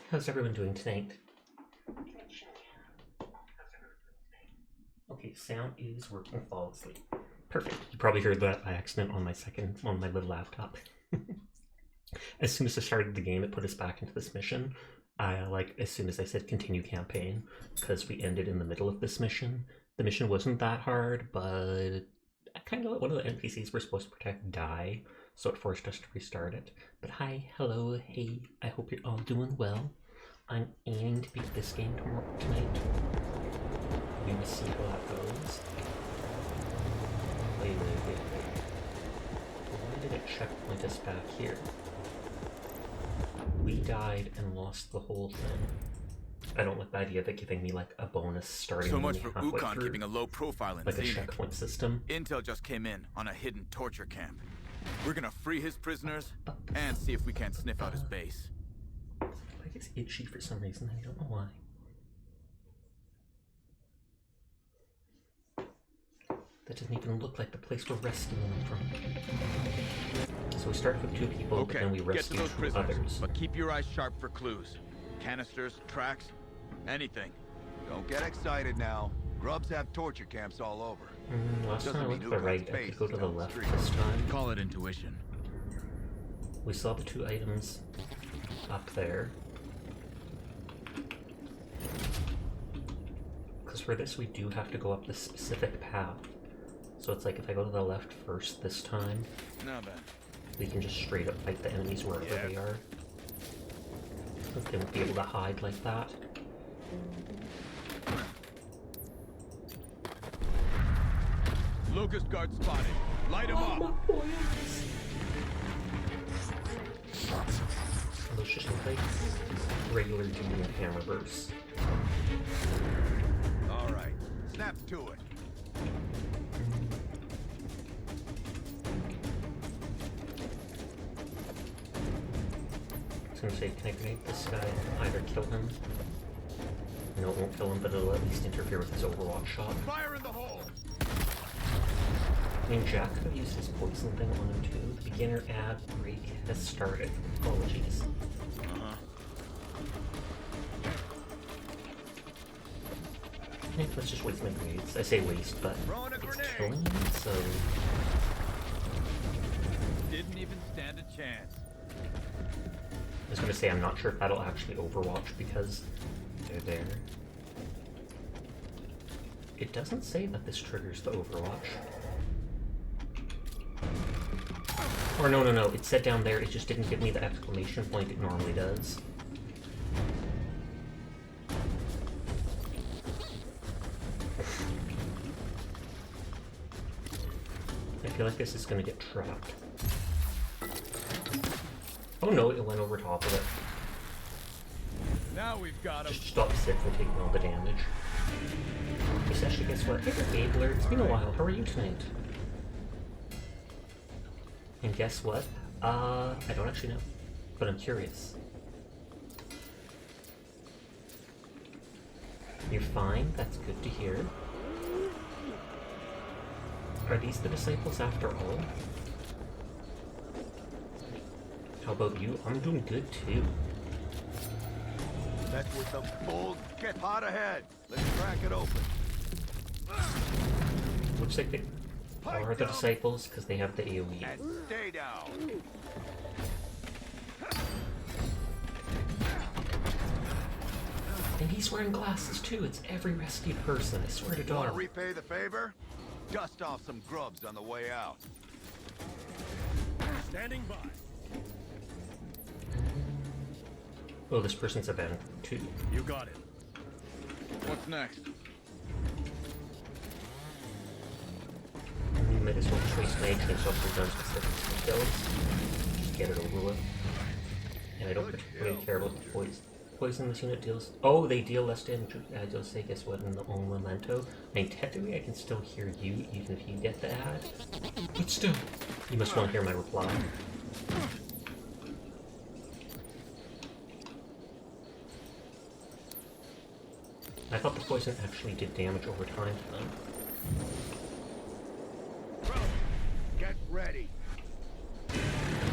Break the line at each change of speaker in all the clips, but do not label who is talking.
How's everyone doing tonight? Okay, sound is working flawlessly. Perfect. You probably heard that by accident on my little laptop. As soon as I started the game, it put us back into this mission. As soon as I said continue campaign, because we ended in the middle of this mission. The mission wasn't that hard, but I kind of let one of the NPCs we're supposed to protect die, so it forced us to restart it. But hi, hello, hey, I hope you're all doing well. I'm aiming to beat this game tonight. We will see how that goes. Wait. Why did it checkpoint us back here? We died and lost the whole thing. I don't like the idea of it giving me like a bonus starting.
So much for Ukon keeping a low profile in
like
Zenith.
A checkpoint system.
Intel just came in on a hidden torture camp. We're gonna free his prisoners and see if we can't sniff out his base.
Like it's itchy for some reason. I don't know why. That doesn't even look like the place we're rescuing them from. So we start with 2 people,
okay,
but then we rescue
get to those
2
prisoners,
others.
But keep your eyes sharp for clues. Canisters, tracks, anything.
Don't get excited now. Grubs have torture camps all over.
Last time I went to the right, I could go to the left this time.
Call it intuition.
We saw the 2 items up there. Because for this we do have to go up this specific path. So it's like if I go to the left first this time,
Not bad.
we can just straight up fight the enemies wherever they are. Because they won't be able to hide like that.
Locust guard spotted. Light him up.
Those just look like regular Doom hammer bursts.
All right, snap to it.
I was gonna say, can I grenade this guy and either kill him? No, it won't kill him, but it'll at least interfere with his Overwatch shot.
Fire in the hole.
I mean, Jack could have used his poison thing on him too. The beginner ad break has started. Apologies. Yeah, let's just waste my grenades. I say waste, but it's killing me, so...
Didn't even stand a chance.
I was gonna say, I'm not sure if that'll actually Overwatch because they're there. It doesn't say that this triggers the Overwatch. Or no, it said down there, it just didn't give me the exclamation point it normally does. I feel like this is gonna get trapped. Oh no, it went over top of it.
Now we've got him.
Just stop Sid from taking all the damage. Especially, guess what? Hey, Gabler, it's been a while. How are you tonight? And guess what? I don't actually know, but I'm curious. You're fine? That's good to hear. Are these the disciples after all? How about you? I'm doing good too.
That's with the bull. Get hot ahead. Let's crack it open.
Looks like they are the disciples because they have the AoE.
And stay down.
And he's wearing glasses too. It's every rescued person. I swear to
Want
God.
to repay the favor? Dust off some grubs on the way out.
Standing by.
Oh, this person's abandoned too.
You got it. What's next?
You might as well trace my entrance off your gun specific kills. Just get it over with. And I don't particularly care about the poison. Poison this unit deals. Oh, they deal less damage. I just say, guess what? In the own memento. I mean, technically, I can still hear you, even if you get the ad. But still, you must want to hear my reply. I thought the poison actually did damage over time to them.
Get ready.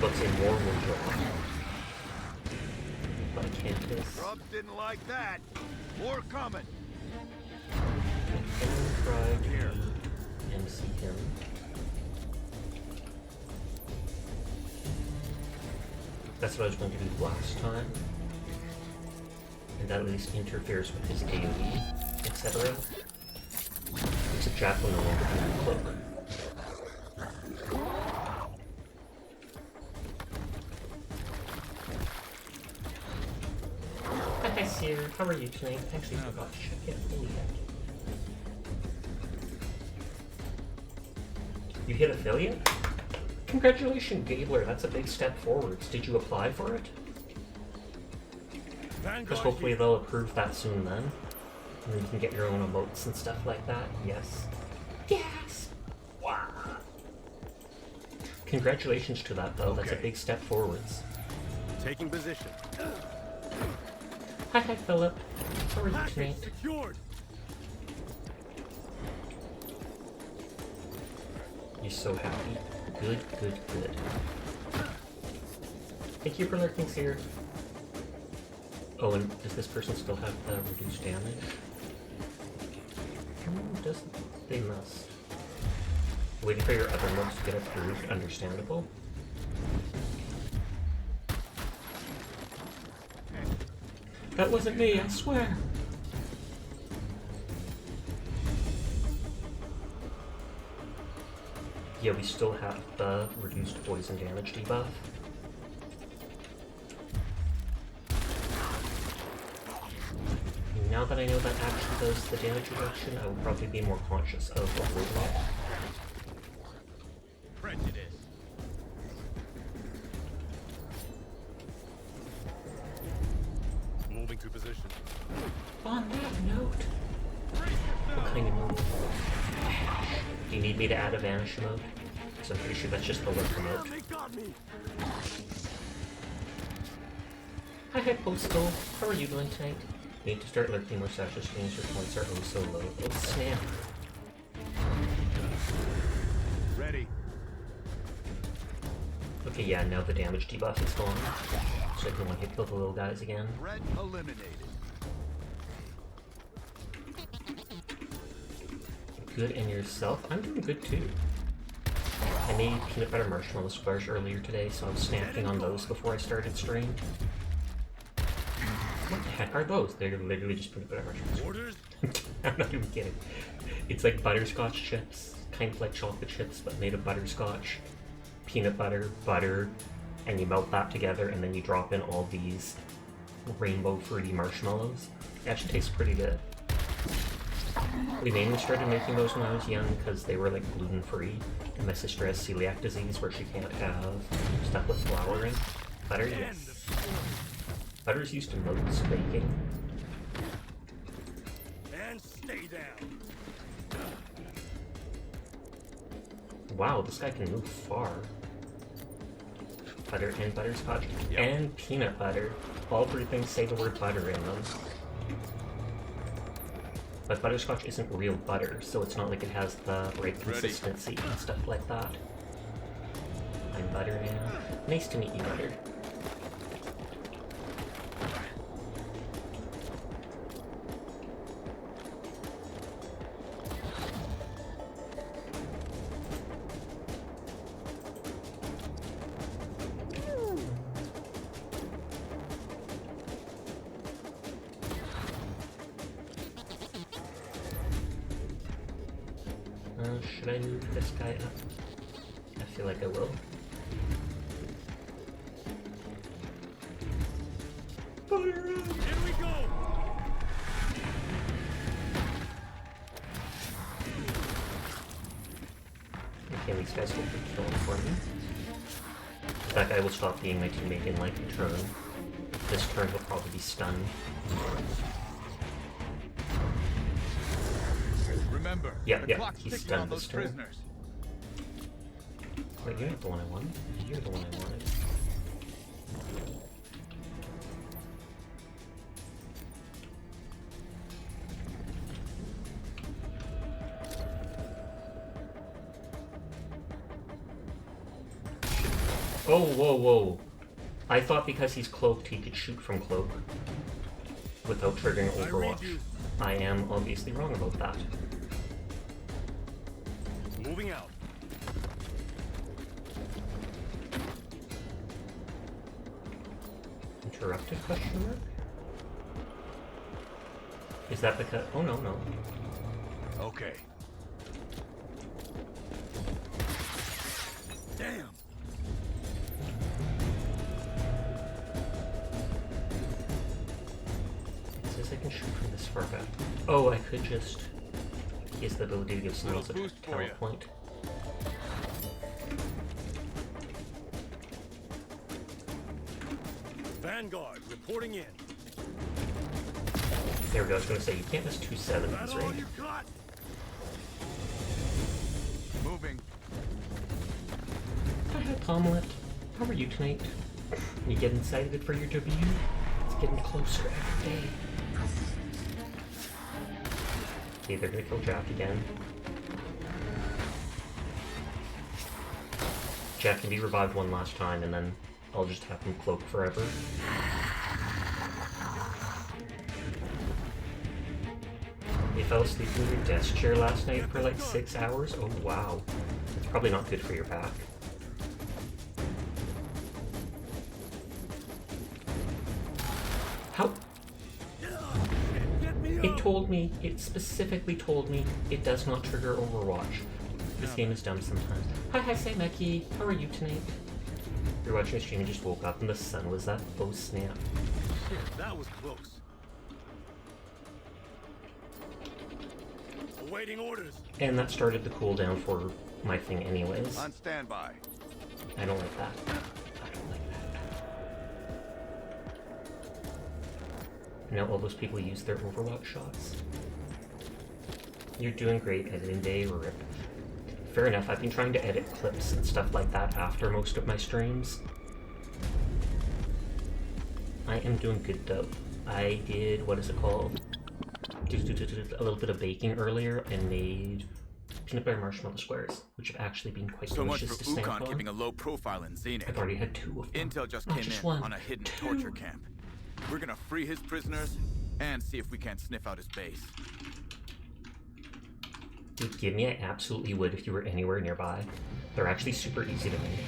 Let's say more will drop. this.
Grubs didn't like that. More coming.
And try here. MC him. That's what I was going to do last time. And that at least interferes with his AoE, etc. Except Jack will no longer have a cloak. Hi, Seer. How are you tonight? Actually, I forgot to check in. Holy heck. You hit affiliate? Congratulations, Gabler. That's a big step forwards. Did you apply for it? Because hopefully they'll approve that soon then. And then you can get your own emotes and stuff like that. Yes. Yes! Wow. Congratulations to that, though. That's a big step forwards.
Taking position.
Hi, Philip. How are you tonight?
Secured.
You're so happy. Good, good, good. Thank you for lurking, Seer. Oh, and does this person still have the reduced damage? Does they must. Waiting for your other modes to get approved, understandable. That wasn't me, I swear. Yeah, we still have the reduced poison damage debuff. Now that I know that actually does the damage reduction, I will probably be more conscious of avoiding it.
Prejudice. Moving to position.
On that note, what kind of move? Do you need me to add a vanish mode? Because I'm pretty sure that's just the lurk mode.
They got me.
Hi, Postal. How are you doing tonight? Need to start lurking more Sasha streams. Your points are oh so low. Oh snap.
Ready.
Okay, yeah, now the damage debuff is gone. So I can one-hit kill the little guys again.
Threat eliminated.
Good, and yourself? I'm doing good too. I made peanut butter marshmallow squares earlier today, so I was snacking on those before I started stream. What the heck are those? They're literally just peanut butter marshmallows.
Orders?
I'm not even kidding. It's like butterscotch chips, kind of like chocolate chips, but made of butterscotch, peanut butter, butter, and you melt that together, and then you drop in all these rainbow fruity marshmallows. It actually tastes pretty good. We mainly started making those when I was young because they were like gluten-free, and my sister has celiac disease where she can't have stuff with flour in. Butter, yes. Butter's used in most baking.
And stay down.
Wow, this guy can move far. Butter and butterscotch and peanut butter. All three things say the word butter in them. But butterscotch isn't real butter, so it's not like it has the right consistency and stuff like that. I'm Butter now. Nice to meet you, Butter. Should I move this guy up? I feel like I will. Fire up!
Here we go.
Okay, these guys will be killing for me. That guy will stop being my teammate in like a turn. This turn he'll probably be stunned.
Remember,
Yeah,
the
yeah,
clock's
he's
ticking
stunned
on
this
those
turn.
prisoners.
Wait, you're not the one I wanted. You're the one I wanted. Oh, whoa, whoa. I thought because he's cloaked he could shoot from cloak. without triggering
I read
Overwatch.
you.
I am obviously wrong about that.
Moving out.
Interrupted question mark? Is that because... Oh, no, no.
Okay.
Damn.
It says I can shoot from this far back. Oh, I could just use the ability to give someone else a
Little boost for
talent
ya.
point.
Vanguard reporting in.
There we go, I was going to say, you can't miss 2 sevens,
That's all
right?
you got?
Moving.
Hi, Tomlet. How are you tonight? You getting excited for your debut? It's getting closer every day. Okay, they're gonna kill Jack again. Jack can be revived one last time, and then I'll just have him cloak forever. You fell asleep in your desk chair last night for like 6 hours? Oh wow. It's probably not good for your back. How?
Get me
It
up.
told me, it specifically told me, it does not trigger Overwatch. This game is dumb sometimes. Hi, say Meki. How are you tonight? You're watching a stream and just woke up and the sun was up. Oh snap.
Shit, that was close. Awaiting orders.
And that started the cooldown for my thing anyways.
On standby.
I don't like that. I don't like that. Now all those people use their Overwatch shots. You're doing great editing day, Rip. Fair enough, I've been trying to edit clips and stuff like that after most of my streams. I am doing good though. I did, what is it called? A little bit of baking earlier and made peanut butter marshmallow squares, which have actually been quite
So much
delicious
for
to snack
Ukon
on.
keeping a low profile in Zenith.
I've already had 2 of them.
Intel just
Not
came
just
in
one,
on a hidden
2.
torture camp. We're gonna free his prisoners and see if we can't sniff out his base.
Dude, give me, I absolutely would if you were anywhere nearby. They're actually super easy to make.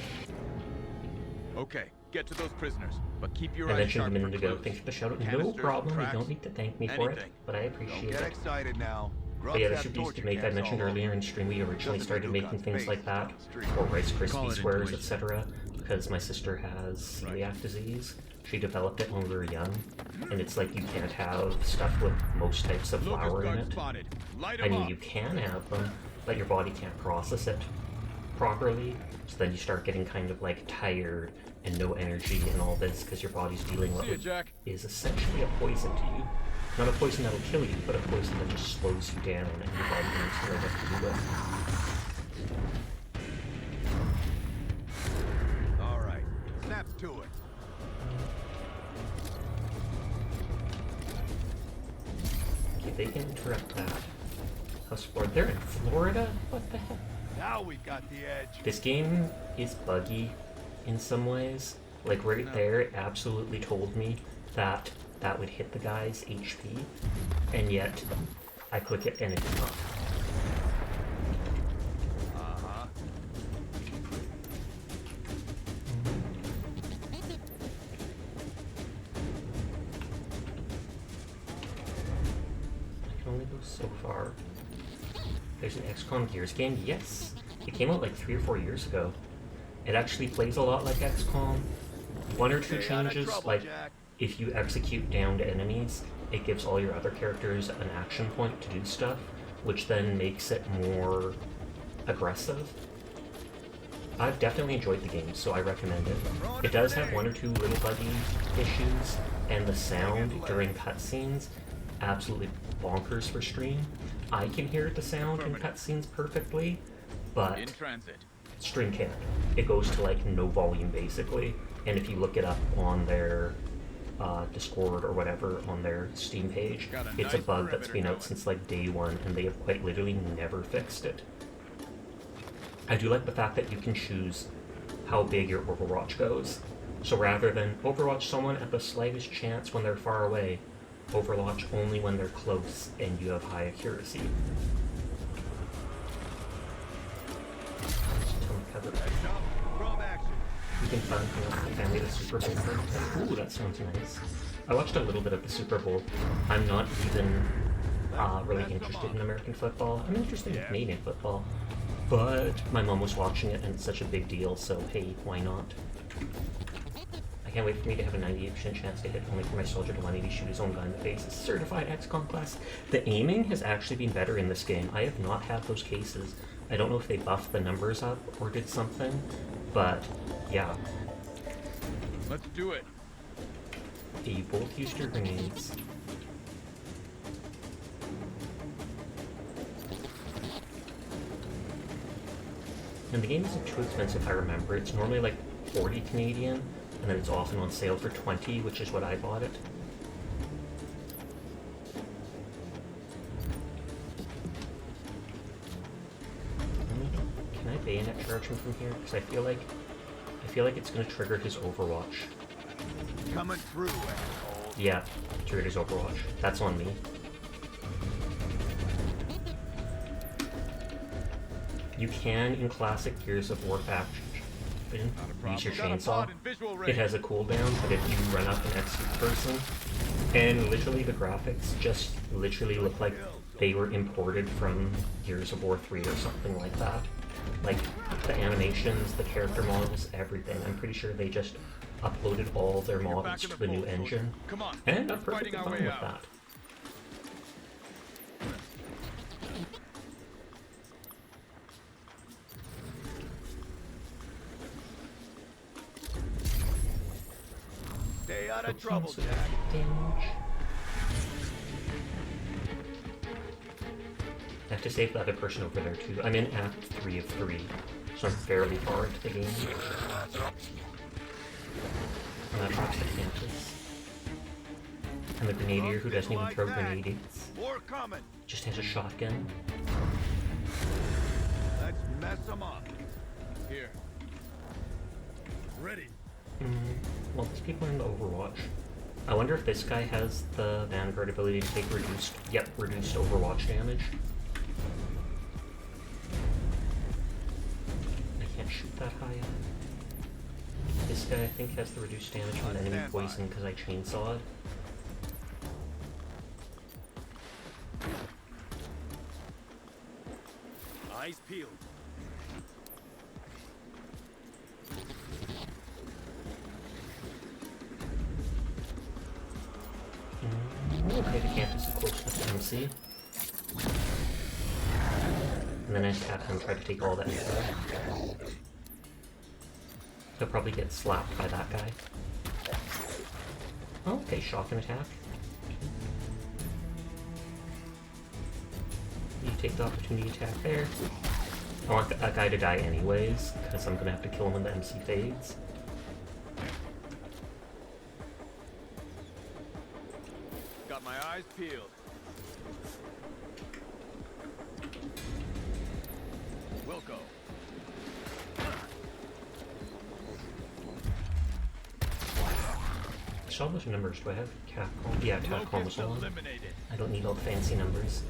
Okay, get to those prisoners, but keep your
I
eyes
mentioned a
sharp
minute
for
ago.
clues.
Thanks for the shout out. No
Canisters,
problem. You
tracks,
don't need to thank me for it,
anything.
but I
Don't
appreciate
get
it.
excited now. Grubs
But yeah, they're
have
super easy to
torture
make. I
camps
mentioned
all
earlier
over.
in stream we originally
Doesn't
started
make
making
Ucon's
things
face
like that,
down the street.
or Rice
Call
Krispie
it
squares,
intuition.
etc. Because my sister has celiac disease. She developed it when we were young, and it's like you can't have stuff with most types of
Locust
flour in
guard
it.
spotted. Light
I
'em
mean,
up.
you can have them, but your body can't process it properly. So then you start getting kind of like tired and no energy and all this because your body's dealing with
See ya,
what
Jack.
is essentially a poison to you. Not a poison that'll kill you, but a poison that just slows you down and your body needs to know what to do with.
All right, snaps to it.
Okay, they can interrupt that. House Florida. They're in Florida? What the heck?
Now we've got the edge.
This game is buggy in some ways. Like right there, it absolutely told me that that would hit the guy's HP, and yet I click it and it did not.
Uh-huh.
I can only go so far. There's an XCOM Gears game? Yes! It came out like 3 or 4 years ago. It actually plays a lot like XCOM. 1 or 2
Stay out of
changes,
trouble,
like
Jack.
if you execute downed enemies, it gives all your other characters an action point to do stuff, which then makes it more aggressive. I've definitely enjoyed the game, so I recommend it. It does have 1 or 2 little buggy issues, and the sound during cutscenes, absolutely bonkers for stream. I can hear the sound in cutscenes perfectly, but
In transit.
stream can't. It goes to like no volume basically, and if you look it up on their Discord or whatever on their Steam page,
Got a
it's a
nice
bug that's
perimeter
been out
going.
since like day 1, and they have quite literally never fixed it. I do like the fact that you can choose how big your Overwatch goes. So rather than Overwatch someone at the slightest chance when they're far away, Overwatch only when they're close and you have high accuracy.
Grub action.
You can find the family the Super Bowl card. Ooh, that sounds nice. I watched a little bit of the Super Bowl. I'm not even really interested in American football. I'm interested in Canadian football. But my mom was watching it and it's such a big deal, so hey, why not? I can't wait for me to have a 98% chance to hit, only for my soldier to 180 shoot his own guy in the face. It's certified XCOM class. The aiming has actually been better in this game. I have not had those cases. I don't know if they buffed the numbers up or did something, but yeah.
Let's do it.
Okay, you both used your grenades. And the game isn't too expensive if I remember. It's normally like 40 Canadian, and then it's often on sale for 20, which is what I bought it. Can I bayonet charge him from here? Because I feel like it's gonna trigger his Overwatch.
Coming through, asshole.
Yeah, triggered his Overwatch. That's on me. You can, in classic Gears of War faction, use your chainsaw. It has a cooldown, but if you run up an execute person, and literally the graphics just literally look like they were imported from Gears of War 3 or something like that. Like, the animations, the character models, everything. I'm pretty sure they just uploaded all their models to the new engine. And I'm perfectly fine with that.
Stay out of trouble,
So
Jack.
damage. I have to save the other person over there too. I'm in Act 3 of 3, so I'm fairly far into the game. Drops the campus. And the grenadier who doesn't even throw grenades.
More coming.
Just has a shotgun.
Let's mess them up.
Here.
Ready.
Well, these people are in the Overwatch. I wonder if this guy has the Vanguard ability to take reduced Overwatch damage. I can't shoot that high up. This guy, I think, has the reduced damage on enemy poison because I chainsawed.
Eyes peeled.
Okay, the campus is close enough to MC. And then I just have him try to take all that info. He'll probably get slapped by that guy. Oh, okay, shock and attack. You take the opportunity attack there. I want that guy to die anyways, because I'm gonna have to kill him when the MC fades.
Got my eyes peeled. We'll go.
So all those numbers, do I have Capcom? Yeah, Capcom was on.
Eliminated.
I don't need all the fancy numbers.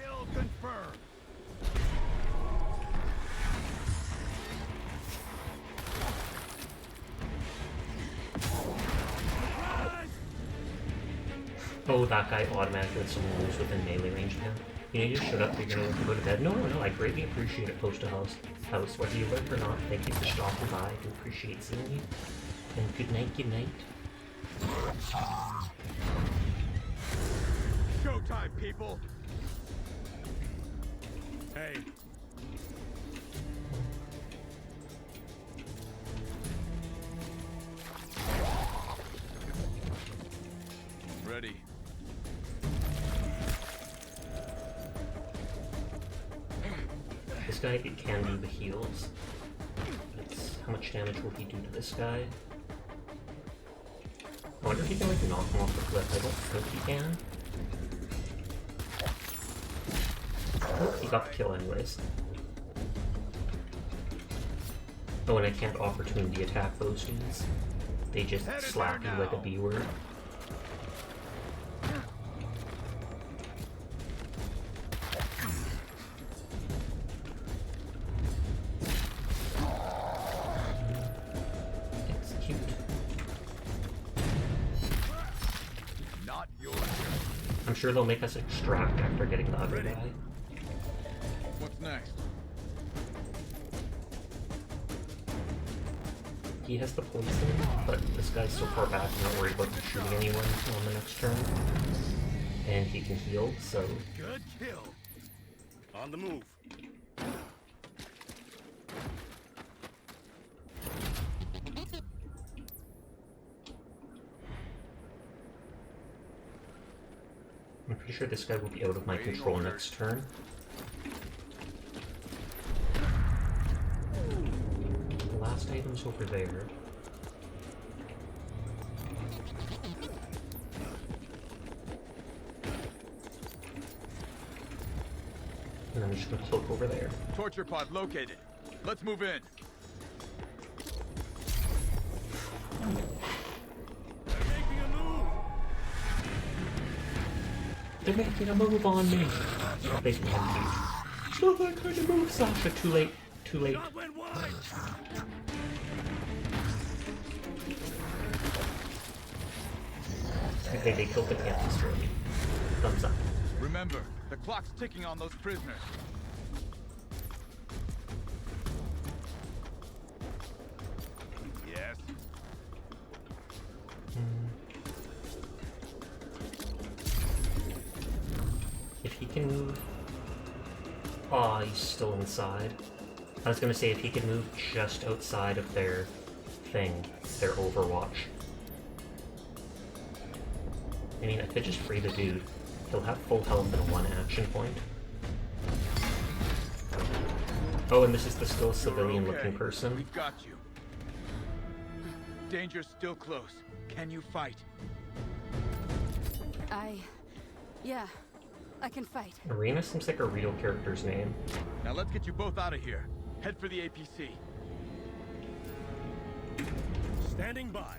Kill confirmed.
Oh, that guy automatically lets someone moves within melee range now. You know, you just shut up, you're gonna have to go to bed. No, I greatly appreciate it, Post House. Whether you live or not, thank you for stopping by. I do appreciate seeing you. And good night, good night.
Showtime, people.
Hey.
Ready.
This guy can do the heals. It's, how much damage will he do to this guy? I wonder if he can like knock him off the cliff. I don't think he can. Oh, he got the kill anyways. Oh, and I can't opportunity attack those dudes. They just slap you like a B word. Execute.
Not yours.
I'm sure they'll make us extract after getting the other guy.
What's next?
He has the poison, but this guy's so far back I'm not worried about shooting anyone on the next turn. And he can heal, so...
Good kill. On the move.
I'm pretty sure this guy will be out of my control next turn. The last item's over there. And I'm just gonna cloak over there.
Torture pod located. Let's move in.
They're making a move.
They're making a move on me! Oh, they can do. It's not that kind of move, Sasha. Too late. Too late.
Shot went wide.
Okay, they killed the campus for me. Thumbs up.
Remember, the clock's ticking on those prisoners.
Yes.
If he can move... Aw, he's still inside. I was gonna say if he can move just outside of their thing, their overwatch. I mean, I could just free the dude. He'll have full health and one action point. Oh, and this is the still civilian-looking person.
We've got you. Danger's still close. Can you fight?
Yeah, I can fight.
Arena seems like a real character's name.
Now let's get you both out of here. Head for the APC.
Standing by.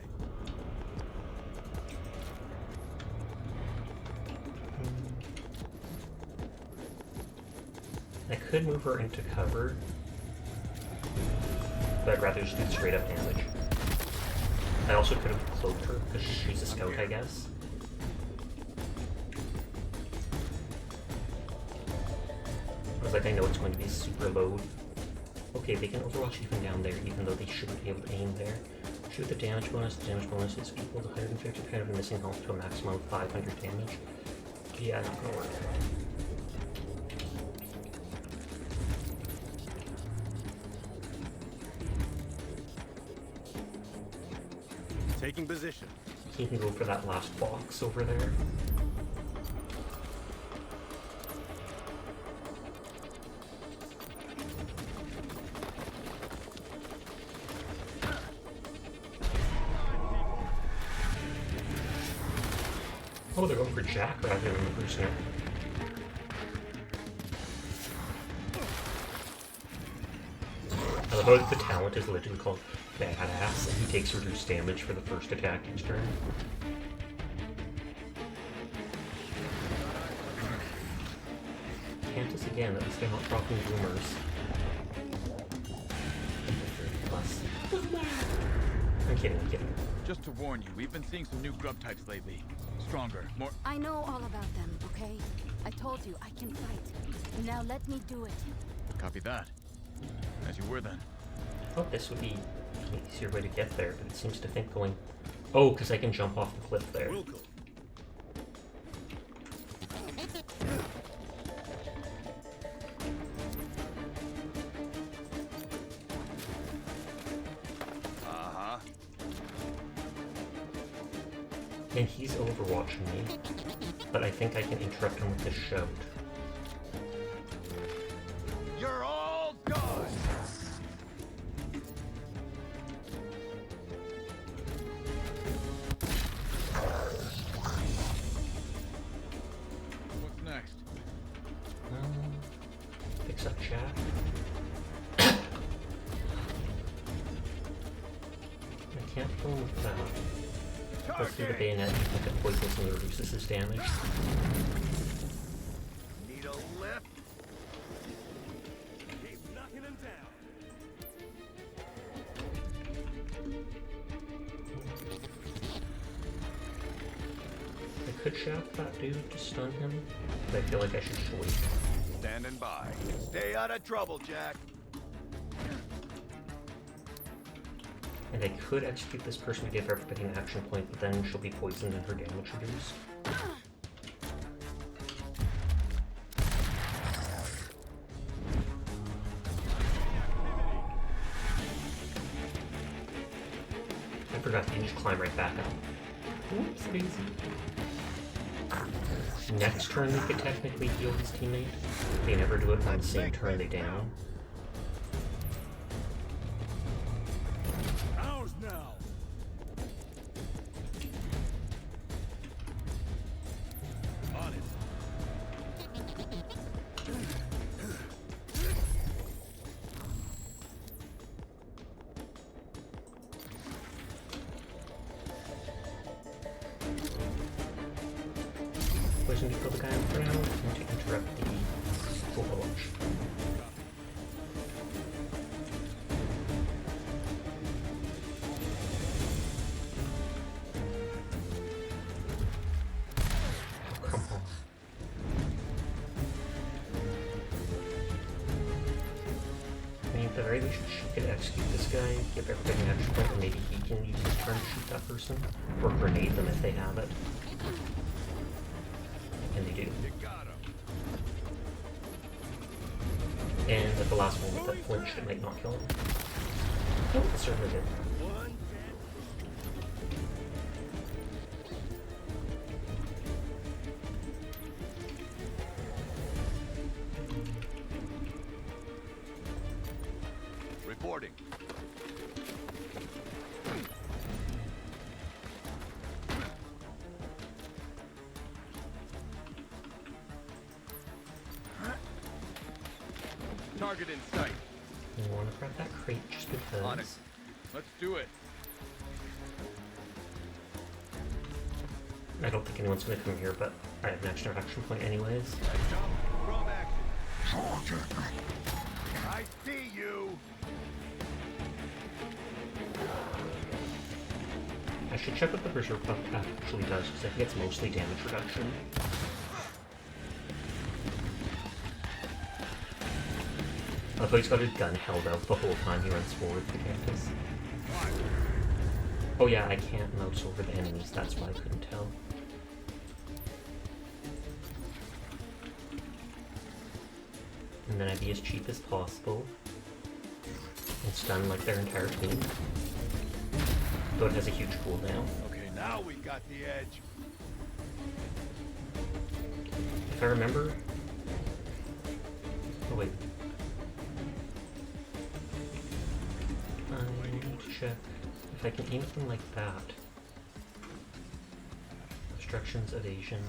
I could move her into cover, but I'd rather just do straight up damage. I also could have cloaked her, because she's a scout, I guess. I was like, I know it's going to be super low. Okay, they can overwatch even down there, even though they shouldn't be able to aim there. Shoot the damage bonus. The damage bonus is equal to 150 kind of missing health to a maximum of 500 damage. Yeah, not gonna work.
Taking position.
He can go for that last box over there. Oh, they're going for Jack rather than the prisoner. I love how the talent is literally called Badass, and he takes reduced damage for the first attack each turn. Cantus again, at least they're not dropping boomers. Plus. I'm kidding, I'm kidding.
Just to warn you, we've been seeing some new grub types lately. Stronger, more...
I know all about them, okay? I told you, I can fight. Now let me do it.
Copy that. As you were then.
Oh, this would be an easier way to get there, but it seems to think going... Oh, because I can jump off the cliff there.
Wilco.
Uh-huh.
And he's overwatching me, but I think I can interrupt him with this shout.
You're all gone!
What's next?
Fix up chat. can't kill him with that. Let's do the bayonet, even if it poisons and reduces his damage.
Need a lift?
Keep knocking him down.
I could shaft that dude to stun him, but I feel like I should wait.
Standing by. Stay out of trouble, Jack.
And I could execute this person to give everybody an action point, but then she'll be poisoned and her damage reduced. I forgot to just climb right back up. Whoops, daisy. Next turn, we could technically heal his teammate. They never do it on the same turn they down.
Ours now. On it.
Poison to kill the guy on the ground and to interrupt the overwatch. Oh, come on. I mean, at the very least, she could execute this guy, give everybody an action point, and maybe he can use his turn to shoot that person, or grenade them if they have it. And they do.
You got him.
And at the last moment that flinched, it might not kill him. Nope, it certainly did.
One.
Reporting. Target in sight.
I want to grab that crate just because.
On it. Let's do it.
I don't think anyone's going to come here, but I have an extra action point anyways.
Jump. Grub action. I see you.
I should check what the Berserk buff actually does, because I think it's mostly damage reduction. I thought he's got his gun held out the whole time he runs forward to campus. Oh yeah, I can't mouse over the enemies, that's why I couldn't tell. And then I'd be as cheap as possible and stun like their entire team. Though it has a huge cooldown.
Okay, now we got the edge.
If I remember... Oh wait. I need to check if I can aim them like that. Obstructions, evasion.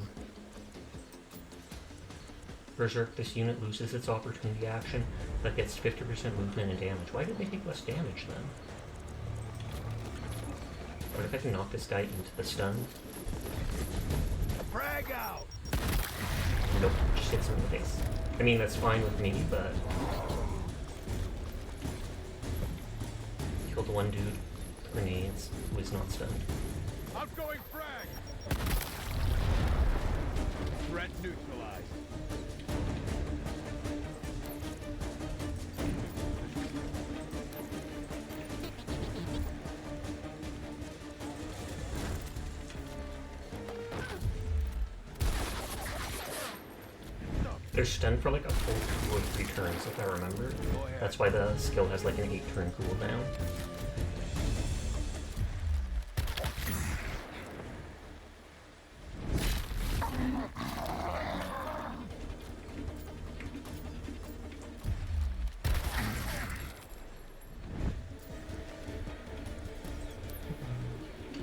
Berserk, this unit loses its opportunity action, but gets 50% movement and damage. Why did they take less damage then? What if I can knock this guy into the stun?
Frag out.
Nope, just hits him in the face. I mean, that's fine with me, but... Killed one dude with grenades who is not stunned.
Outgoing frag. Threat neutralized.
They're stunned for like a full 2 or 3 turns, if I remember. That's why the skill has like an 8-turn cooldown.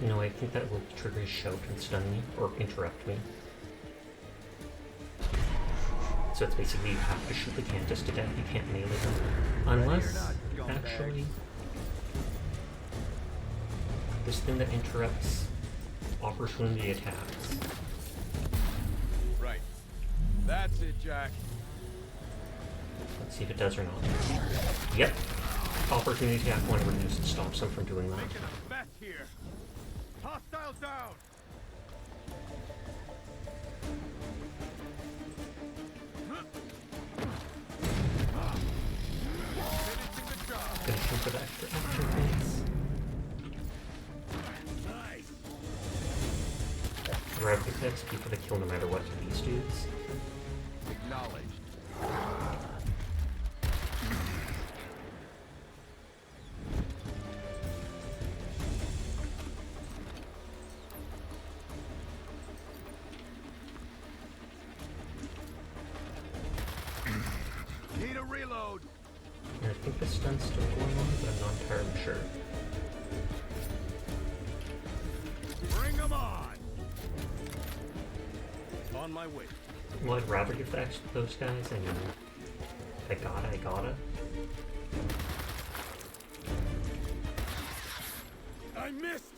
No, I think that will trigger his shout and stun me, or interrupt me. So it's basically you have to shoot the Cantus to death, you can't melee them. Unless, actually... This thing that interrupts opportunity attacks.
Right. That's it, Jack.
Let's see if it does or not. Yep. Opportunity attack when reduced stops them from doing that.
Making a mess here. Hostile down. Finishing the job.
Finishing for the extra action points.
Nice.
Grab the XP for the kill no matter what to these dudes.
Acknowledged. Need a reload.
And I think the stun's still going on, but I'm not entirely sure.
Bring them on. On my way.
Well, I'd rather give the extra to those guys. I mean, I gotta.
I missed.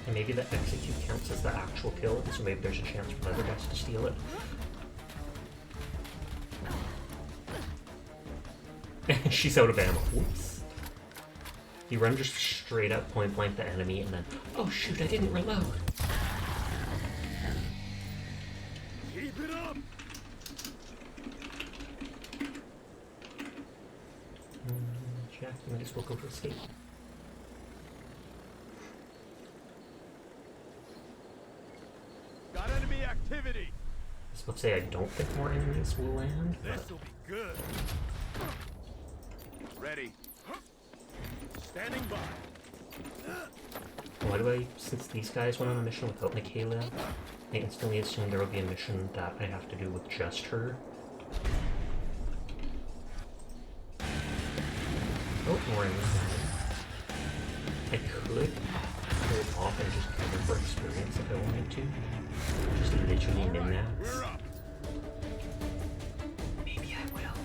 And maybe the execute counts as the actual kill, so maybe there's a chance for the other guys to steal it. She's out of ammo. Whoops. You run just straight up point blank the enemy and then, oh shoot, I didn't reload.
Keep it up.
Jack, you might as well go for escape.
Got enemy activity.
I was about to say I don't think more enemies will land, but
This'll be good.
Ready.
Standing by.
why do I, since these guys went on a mission without Michaela, I instantly assume there will be a mission that I have to do with just her. Oh, more enemies. I could hold off and just cover for experience if I wanted to. Just literally min-max.
We're up.
Maybe I will.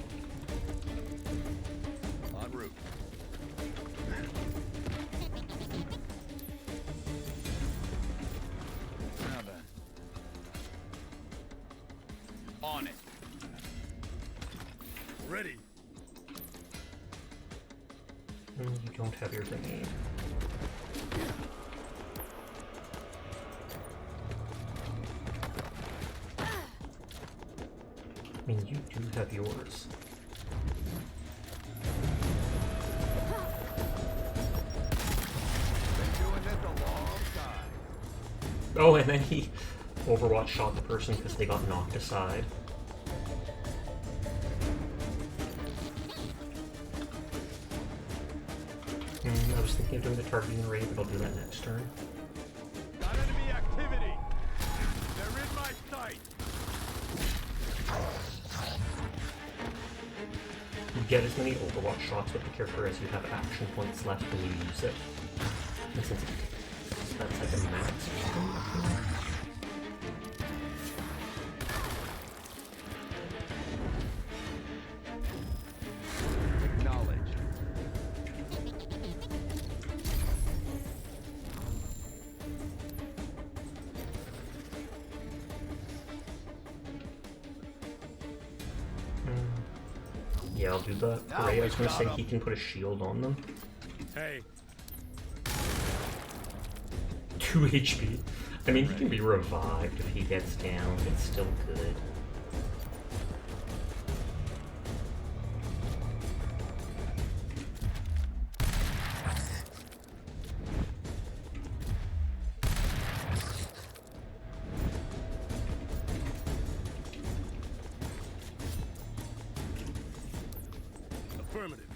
En route.
Now then. On it.
Ready.
You don't have your grenade. I mean, you do have yours.
Been doing this a long time.
Oh, and then he Overwatch shot the person because they got knocked aside. I was thinking of doing the targeting raid, but I'll do that next turn.
Got enemy activity. They're in my sight.
You get as many Overwatch shots with the character as you have action points left when you use it. And since that's like a max or something, I feel like.
Acknowledged.
Yeah, I'll do the parade. I was gonna say he can put a shield on them.
Hey.
2 HP. I mean, he can be revived if he gets down. It's still good.
Affirmative.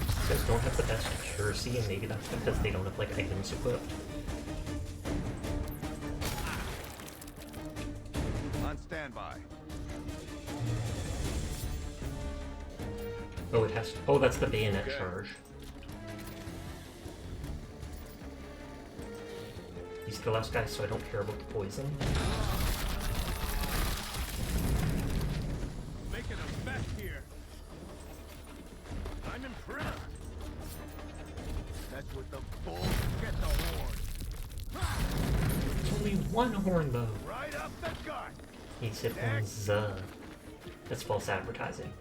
These guys don't have the best accuracy, and maybe that's because they don't have like items equipped.
On standby.
Oh, it has. Oh, that's the bayonet charge. He's the last guy, so I don't care about the poison.
Making a mess here.
only one horn bow.
Right up the gut.
He said on the. That's false advertising.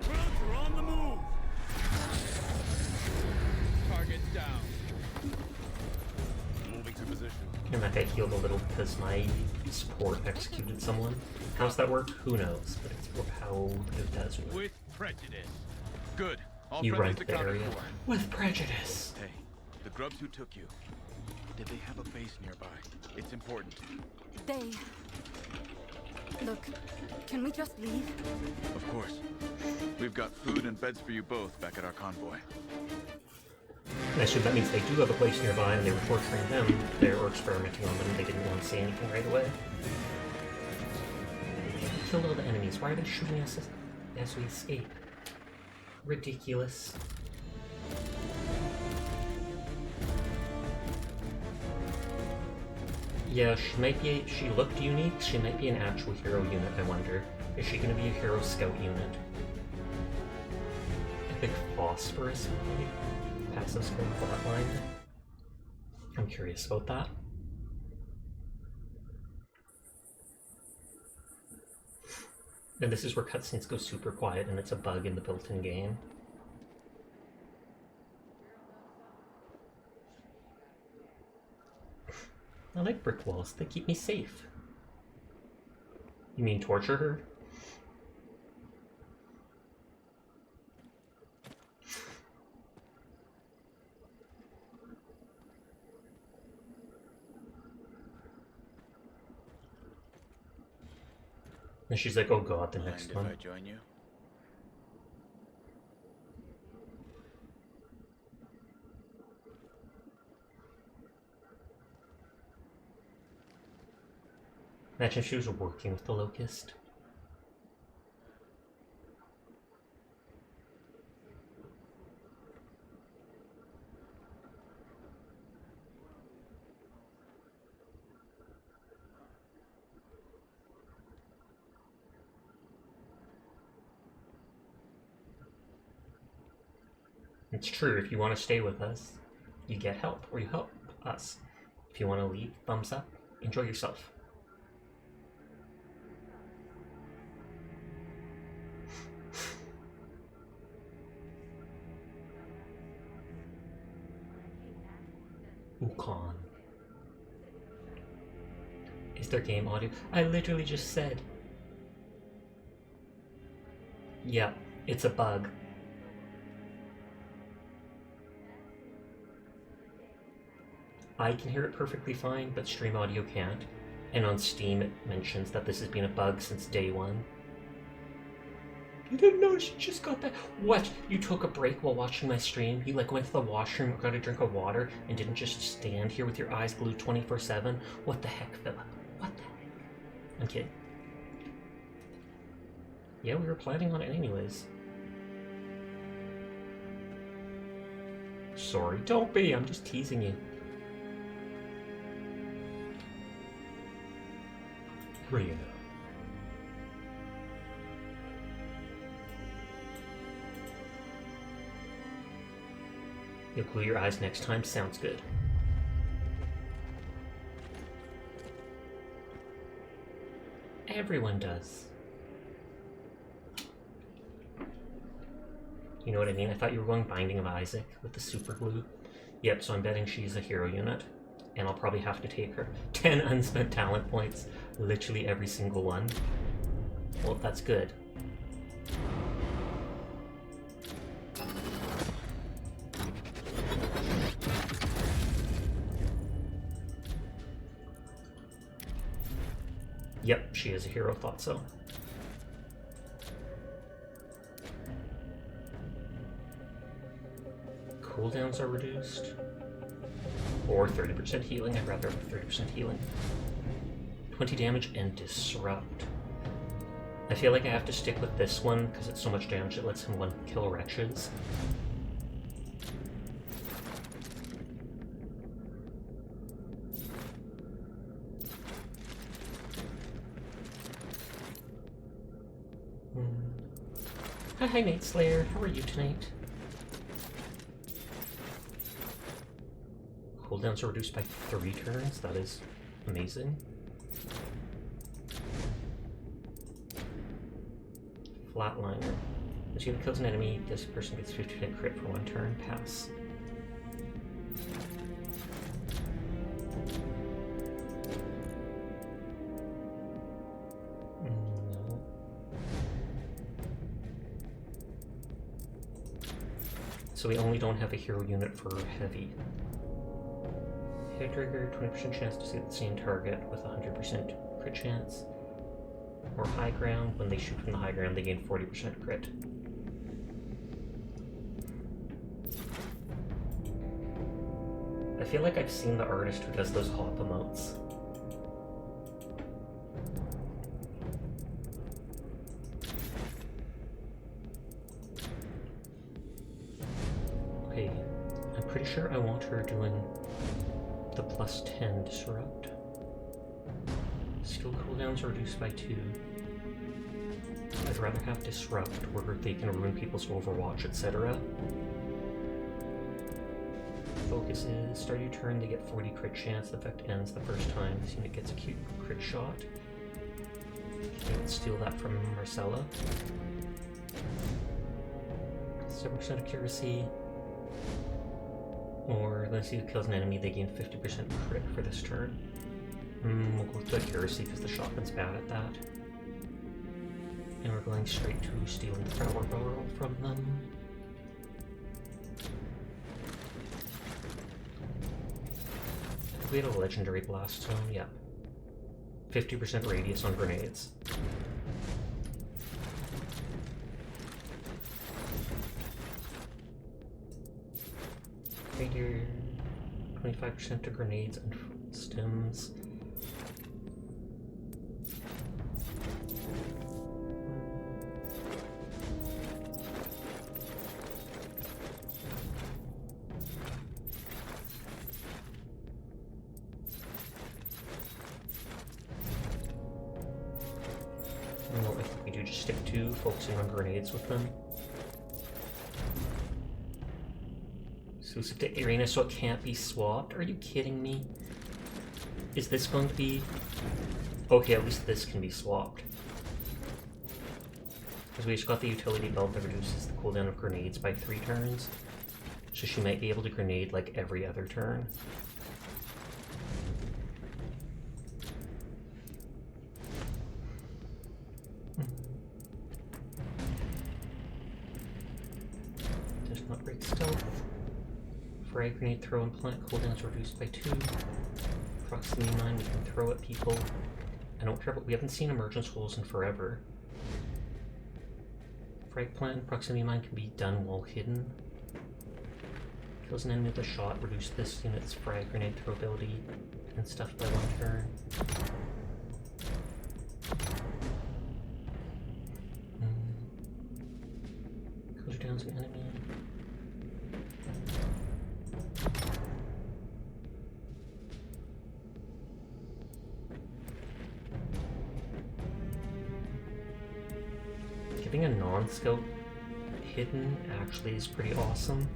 Grubs are on the move.
Target down.
Moving to position.
And that guy healed a little because my support executed someone. How's that work? Who knows? But it's how it does work.
With prejudice. Good. All
You run
friendlies
to the
accounted
area
for.
with prejudice.
Hey, the grubs who took you, did they have a base nearby? It's important.
They... Look, can we just leave?
Of course. We've got food and beds for you both back at our convoy.
And actually, that means they do have a place nearby, and they were torturing them. They were experimenting on them, and they didn't want to say anything right away. Kill all the enemies. Why are they shooting us as we escape? Ridiculous. Yeah, she looked unique. She might be an actual hero unit, I wonder. Is she going to be a hero scout unit? Epic phosphorus maybe? Passive skill flatline. I'm curious about that. And this is where cutscenes go super quiet, and it's a bug in the built-in game. I like brick walls. They keep me safe. You mean torture her? And she's like, oh god, the next one.
Mind if I join you?
Imagine if she was working with the Locust. It's true, if you want to stay with us, you get help, or you help us. If you want to leave, thumbs up, enjoy yourself. Ukon. Is there game audio? I literally just said. Yeah, it's a bug. I can hear it perfectly fine, but stream audio can't. And on Steam it mentions that this has been a bug since day one. You didn't notice you just got that? What? You took a break while watching my stream? You like went to the washroom, got a drink of water, and didn't just stand here with your eyes glued 24/7? What the heck, Philip? What the heck? I'm kidding. Yeah, we were planning on it anyways. Sorry, don't be, I'm just teasing you. Rhea. You'll glue your eyes next time? Sounds good. Everyone does. You know what I mean? I thought you were going Binding of Isaac with the super glue. Yep, so I'm betting she's a hero unit. And I'll probably have to take her. 10 unspent talent points. Literally every single one. Well, that's good. Yep, she is a hero, thought so. Cooldowns are reduced. Or 30% healing, I'd rather have 30% healing. 20 damage and disrupt. I feel like I have to stick with this one because it's so much damage it lets him one kill wretches. Hi, Night Slayer. How are you tonight? cooldowns are reduced by 3 turns. That is amazing. Flatliner. As you kills an enemy, this person gets 50% crit for 1 turn. Pass. No. So we only don't have a hero unit for heavy. Hit trigger, 20% chance to see the same target with 100% crit chance. Or high ground, when they shoot from the high ground, they gain 40% crit. I feel like I've seen the artist who does those hop emotes. Okay, I'm pretty sure I want her doing the +10 disrupt. Skill cooldowns are reduced by 2. I'd rather have disrupt where they can ruin people's Overwatch, etc. Focus is start your turn, they get 40 crit chance. The effect ends the first time this unit gets a crit shot. Okay, let's steal that from Marcella. 7% accuracy. Or unless you kills an enemy, they gain 50% crit for this turn. We'll go with accuracy because the shotgun's bad at that. And we're going straight to stealing the power barrel from them. We had a legendary blast zone, yep. 50% radius on grenades. Greater 25% to grenades and stims. No, I think we do just stick to focusing on grenades with them. Exclusive to Arena, so it can't be swapped? Are you kidding me? Is this going to be... Okay, at least this can be swapped. Because we just got the utility belt that reduces the cooldown of grenades by 3 turns. So she might be able to grenade like every other turn. Does not break stealth. Frag grenade throw and plant cooldowns reduced by 2. Proximity mine we can throw at people. I don't care, but we haven't seen emergence holes in forever. Frag plant, proximity mine can be done while hidden. Kills an enemy with a shot, reduce this unit's frag grenade throw ability and stuff by 1 turn. Closure downs an enemy. Giving a non-scope hidden actually is pretty awesome.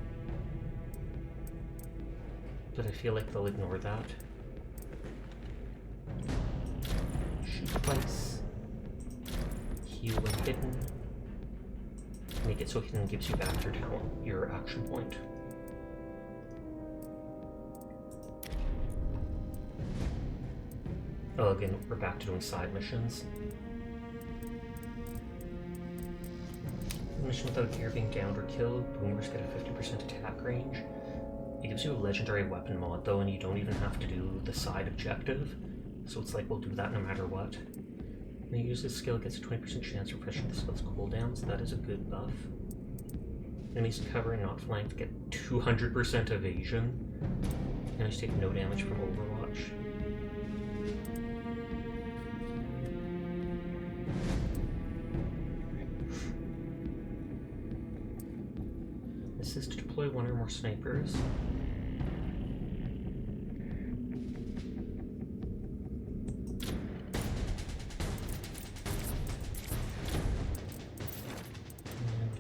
But I feel like they'll ignore that. Shoot twice. Heal when hidden. Make it so hidden gives you back your talent, your action point. Oh, again, we're back to doing side missions. Mission without gear being downed or killed, boomers get a 50% attack range. It gives you a legendary weapon mod though, and you don't even have to do the side objective. So it's like we'll do that no matter what. When you use this skill, it gets a 20% chance of refreshing the skill's cooldowns. That is a good buff. Enemies in cover and not flanked get 200% evasion. Enemies take no damage from Overwatch. This is to deploy 1 or more snipers. And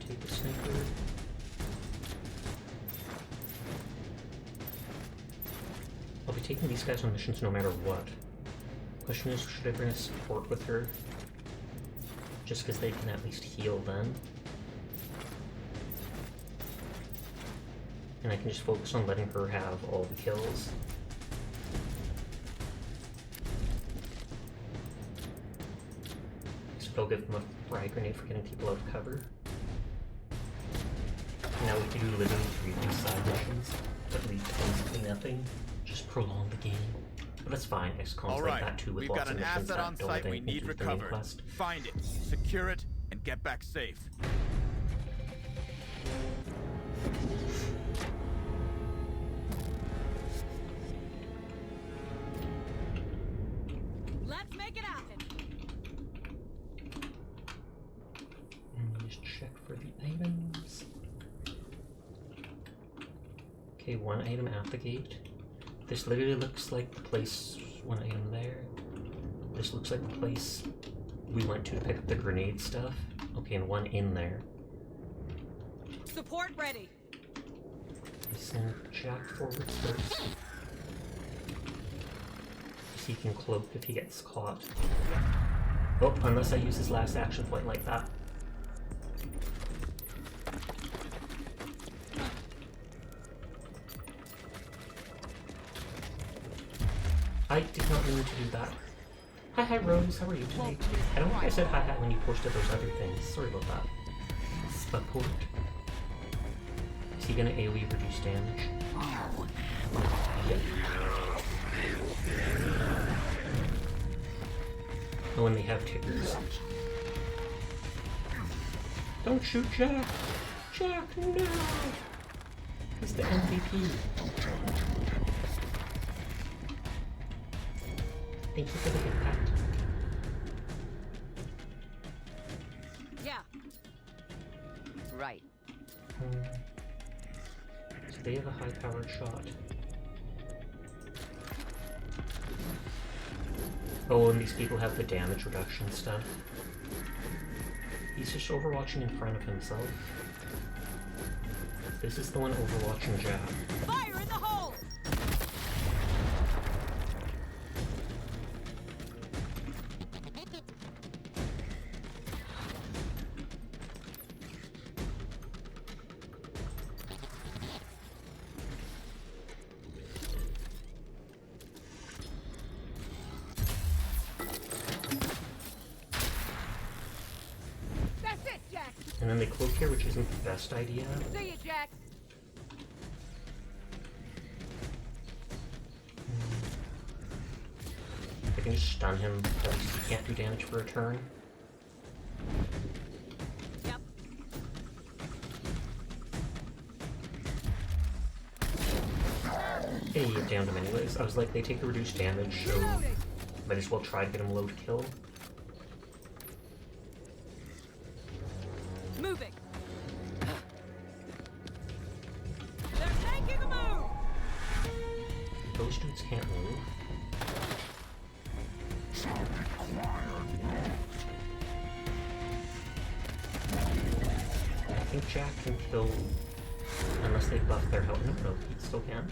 take the sniper. taking these guys on missions no matter what. Question is, should I bring a support with her? Just because they can at least heal then. And I can just focus on letting her have all the kills. So they'll give them a frag grenade for getting people out of cover. Now we can do literally 3 of these side missions that lead to basically nothing. Just prolong the game. But that's fine, XCOM's
All
like
right,
that too, with
we've
lots
got
of
an
missions
asset
that
on
don't
site
have
we
anything
need
to do with the main
recovered.
quest.
Find it, secure it, and get back safe.
Let's make it happen.
And just check for the items. Okay, 1 item at the gate. This literally looks like the place, 1 item there. This looks like the place we went to pick up the grenade stuff. Okay, and 1 in there.
Support ready.
I send Jack forward first. So he can cloak if he gets caught. Oh, unless I use his last action point like that. I did not mean to do that. Hi Rose, how are you today? I don't think I said hi when you posted those other things. Sorry about that. Support. Is he gonna AoE reduce damage? Yep. Oh, and they have tickers. Don't shoot Jack! Jack, no! He's the MVP. Thank you for the gift pack.
Yeah. Right.
So they have a high-powered shot. Oh, and these people have the damage reduction stuff. He's just overwatching in front of himself. This is the one overwatching Jack.
Fire in the hole! That's it, Jack!
And then they cloak here, which isn't the best idea.
See you, Jack!
I can just stun him because he can't do damage for a turn.
Yep.
Hey, you downed him anyways. I was like, they take a reduced damage, so
Reloading!
might as well try to get him low to kill.
Moving! They're making a move!
Those dudes can't move. I think Jack can kill, unless they buff their health. No, he still can.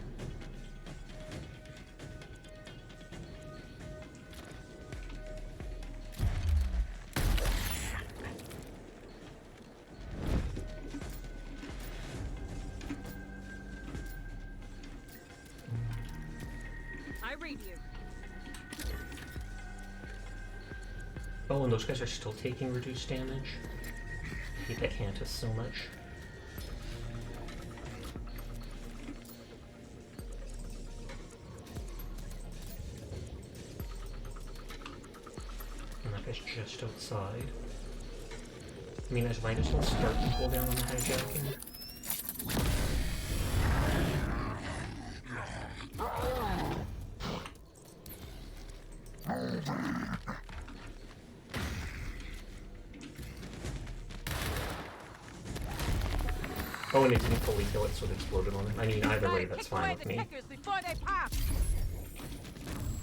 I read you.
Oh, and those guys are still taking reduced damage. I hate that Cantus so much. And that guy's just outside. I mean, I might as well start the cooldown on the hijacking. Oh, and it didn't fully kill it, so it exploded on him. I mean, either way, that's fine with me.
Kickers before they pop.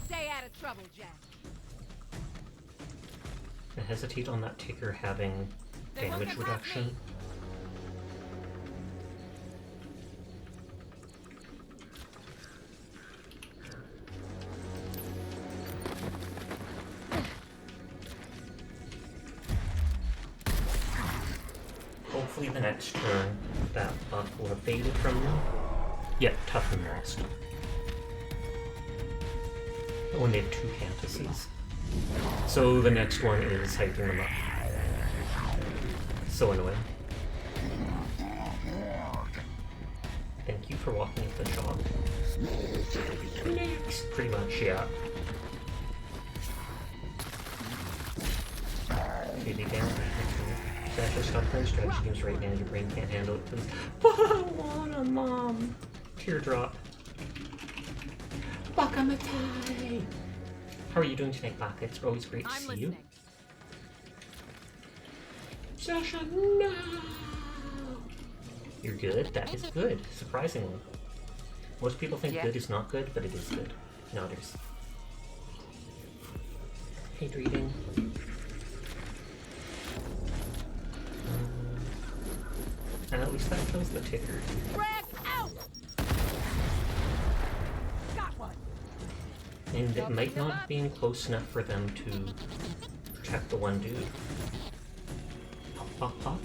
Stay out of trouble, Jack.
I hesitate on that ticker having
They won't
damage
get past
reduction.
me.
Hopefully the next turn that buff will have faded from you. Yeah, toughen lost. When they have 2 fantasies. So the next one is hyping them up. So annoying. Thank you for walking up the shop. Next! Pretty much, yeah. Baby down. Special stuff playing strategy games right now. Your brain can't handle it, please. But I wanna, Mom! Teardrop. Bakamatai! How are you doing tonight, Baka? It's always great to see you. Sasha, no! You're good? That is good, surprisingly. Most people think good is not good, but it is good. Nodders. Hate reading. And at least that kills the ticker. And it might not have been close enough for them to protect the one dude. Pop, pop, pop.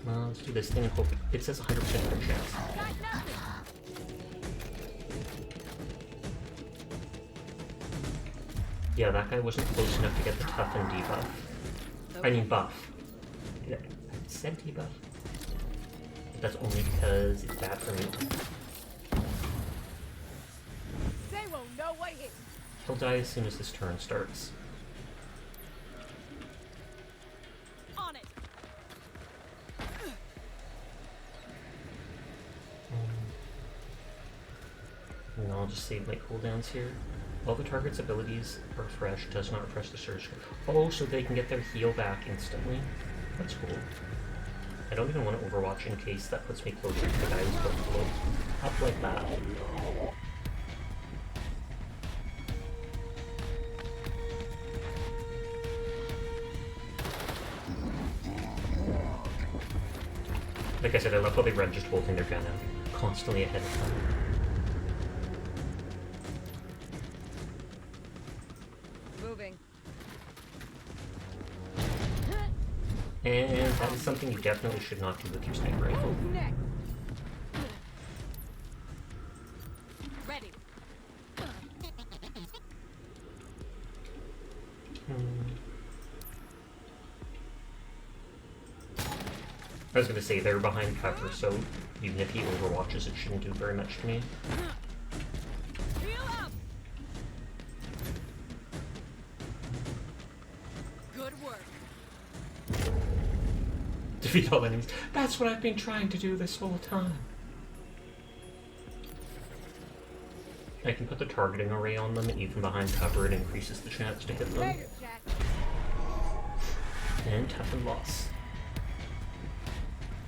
Well, let's do this thing and hope it says 100% crit chance. Yeah, that guy wasn't close enough to get the tough and debuff. I mean buff. I said debuff. But that's only because it's bad for me. He'll die as soon as this turn starts.
On it.
And I'll just save my cooldowns here. All the target's abilities are fresh, does not refresh the surge. Oh, so they can get their heal back instantly. That's cool. I don't even want to overwatch in case that puts me closer to the guy who's about to blow up like that. Like I said, I love how they run just holding their gun out, constantly ahead of time.
Moving.
And that is something you definitely should not do with your sniper rifle.
Ready.
I was gonna say they're behind cover, so even if he overwatches, it shouldn't do very much to me.
Heal up. Good work.
Defeat all enemies. That's what I've been trying to do this whole time. I can put the targeting array on them, even behind cover, it increases the chance to hit them. And toughen loss.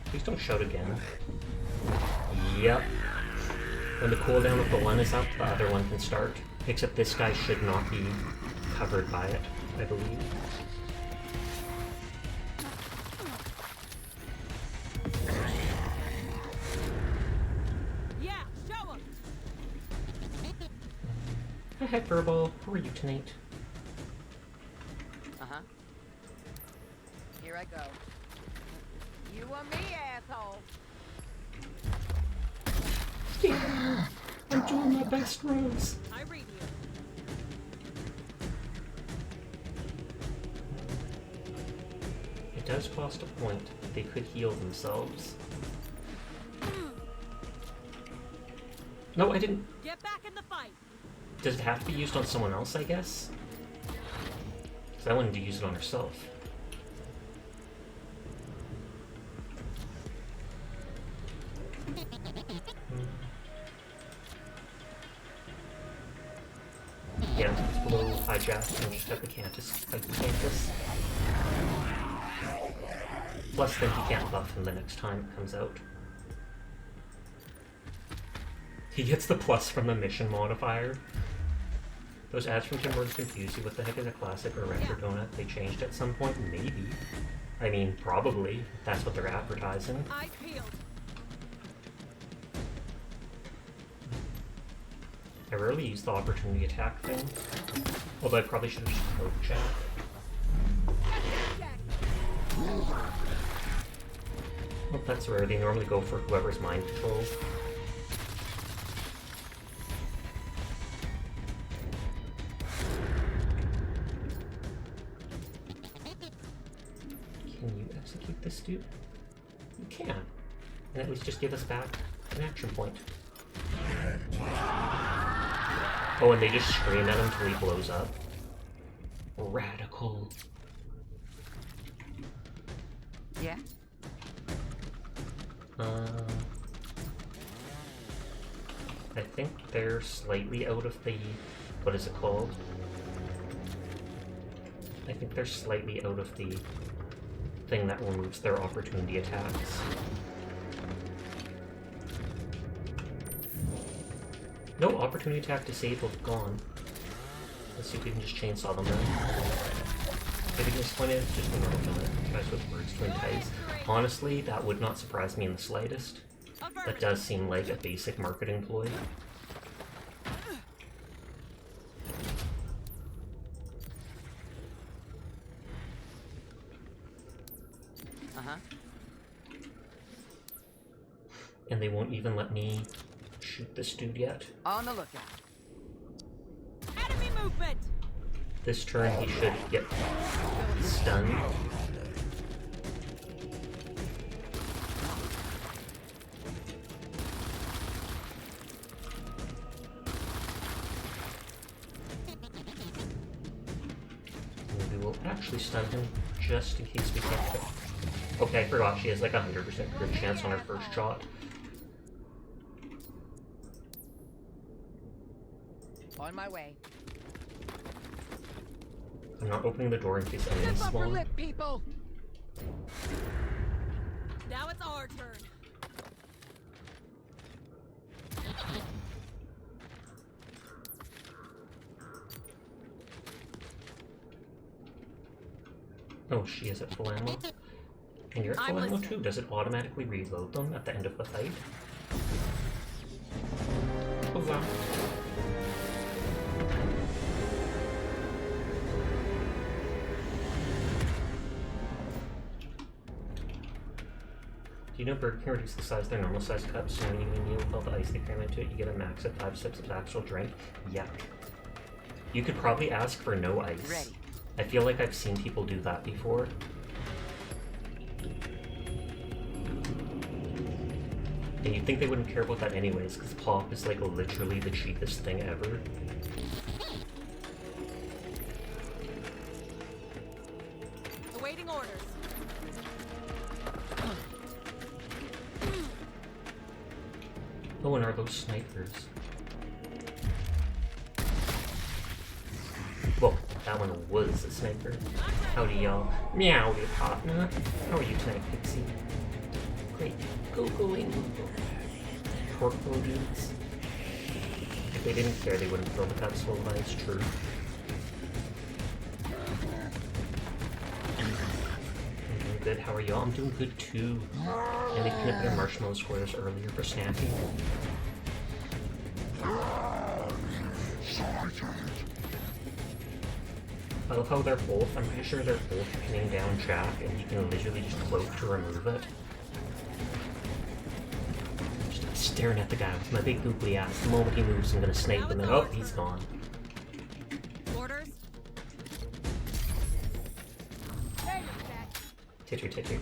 Please don't shout again. Yep. When the cooldown of the one is up, the other one can start. Except this guy should not be covered by it, I believe.
Yeah, show him.
Hi, Furball. How are you tonight?
Uh-huh. Here I go. You and me, asshole.
Yeah! I'm doing my best, Rose.
I read you.
It does cost a point. They could heal themselves. No, I didn't.
Get back in the fight.
Does it have to be used on someone else, I guess? Because I wanted to use it on herself. Yeah, it's below hijack and just have the Cantus fight the Cantus. Plus then he can't buff him the next time it comes out. He gets the plus from the mission modifier. Those ads from Tim Hortons confuse you. What the heck is a classic or a retro donut? They changed at some point? Maybe. I mean, probably. That's what they're advertising.
I peeled.
I rarely use the opportunity attack thing. Although I probably should have just smoked chat. Well, that's rare. They normally go for whoever's mind controls. Can you execute this dude? You can. And at least just give us back an action point. Oh, and they just scream at him till he blows up. Radical.
Yeah?
I think they're slightly out of the... what is it called? I think they're slightly out of the thing that removes their opportunity attacks. No, opportunity attack disabled, gone. Let's see if we can just chainsaw them then. Maybe just point it, just a normal tries with words to entice. Honestly, that would not surprise me in the slightest. That does seem like a basic marketing ploy. And they won't even let me shoot this dude yet.
On the lookout.
Enemy movement!
This turn he should get stunned. And we will actually stun him just in case we can't hit. Okay, I forgot she has like 100% crit chance on her first shot.
On my way.
I'm not opening the door in case enemies
Upper
spawn.
lip, people!
Now it's our turn.
Oh, she is at full ammo. And you're at full
I'm
ammo
listening.
too. Does it automatically reload them at the end of the fight? Oh wow. Do you know Burger King reduced the size of their normal size cups, so when you eat a meal with all the ice they cram into it, you get a max of 5 sips of actual drink? Yuck. You could probably ask for no ice.
Ready.
I feel like I've seen people do that before. And you'd think they wouldn't care about that anyways, because pop is like literally the cheapest thing ever.
Awaiting orders.
Oh, and are those snipers? Well, that one was a sniper. Howdy, y'all. Meow, your partner. How are you tonight, Pixie? Great. Googling. Portable dudes. If they didn't care, they wouldn't fill the cups full of ice. True. I'm doing good. How are y'all? I'm doing good too. And they peanut butter marshmallow squares earlier for snacking. I love how they're both, I'm pretty sure they're both pinning down Jack, and you can literally just cloak to remove it. Just staring at the guy with my big googly ass. The moment he moves, I'm gonna snipe him, and oh, he's gone.
Orders?
Titcher, titcher.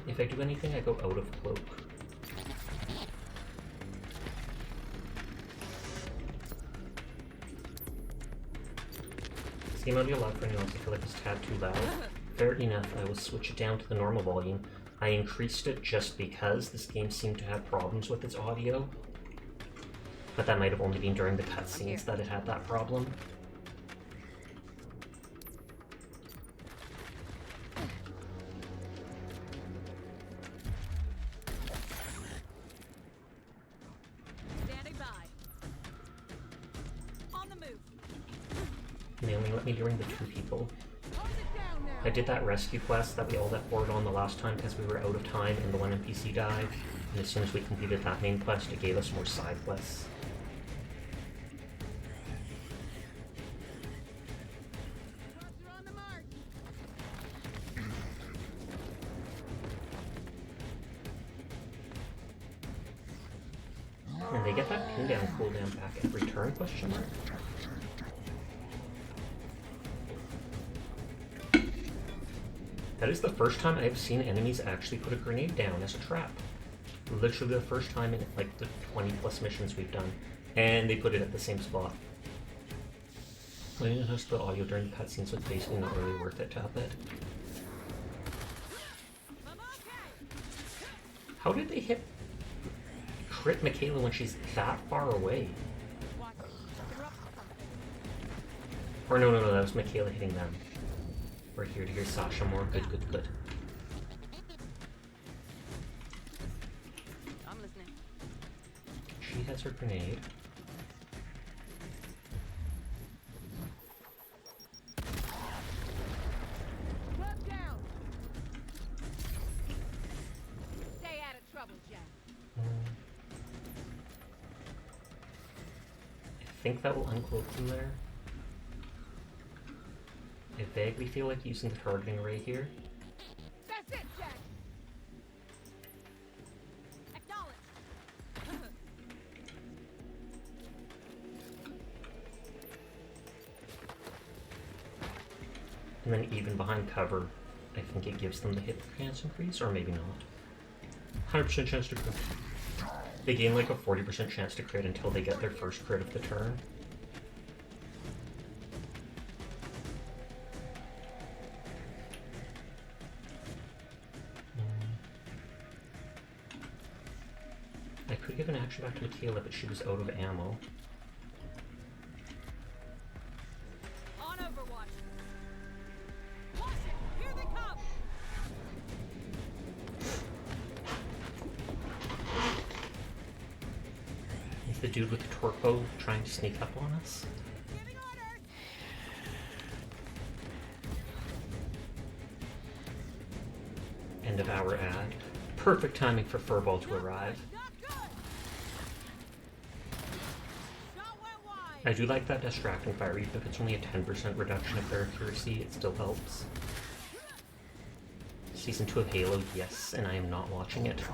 If I do anything, I go out of cloak. Is the audio loud for anyone else? I feel like it's a tad too loud. Fair enough, I will switch it down to the normal volume. I increased it just because this game seemed to have problems with its audio. But that might have only been during the cutscenes that it had that problem.
Standing by. On the move.
And they only let me during the 2 people.
Hold it down now.
I did that rescue quest that we all got bored on the last time because we were out of time and the one NPC died. And as soon as we completed that main quest, it gave us more side quests.
Crossers on the march.
And they get that pin down cooldown back at return, question mark? That is the first time I've seen enemies actually put a grenade down as a trap. Literally the first time in like the 20 plus missions we've done. And they put it at the same spot. When it has the audio during the cutscenes, so it's basically not really worth it to up it. How did they hit crit Michaela when she's that far away? Or no, that was Michaela hitting them. We're here to hear Sasha more. Good.
I'm listening.
She has her grenade.
Club down. Stay out of trouble, Jack.
I think that will uncloak from there. I vaguely feel like using the targeting array here.
That's it, Jack.
Acknowledge.
And then even behind cover, I think it gives them the hit chance increase, or maybe not. 100% chance to crit. They gain like a 40% chance to crit until they get their first crit of the turn. I could give an action back to Michaela, but she was out of ammo.
On Overwatch. Watch it. Here they come.
Is the dude with the torque bow trying to sneak up on us?
Giving orders.
End of our ad. Perfect timing for Furball to arrive.
Not good. Shot went wide.
I do like that distracting fire, even if it's only a 10% reduction of their accuracy, it still helps. Season 2 of Halo, yes, and I am not watching it.
Hey.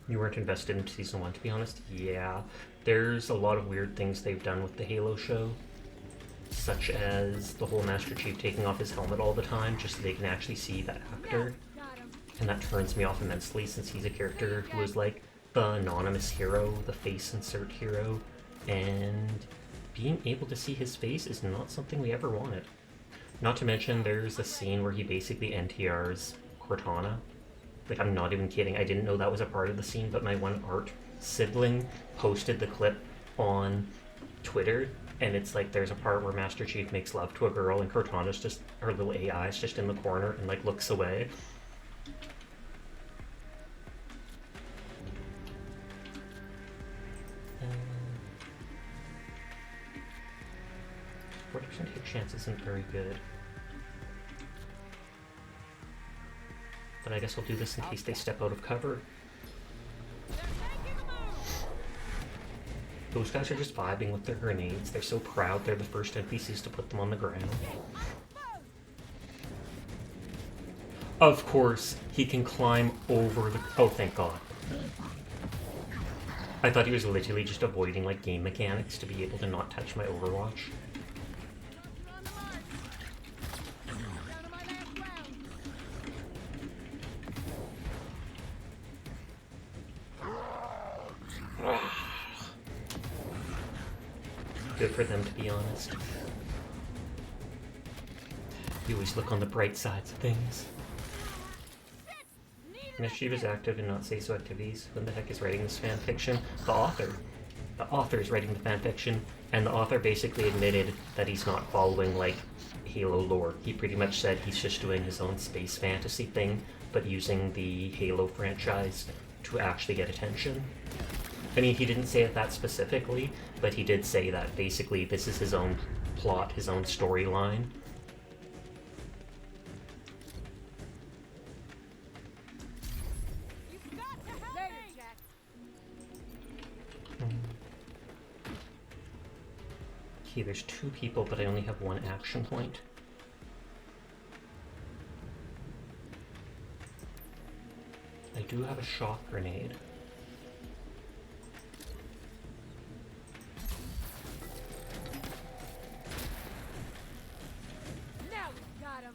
You weren't invested in Season 1, to be honest? Yeah. There's a lot of weird things they've done with the Halo show. Such as the whole Master Chief taking off his helmet all the time, just so they can actually see that actor.
Got him.
And that turns me off immensely, since he's a character who is like the anonymous hero, the face insert hero, and being able to see his face is not something we ever wanted. Not to mention, there's a scene where he basically NTRs Cortana. Like, I'm not even kidding, I didn't know that was a part of the scene, but my one art sibling posted the clip on Twitter, and it's like there's a part where Master Chief makes love to a girl, and Cortana's just, her little AI is just in the corner and like looks away. 40% hit chance isn't very good. But I guess I'll do this in case they step out of cover.
They're making a move.
Those guys are just vibing with their grenades. They're so proud they're the first NPCs to put them on the ground. Of course, he can climb over the... Oh, thank God. I thought he was literally just avoiding, like, game mechanics to be able to not touch my Overwatch. Good for them, to be honest. You always look on the bright sides of things. Mischief is active in not say so activities. Who the heck is writing this fan fiction? The author. the author's writing the fanfiction, and the author basically admitted that he's not following, like, Halo lore. He pretty much said he's just doing his own space fantasy thing, but using the Halo franchise to actually get attention. I mean, he didn't say it that specifically, but he did say that basically this is his own plot, his own storyline.
You've got to help
Later,
me!
Jack.
Okay, there's 2 people, but I only have 1 action point. I do have a shock grenade.
Now we got him.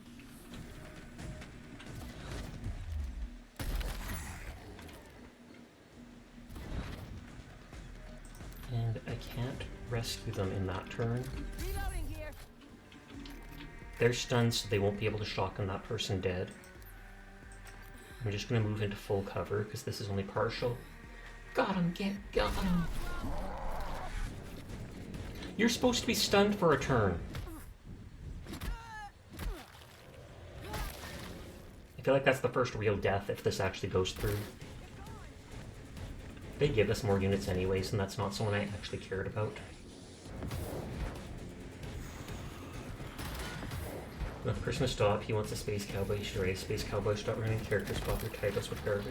And I can't rescue them in that turn.
Reloading here.
They're stunned, so they won't be able to shotgun that person dead. I'm just gonna move into full cover, because this is only partial. Got him, got him! You're supposed to be stunned for a turn. I feel like that's the first real death if this actually goes through. They give us more units anyways, and that's not someone I actually cared about. If the person to stop, he wants a space cowboy, you should raise space cowboy, stop running characters, swap your titles with garbage.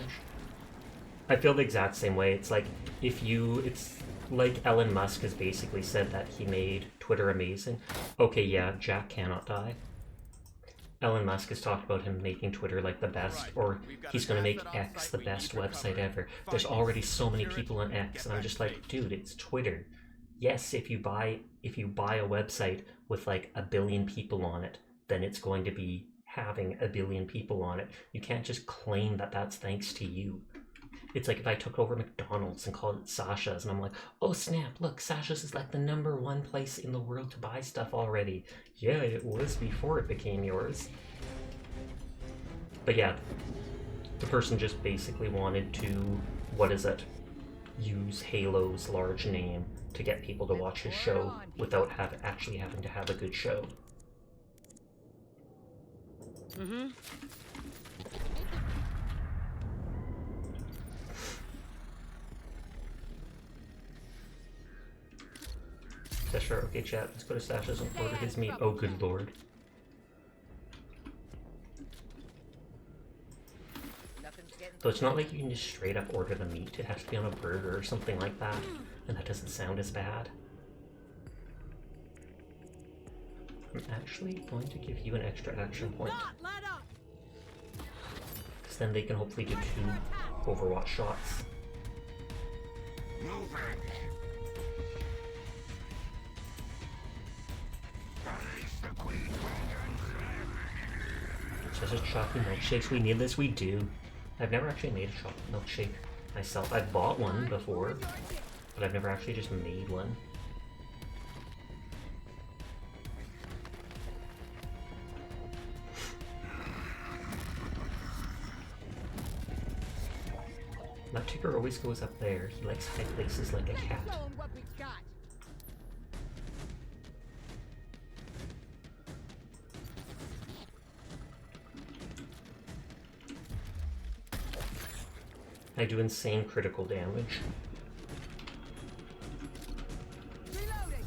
I feel the exact same way. It's like, it's like Elon Musk has basically said that he made Twitter amazing. Okay, yeah, Jack cannot die. Elon Musk has talked about him making Twitter like the best, or he's gonna make X the best website ever. There's already so many people on X, and I'm just like, dude, it's Twitter. Yes, if you buy a website with like 1 billion people on it, then it's going to be having 1 billion people on it. You can't just claim that that's thanks to you. It's like if I took over McDonald's and called it Sasha's, and I'm like, oh snap, look, Sasha's is like the #1 place in the world to buy stuff already. Yeah, it was before it became yours. But yeah, the person just basically wanted to, use Halo's large name to get people to watch his show without actually having to have a good show.
Mm-hmm.
Sasha, okay chat, let's go to Sasha's and order his meat. Oh good lord.
Nothing's getting
So it's not like you can just straight up order the meat, it has to be on a burger or something like that, and that doesn't sound as bad. I'm actually going to give you an extra action point,
Not let up!
because then they can hopefully do 2 Overwatch shots. Just a chocolate milkshakes, we need this, we do. I've never actually made a chocolate milkshake myself. I've bought one before, but I've never actually just made one. That ticker always goes up there. He likes high places like a cat.
Show 'em what we've got.
I do insane critical damage.
Reloading.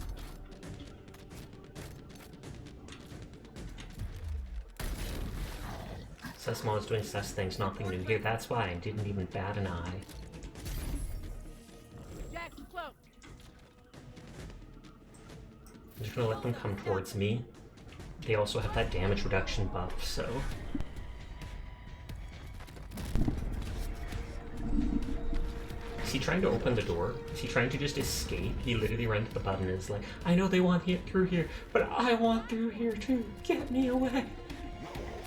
Sesmo is doing sus things, nothing new here. That's why I didn't even bat an eye.
Jack's close.
I'm just gonna let them come towards me. They also have that damage reduction buff, so... Is he trying to open the door? Is he trying to just escape? He literally ran to the button and is like, I know they want to get through here, but I want through here too. Get me away.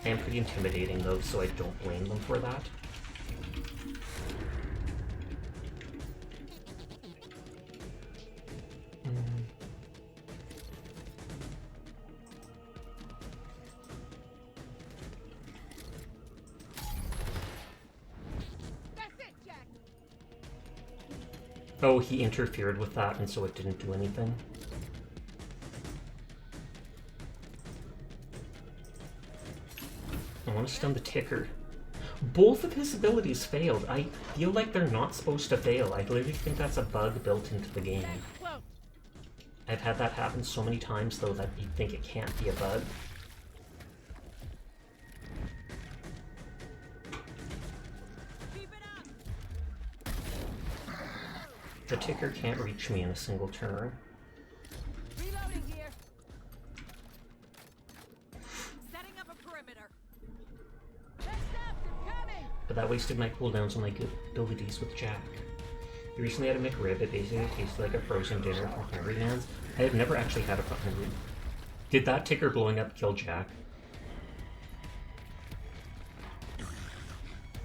I am pretty intimidating though, so I don't blame them for that. Oh, he interfered with that, and so it didn't do anything. I want to stun the ticker. Both of his abilities failed. I feel like they're not supposed to fail. I literally think that's a bug built into the game. I've had that happen so many times, though, that you think it can't be a bug.
Keep it up.
The ticker can't reach me in a single turn.
Reloading here. Setting up a perimeter.
But that wasted my cooldowns on my good abilities with Jack. He recently had a McRib. It basically tasted like a frozen dinner from Hungry Man's. I have never actually had a fucking... Did that ticker blowing up kill Jack?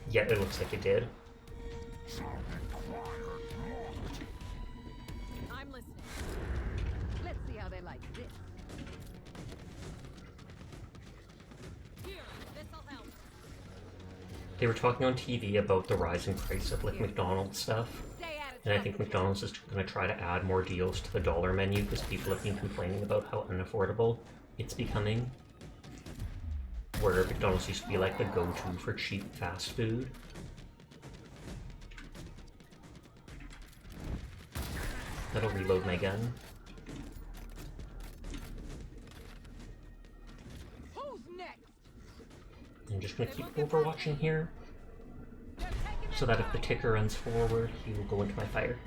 Yeah, it looks like it did.
I'm listening.
Let's see how they like this.
Here, this'll help.
They were talking on TV about the rising price of like McDonald's stuff.
Stay at it.
And I think McDonald's is going to try to add more deals to the dollar menu because people have been complaining about how unaffordable it's becoming. Where McDonald's used to be like the go-to for cheap fast food. That'll reload my gun.
Who's next?
I'm just going to keep overwatching here, so that if the ticker runs forward, he will go into my fire.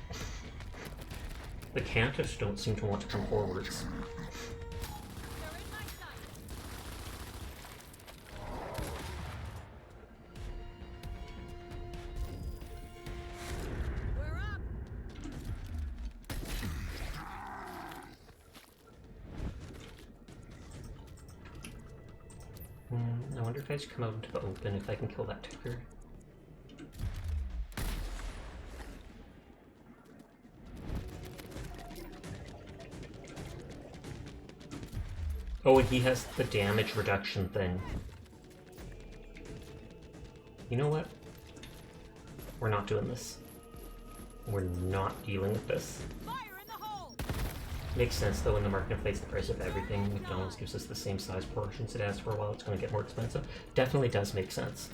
The Cantus don't seem to want to come forwards.
They're in my sight. We're up.
I wonder if I just come out into the open if I can kill that ticker. Oh, and he has the damage reduction thing. You know what? We're not doing this. We're not dealing with this.
Fire in the hole.
Makes sense though, when the market inflates the price of everything, McDonald's gives us the same size portions it has for a while, it's going to get more expensive. Definitely does make sense.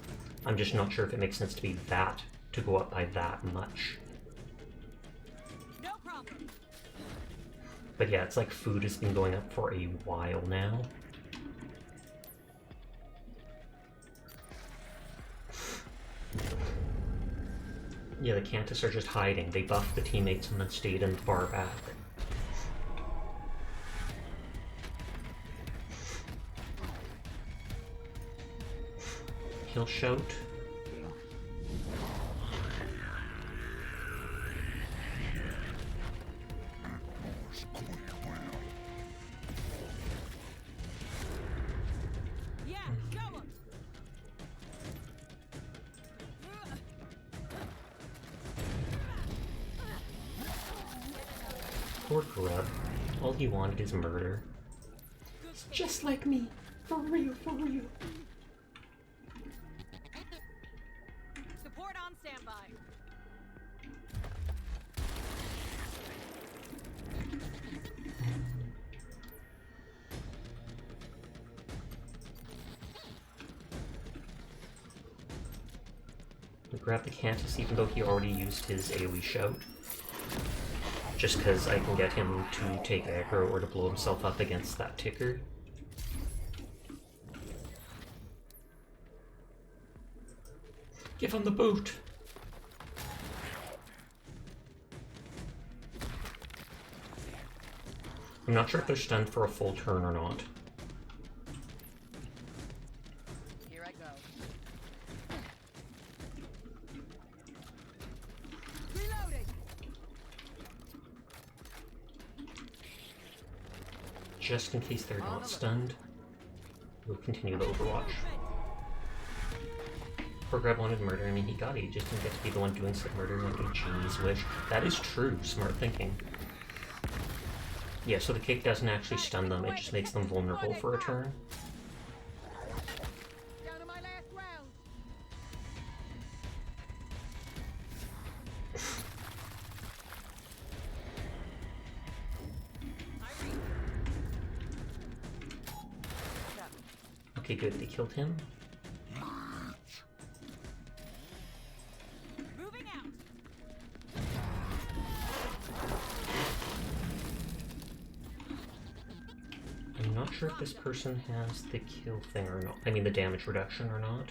I'm just not sure if it makes sense to be that, to go up by that much.
No problem.
But yeah, it's like food has been going up for a while now. Yeah, the Cantus are just hiding. They buffed the teammates and then stayed in the bar back. He'll shout.
Yeah, show 'em.
Poor Grub. All he wanted is murder. It's just like me. For real, for real.
Support on standby.
I grab the Cantus even though he already used his AoE shout. Just because I can get him to take aggro or to blow himself up against that ticker. Give him the boot! I'm not sure if they're stunned for a full turn or not.
Here I go. Reloading.
Just in case they're not stunned, we'll continue the Overwatch. Poor Grub wanted murder. I mean, he got it. He just didn't get to be the one doing some murder like a genius wish. That is true. Smart thinking. Yeah, so the cake doesn't actually stun them. It just makes them vulnerable for a turn.
Down to my last round.
Okay, good. They killed him.
Moving out.
I'm not sure if this person has the kill thing or not. I mean, the damage reduction or not.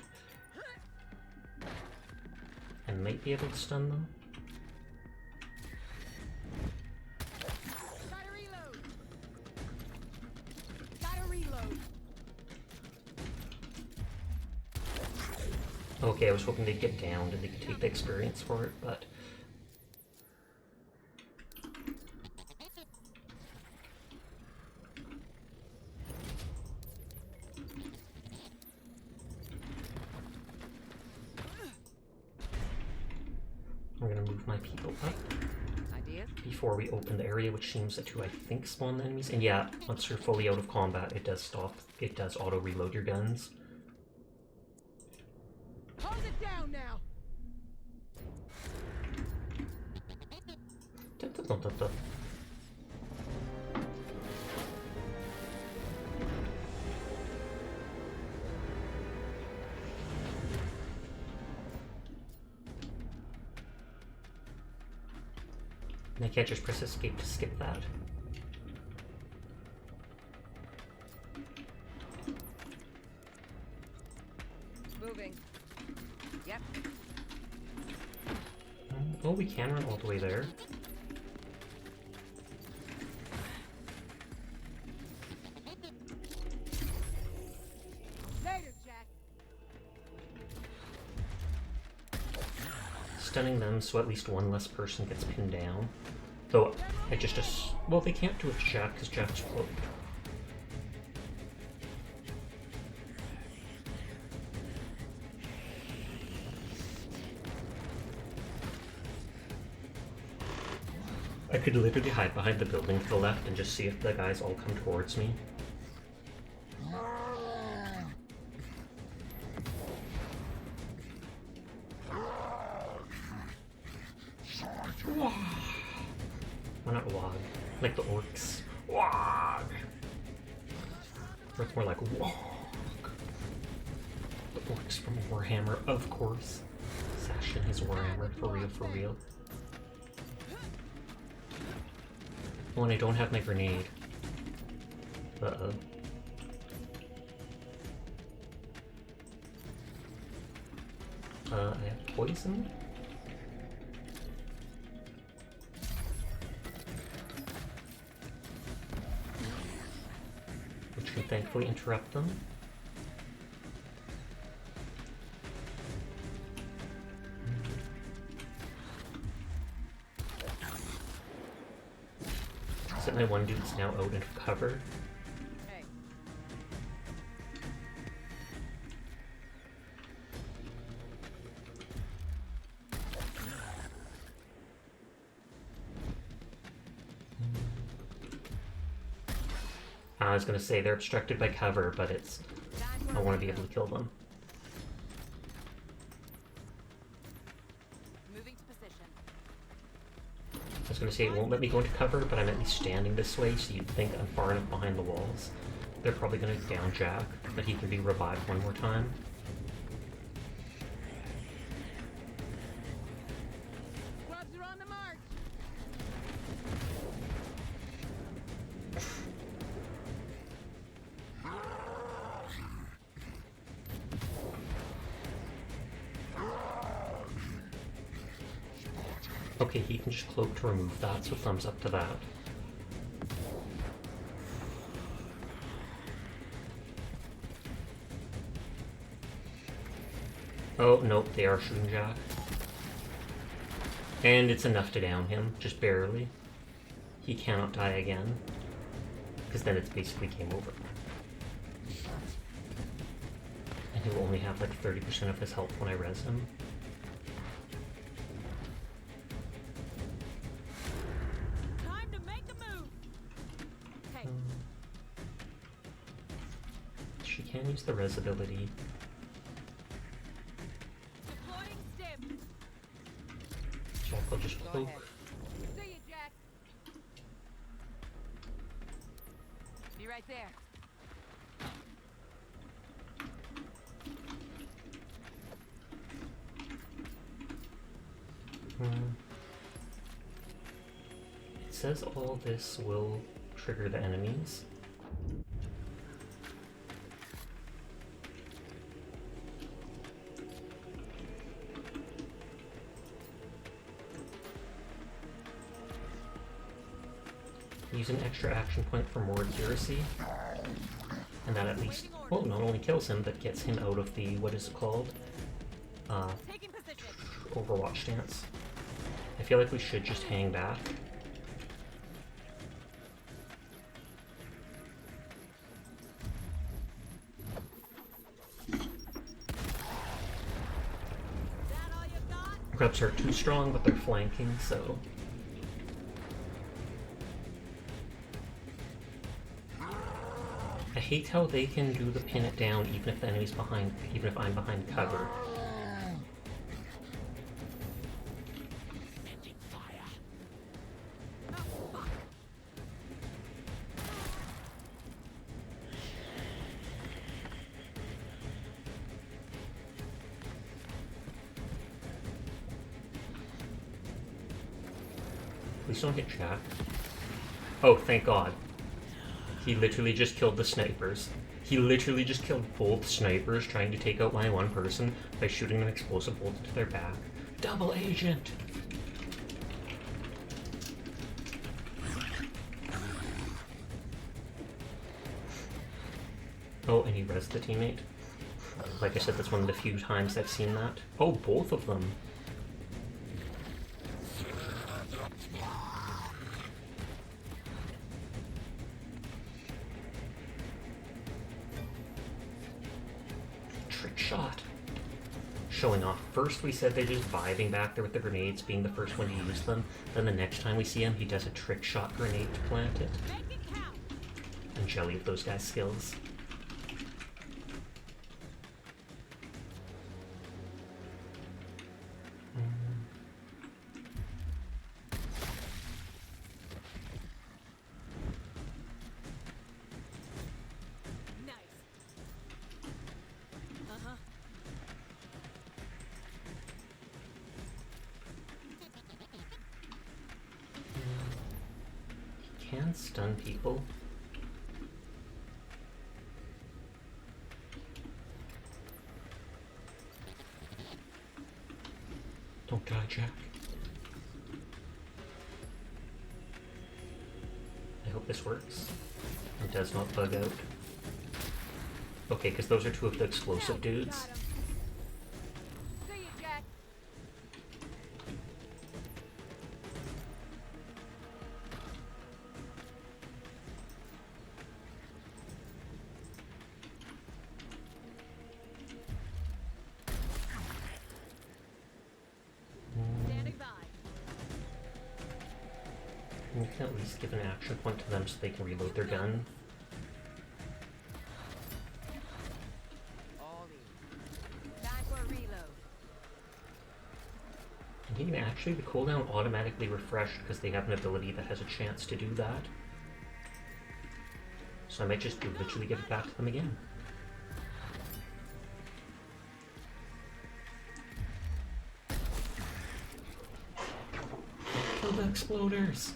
I might be able to stun them.
Gotta reload. Gotta reload.
Okay, I was hoping they'd get downed and they could take the experience for it, but... I'm gonna move my people up
Ideas?
before we open the area, which seems to, I think, spawn the enemies. And yeah, once you're fully out of combat, it does stop. It does auto-reload your guns.
Hold it down now.
Dun, dun, dun, dun, dun. And I can't just press escape to skip that.
Moving. Yep.
Oh, we can run all the way there.
Later, Jack.
Stunning them so at least one less person gets pinned down. Though I just well, they can't do it to Jack because Jack's cloaked. I could literally hide behind the building to the left and just see if the guys all come towards me. Well, not wog, like the orcs. Wog! Or it's more like wog. The orcs from Warhammer, of course. Sash in his Warhammer, for real, for real. Oh, and I don't have my grenade. Uh-oh. I have poison? Which can thankfully interrupt them. So my one dude's now out of cover.
Hey.
I was gonna say they're obstructed by cover, but it's... I want to be able to kill them.
Moving to position.
I was gonna say it won't let me go into cover, but I'm at least standing this way, so you'd think I'm far enough behind the walls. They're probably gonna down Jack, but he can be revived one more time.
Grubs are on the march.
Okay, he can just cloak to remove that, so thumbs up to that. Oh, nope, they are shooting Jack. And it's enough to down him, just barely. He cannot die again, because then it's basically game over. And he will only have like 30% of his health when I res him.
Time to make a move. Hey,
She can use the res ability.
deploying stim.
Jack will just
Go
cloak.
ahead. See you, Jack. Be right there.
says all this will trigger the enemies. Use an extra action point for more accuracy. And that at least, well, not only kills him, but gets him out of the, what is it called?
Taking position.
Overwatch stance. I feel like we should just hang back.
That all you got?
Grubs are too strong, but they're flanking, so... I hate how they can do the pin it down even if the enemy's behind, even if I'm behind cover. Please don't hit Jack. Oh, thank God. He literally just killed the snipers. He literally just killed both snipers trying to take out my one person by shooting an explosive bolt into their back. Double agent! Oh, and he rezzed the teammate. Like I said, that's one of the few times I've seen that. Oh, both of them. Trick shot. Showing off. First we said they're just vibing back there with the grenades, being the first one to use them. Then the next time we see him, he does a trick shot grenade to plant it.
Make it count.
And jelly of those guys' skills.
Nice. Uh-huh.
He can stun people. Don't die, Jack. I hope this works. It does not bug out. Okay, because those are two of the explosive dudes.
Got him. See you, Jack.
Standing by.
We can at least give an action point to them so they can reload their gun.
All in. Time for a reload.
And he can actually, the cooldown automatically refreshed because they have an ability that has a chance to do that. So I might just literally give it back to them again. Kill the exploders!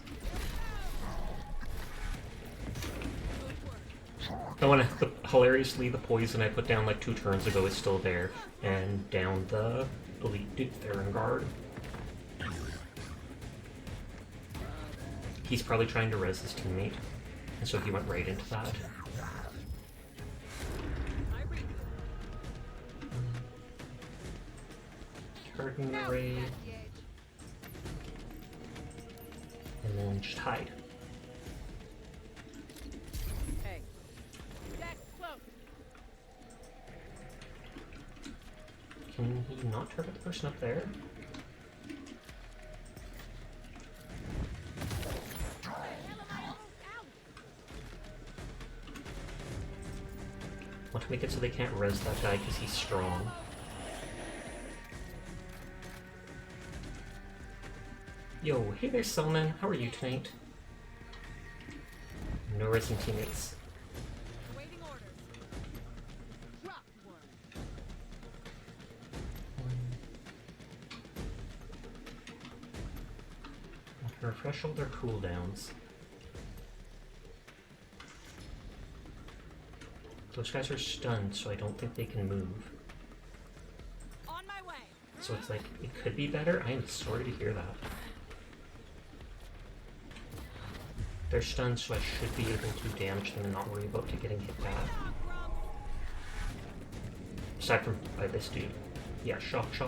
Oh, and hilariously, the poison I put down like 2 turns ago is still there, and down the elite dude Theron guard. He's probably trying to res his teammate, and so he went right into that.
I read.
Targeting the raid,
That's the edge.
and then just hide.
Hey. Jack, close.
Can he not target the person up there? Want to make it so they can't res that guy because he's strong. Yo, hey there, Selman. How are you tonight? No resing teammates.
Awaiting orders.
Drop one.
Refresh. special, they're cooldowns. Those guys are stunned, so I don't think they can move.
On my way.
So it's like, it could be better. I am sorry to hear that. They're stunned, so I should be able to damage them and not worry about getting hit back. Aside from by this dude. Yeah, shocked.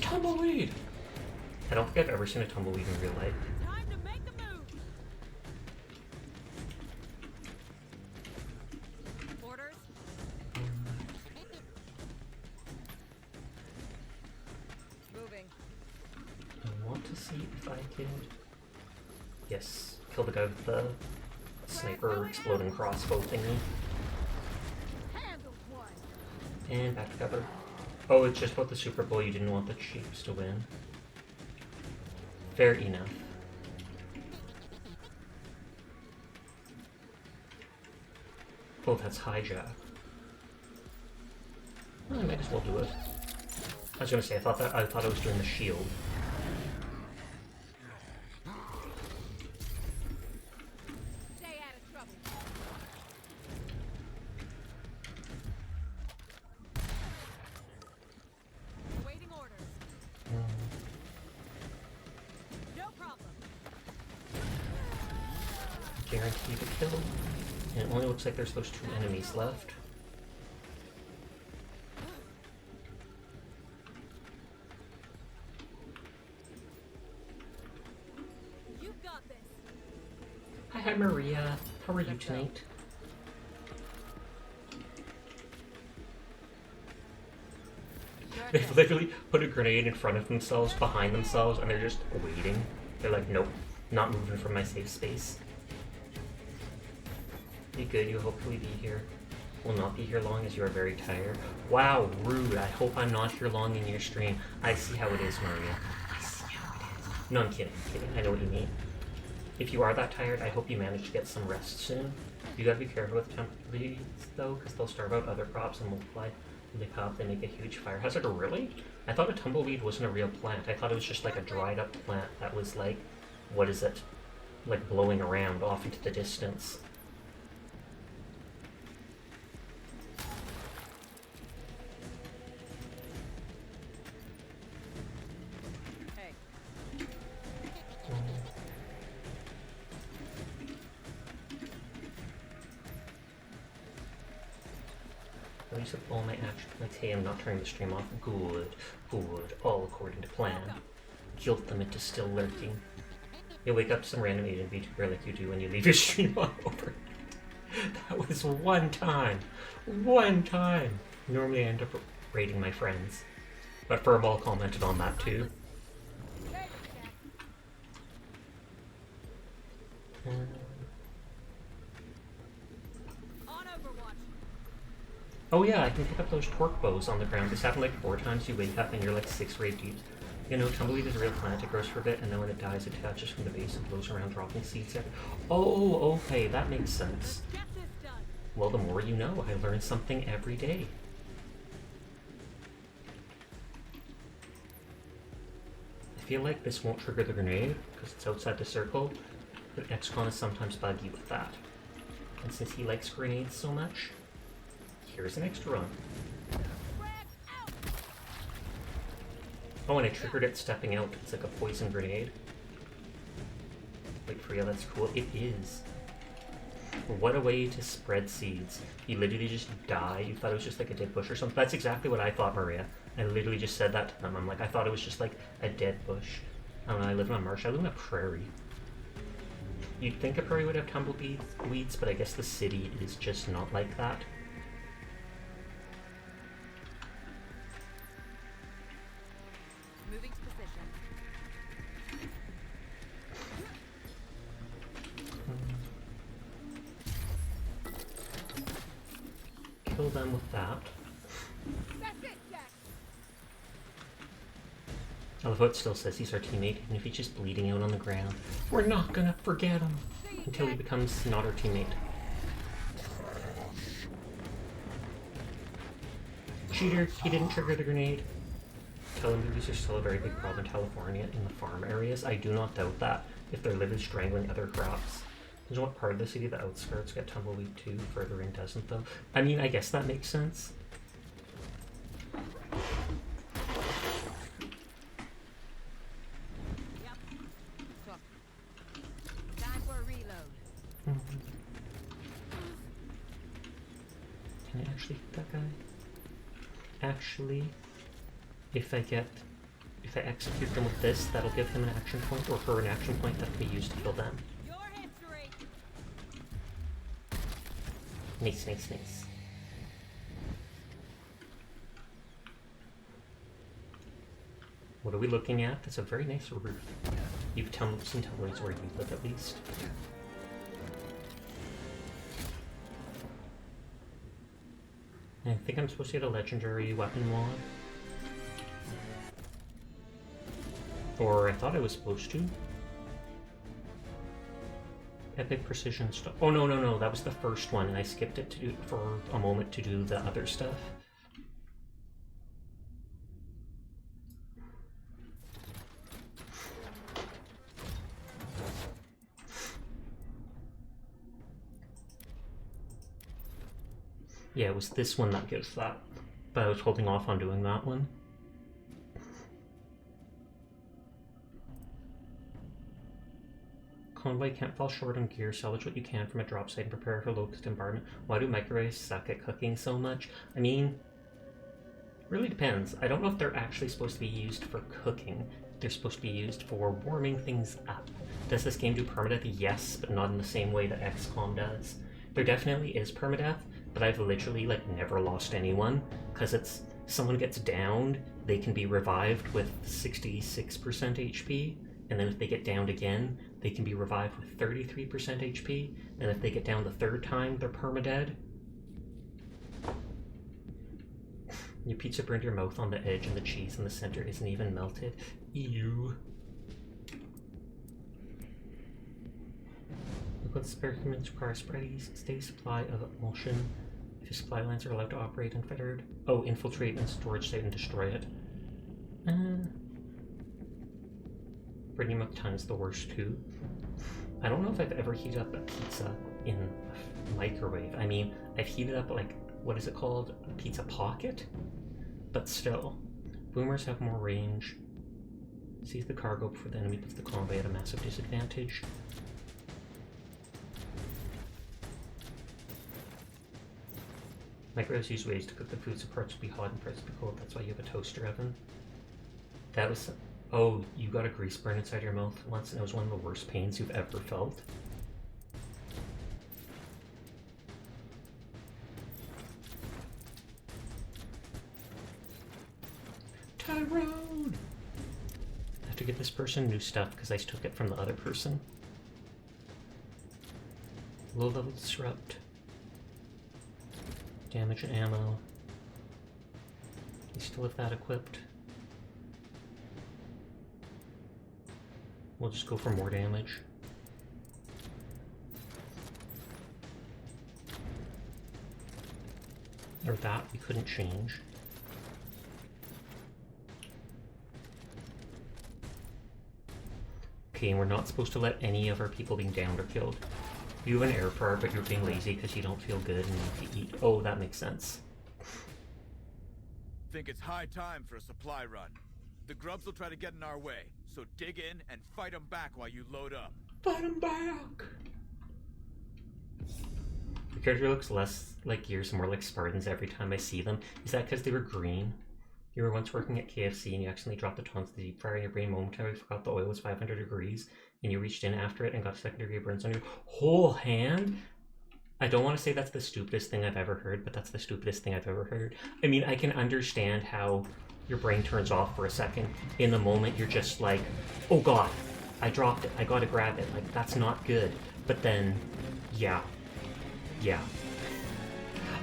Tumbleweed! I don't think I've ever seen a tumbleweed in real life.
Time to make the move. Orders.
Moving.
I want to see if I can... Yes, kill the guy with the sniper exploding crossbow thingy.
Handle one.
And back to cover. Oh, it's just about the Super Bowl, you didn't want the Chiefs to win. Fair enough. Oh, that's hijack. Well, I might as well do it. I was gonna say, I thought I was doing the shield.
Stay out of trouble.
Awaiting orders. No problem.
Guaranteed to kill. And it only looks like there's those 2 enemies left.
You've got this.
Hi, Maria. How are you tonight? They've literally put a grenade in front of themselves, behind themselves, and they're just waiting. They're like, nope, not moving from my safe space. Be good, you'll hopefully be here. Will not be here long as you are very tired. Wow, rude. I hope I'm not here long in your stream. I see how it is, Maria. I see how it is. No, I'm kidding. I know what you mean. If you are that tired, I hope you manage to get some rest soon. You gotta be careful with tumbleweeds, though, because they'll starve out other crops and multiply. When they pop, they make a huge fire hazard. Really? I thought a tumbleweed wasn't a real plant. I thought it was just like a dried up plant that was like, what is it? Like blowing around off into the distance.
Hey.
At least with all my action points. Hey, I'm not turning the stream off. Good. All according to plan. Guilt them into still lurking. You'll wake up to some random Asian VTuber like you do when you leave your stream on over. That was one time. Normally I end up rating my friends. But Furball commented on that too.
On Overwatch.
Oh yeah, I can pick up those torque bows on the ground. This happened like 4 times. You wake up and you're like 6 raid deep. You know, tumbleweed is a real plant. It grows for a bit, and then when it dies, it attaches from the base and blows around, dropping seeds every... Oh, okay, that makes sense.
Get this done.
Well, the more you know. I learn something every day. I feel like this won't trigger the grenade, because it's outside the circle, but XCon is sometimes buggy with that. And since he likes grenades so much, here's an extra run. Oh, and I triggered it stepping out. It's like a poison grenade. Like, for real, that's cool. It is. What a way to spread seeds. You literally just die. You thought it was just like a dead bush or something. That's exactly what I thought, Maria. I literally just said that to them. I'm like, I thought it was just like a dead bush. I don't know, I live in a marsh. I live in a prairie. You'd think a prairie would have tumbleweeds, but I guess the city is just not like that.
Moving to position.
Kill them with that.
That's it, Jack.
I love how it still says he's our teammate, and if he's just bleeding out on the ground, we're not gonna forget him until he becomes not our teammate. Cheater, he didn't trigger the grenade. Telemovies are still a very big problem in California in the farm areas. I do not doubt that if they're literally strangling other crops. There's one part of the city, the outskirts, get tumbleweed too. Further in doesn't though. I mean, I guess that makes sense.
Time for a reload.
Can I actually hit that guy? Actually, if I execute them with this, that'll give him an action point, or her an action point that can be used to kill them.
Your history.
Nice, nice, nice. What are we looking at? That's a very nice roof. You've seen tumbleweeds where you live at least. I think I'm supposed to get a legendary weapon log. Or I thought I was supposed to. Epic precision stuff. Oh no, that was the first one and I skipped it to do for a moment to do the other stuff. Yeah, it was this one that gives that, but I was holding off on doing that one. Convoy can't fall short on gear. Salvage what you can from a drop site and prepare for locust environment. Why do microwaves suck at cooking so much? I mean, really depends. I don't know if they're actually supposed to be used for cooking. They're supposed to be used for warming things up. Does this game do permadeath? Yes, but not in the same way that XCOM does. There definitely is permadeath, but I've literally never lost anyone, because it's someone gets downed, they can be revived with 66% HP, and then if they get downed again, they can be revived with 33% HP, and if they get down the third time, they're permadead. Your pizza burned your mouth on the edge and the cheese in the center isn't even melted. Ew. Liquid experiments require steady supply of emulsion. If your supply lines are allowed to operate unfettered. Oh, infiltrate and storage site and destroy it. Bringing up time is the worst too. I don't know if I've ever heated up a pizza in a microwave. I mean, I've heated up what is it called? A pizza pocket? But still. Boomers have more range. Seize the cargo before the enemy puts the convoy at a massive disadvantage. Microwaves use ways to cook the food so parts will be hot and parts will be cold. That's why you have a toaster oven. That was... Oh, you got a grease burn inside your mouth once and it was one of the worst pains you've ever felt. Tyrone! I have to give this person new stuff because I took it from the other person. Low level disrupt. Damage and ammo. You still have that equipped. We'll just go for more damage. Or that we couldn't change. Okay, and we're not supposed to let any of our people being downed or killed. You have an air power, but you're being lazy because you don't feel good and need to eat. Oh, that makes sense.
Think it's high time for a supply run. The grubs will try to get in our way, so dig in and fight them back while you load up.
Fight them back! The character looks less like Gears and more like Spartans every time I see them. Is that because they were green? You were once working at KFC and you accidentally dropped the tongs to the deep fryer and your brain momentarily forgot the oil was 500 degrees and you reached in after it and got second degree burns on your whole hand? I don't want to say that's the stupidest thing I've ever heard, but that's the stupidest thing I've ever heard. I mean, I can understand how your brain turns off for a second. In the moment, you're just like, oh god, I dropped it, I gotta grab it. Like, that's not good. But then, yeah.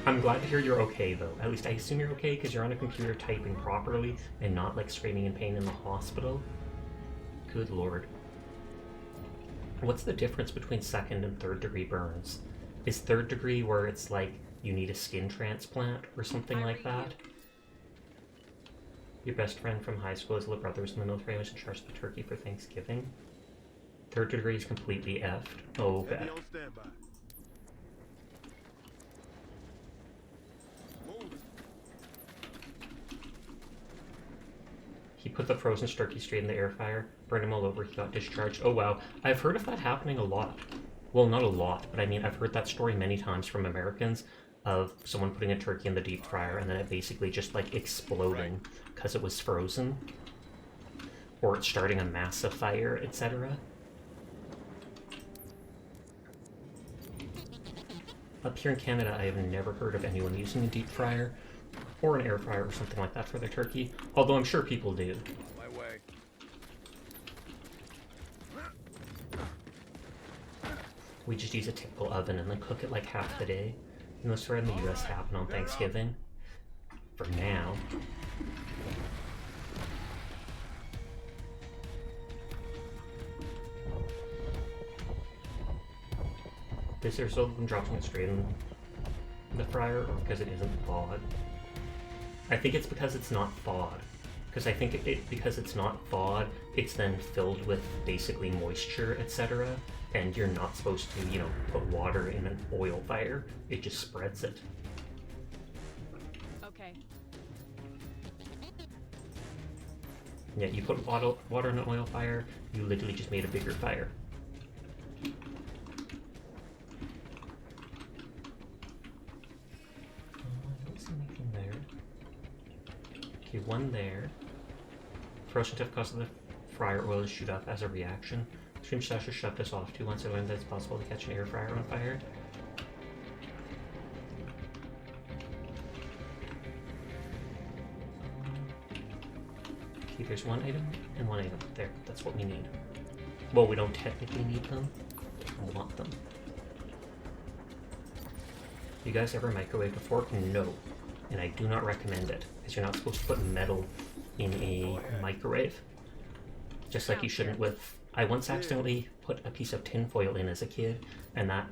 I'm glad to hear you're okay, though. At least I assume you're okay because you're on a computer typing properly and not, screaming in pain in the hospital. Good lord. What's the difference between second and third degree burns? Is third degree where it's you need a skin transplant or something like that? Your best friend from high school is little brother was in the military. I was in charge of the turkey for Thanksgiving. Third degree is completely effed. Oh, bad.
Heavy on standby. Move.
He put the frozen turkey straight in the air fryer, burned him all over, he got discharged. Oh wow, I've heard of that happening a lot. Well, not a lot, but I mean, I've heard that story many times from Americans of someone putting a turkey in the deep fryer and then it basically just like exploding because it was frozen. Or it's starting a massive fire, etc. Up here in Canada, I have never heard of anyone using a deep fryer or an air fryer or something like that for their turkey, although I'm sure people do.
My way.
We just use a typical oven and then cook it like half the day. And those are in the US happen on Thanksgiving. For now. Is there still them dropping it straight in the fryer, or because it isn't thawed? I think it's because it's not thawed. Because I think because it's not thawed, it's then filled with basically moisture, etc. And you're not supposed to, you know, put water in an oil fire. It just spreads it.
Okay.
Yeah, you put water in an oil fire, you literally just made a bigger fire. I don't see anything there. Okay, one there. Frozen tough causes the fryer oil to shoot up as a reaction. Stream Sasha shoved us off to once I learned that it's possible to catch an air fryer on fire. Okay, there's one item and one item. There, that's what we need. Well, we don't technically need them. I want them. You guys ever microwaved a fork? No. And I do not recommend it, because you're not supposed to put metal in a microwave. Just like you shouldn't with... I once accidentally put a piece of tin foil in as a kid, and that...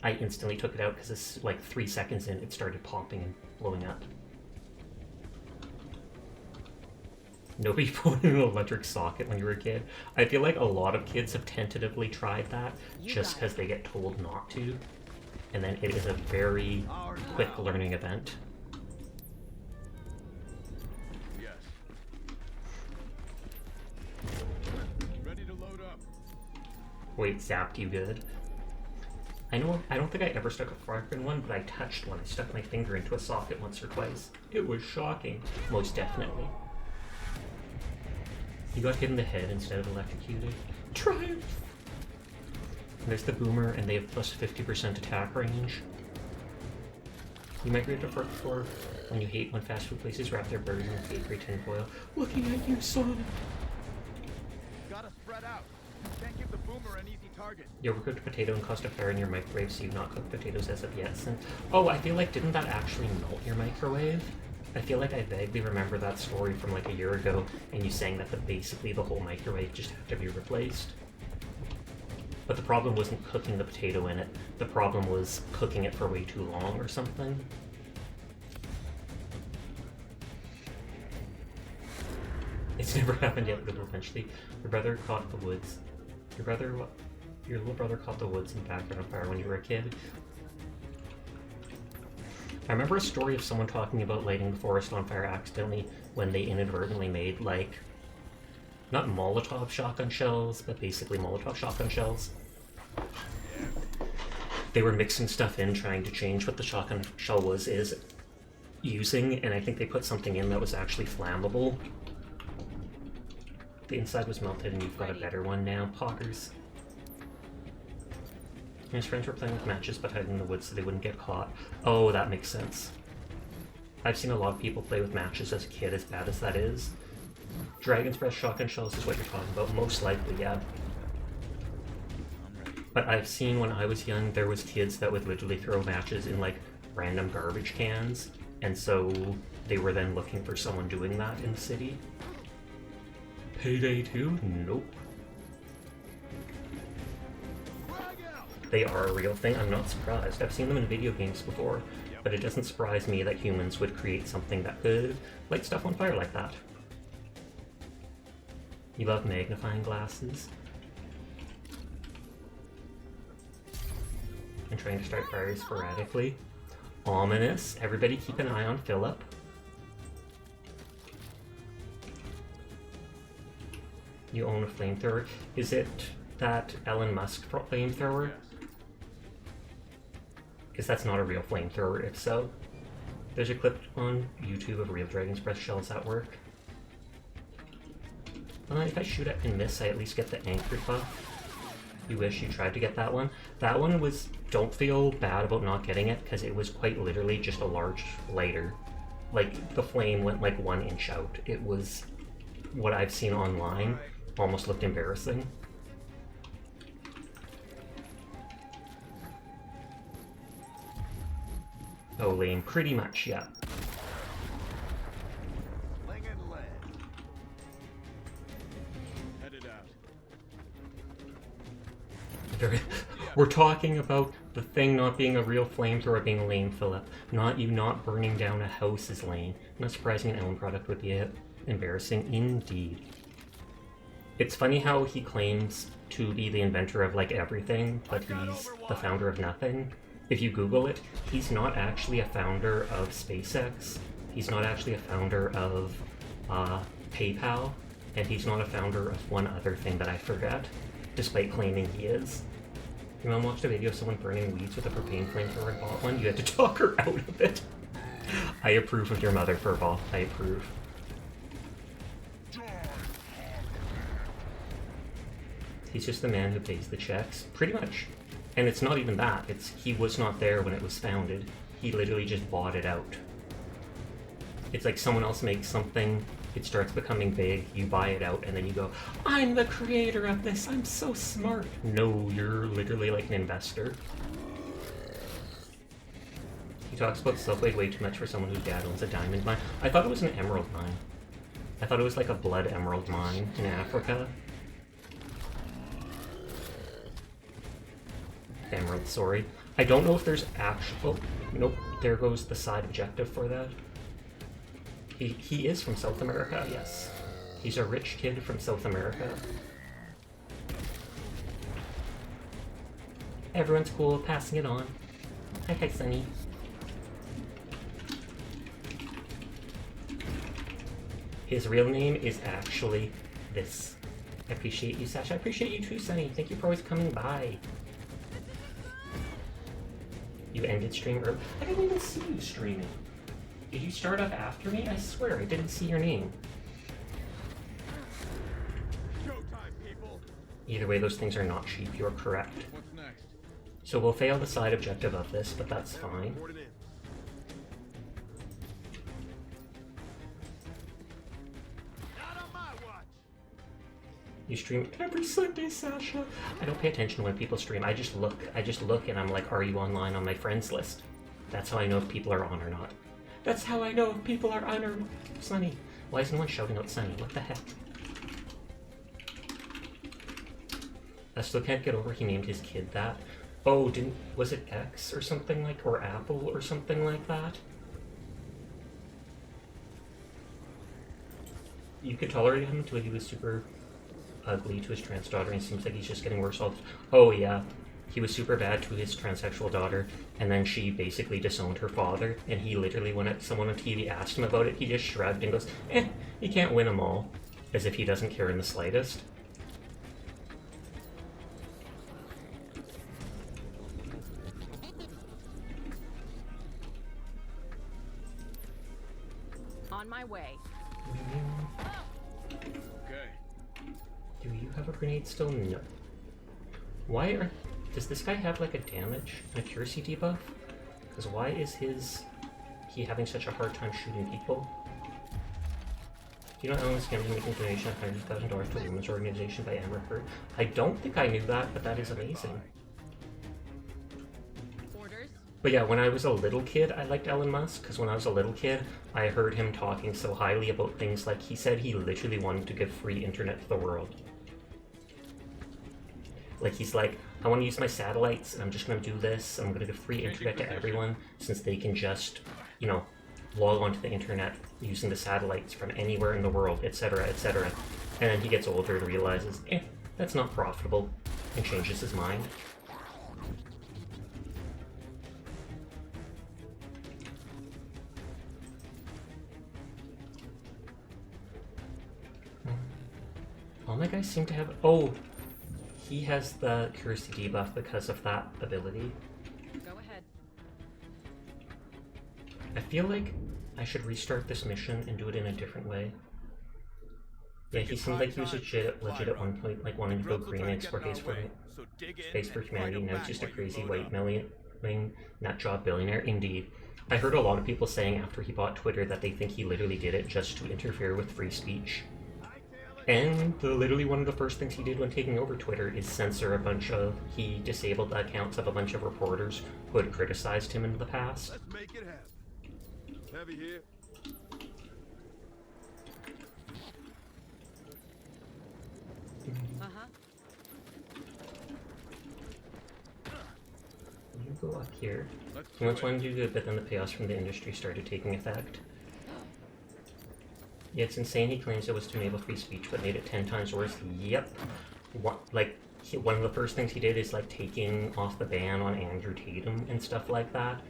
I instantly took it out because it's like 3 seconds in, it started popping and blowing up. Nobody put in an electric socket when you were a kid. I feel like a lot of kids have tentatively tried that just because they get told not to. And then it is a very quick learning event.
Yes. Ready to load up.
Wait, zapped you good? I don't think I ever stuck a fork in one, but I touched one. I stuck my finger into a socket once or twice. It was shocking. Most definitely. You got hit in the head instead of electrocuted. Triumph! There's the boomer, and they have plus 50% attack range. You migrated to fork before when you hate when fast food places wrap their burgers in bakery tinfoil. Looking at you, son!
Gotta spread out. Can't give the boomer an easy target.
You overcooked potato and caused a fire in your microwave, so you've not cooked potatoes as of yet since... Oh, I feel like, didn't that actually melt your microwave? I feel like I vaguely remember that story from like a year ago, and you saying that basically the whole microwave just had to be replaced. But the problem wasn't cooking the potato in it, the problem was cooking it for way too long or something. It's never happened yet, but eventually. Your brother caught the woods. Your little brother caught the woods in the background on fire when you were a kid. I remember a story of someone talking about lighting the forest on fire accidentally when they inadvertently made, like, not Molotov shotgun shells, but basically Molotov shotgun shells. They were mixing stuff in, trying to change what the shotgun shell is using, and I think they put something in that was actually flammable. The inside was melted and you've got a better one now, Poggers. His friends were playing with matches but hiding in the woods so they wouldn't get caught. Oh, that makes sense. I've seen a lot of people play with matches as a kid, as bad as that is. Dragon's Breath shotgun shells is what you're talking about, most likely, yeah. But I've seen when I was young, there was kids that would literally throw matches in like random garbage cans, and so they were then looking for someone doing that in the city. Payday 2? Nope. They are a real thing. I'm not surprised. I've seen them in video games before, but it doesn't surprise me that humans would create something that could light stuff on fire like that. You love magnifying glasses. And trying to start fires sporadically. Ominous. Everybody keep an eye on Philip. You own a flamethrower. Is it that Elon Musk flamethrower? Because that's not a real flamethrower, if so. There's a clip on YouTube of real Dragon's Breath shells at work. If I shoot it and miss, I at least get the anchor buff. You wish you tried to get that one. That one was... Don't feel bad about not getting it, because it was quite literally just a large lighter. Like, the flame went like 1 inch out. It was... What I've seen online almost looked embarrassing. Oh, lame. Pretty much, yeah. We're talking about the thing not being a real flamethrower being lame, Philip. Not you not burning down a house is lame. Not surprising an Elm product would be embarrassing indeed. It's funny how he claims to be the inventor of like everything, but he's the founder of nothing. If you Google it, he's not actually a founder of SpaceX. He's not actually a founder of PayPal, and he's not a founder of one other thing that I forget, despite claiming he is. Your mom watched a video of someone burning weeds with a propane flamethrower and bought one. You had to talk her out of it. I approve of your mother, Furball. I approve. He's just the man who pays the checks. Pretty much. And it's not even that. It's he was not there when it was founded. He literally just bought it out. It's like someone else makes something, it starts becoming big, you buy it out, and then you go, I'm the creator of this, I'm so smart. No, you're literally like an investor. He talks about Subway way too much for someone whose dad owns a diamond mine. I thought it was an emerald mine. I thought it was like a blood emerald mine in Africa. Emerald, sorry. I don't know if there's actual... Oh, nope, there goes the side objective for that. He is from South America, yes. He's a rich kid from South America. Everyone's cool, passing it on. Hi, Sunny. His real name is actually this. I appreciate you, Sasha. I appreciate you too, Sunny. Thank you for always coming by. You ended stream early. I didn't even see you streaming. Did you start up after me? I swear, I didn't see your name.
Showtime, people.
Either way, those things are not cheap. You're correct.
What's next?
So we'll fail the side objective of this, but that's fine.
Not on my watch.
You stream every Sunday, Sasha. I don't pay attention when people stream. I just look and I'm like, are you online on my friends list? That's how I know if people are on or not. That's how I know if people are on or not. Sunny. Why is no one shouting out Sunny? What the heck? I still can't get over he named his kid that. Oh, was it X or something like, or Apple or something like that? You could tolerate him until he was super ugly to his trans daughter, and it seems like he's just getting worse off. Oh yeah, he was super bad to his transsexual daughter, and then she basically disowned her father, and he literally, when someone on TV asked him about it, he just shrugged and goes, you can't win them all, as if he doesn't care in the slightest.
On my way.
Okay.
Do you have a grenade still? No. Does this guy have like a damage and accuracy debuff? Because why is he having such a hard time shooting people? Do you know Alan's going to be making a donation of $100,000 to a women's organization by Amber Heard? I don't think I knew that, but that is amazing.
Orders?
But yeah, when I was a little kid, I liked Elon Musk, because when I was a little kid, I heard him talking so highly about things like, he said he literally wanted to give free internet to the world. Like, he's like, I want to use my satellites, and I'm just going to do this, and I'm going to give free internet to everyone, since they can just, you know, log onto the internet using the satellites from anywhere in the world, etc., etc. And then he gets older and realizes, that's not profitable, and changes his mind. All my guys seem to have... Oh! He has the accuracy debuff because of that ability.
Go ahead.
I feel like I should restart this mission and do it in a different way. Yeah, he seemed like he was legit at one point, like wanting to go Green X for Haze for Space for Humanity. Now he's just a crazy white nut job billionaire. Indeed. I heard a lot of people saying after he bought Twitter that they think he literally did it just to interfere with free speech. And literally one of the first things he did when taking over Twitter is censor a bunch of... He disabled the accounts of a bunch of reporters who had criticized him in the past.
Let's make it happen. Heavy here.
Uh-huh.
You go up here. He once wanted to do good, but then the chaos from the industry started taking effect. Yeah, it's insane he claims it was to enable free speech, but made it 10 times worse. Yep. One of the first things he did is, like, taking off the ban on Andrew Tatum and stuff like that.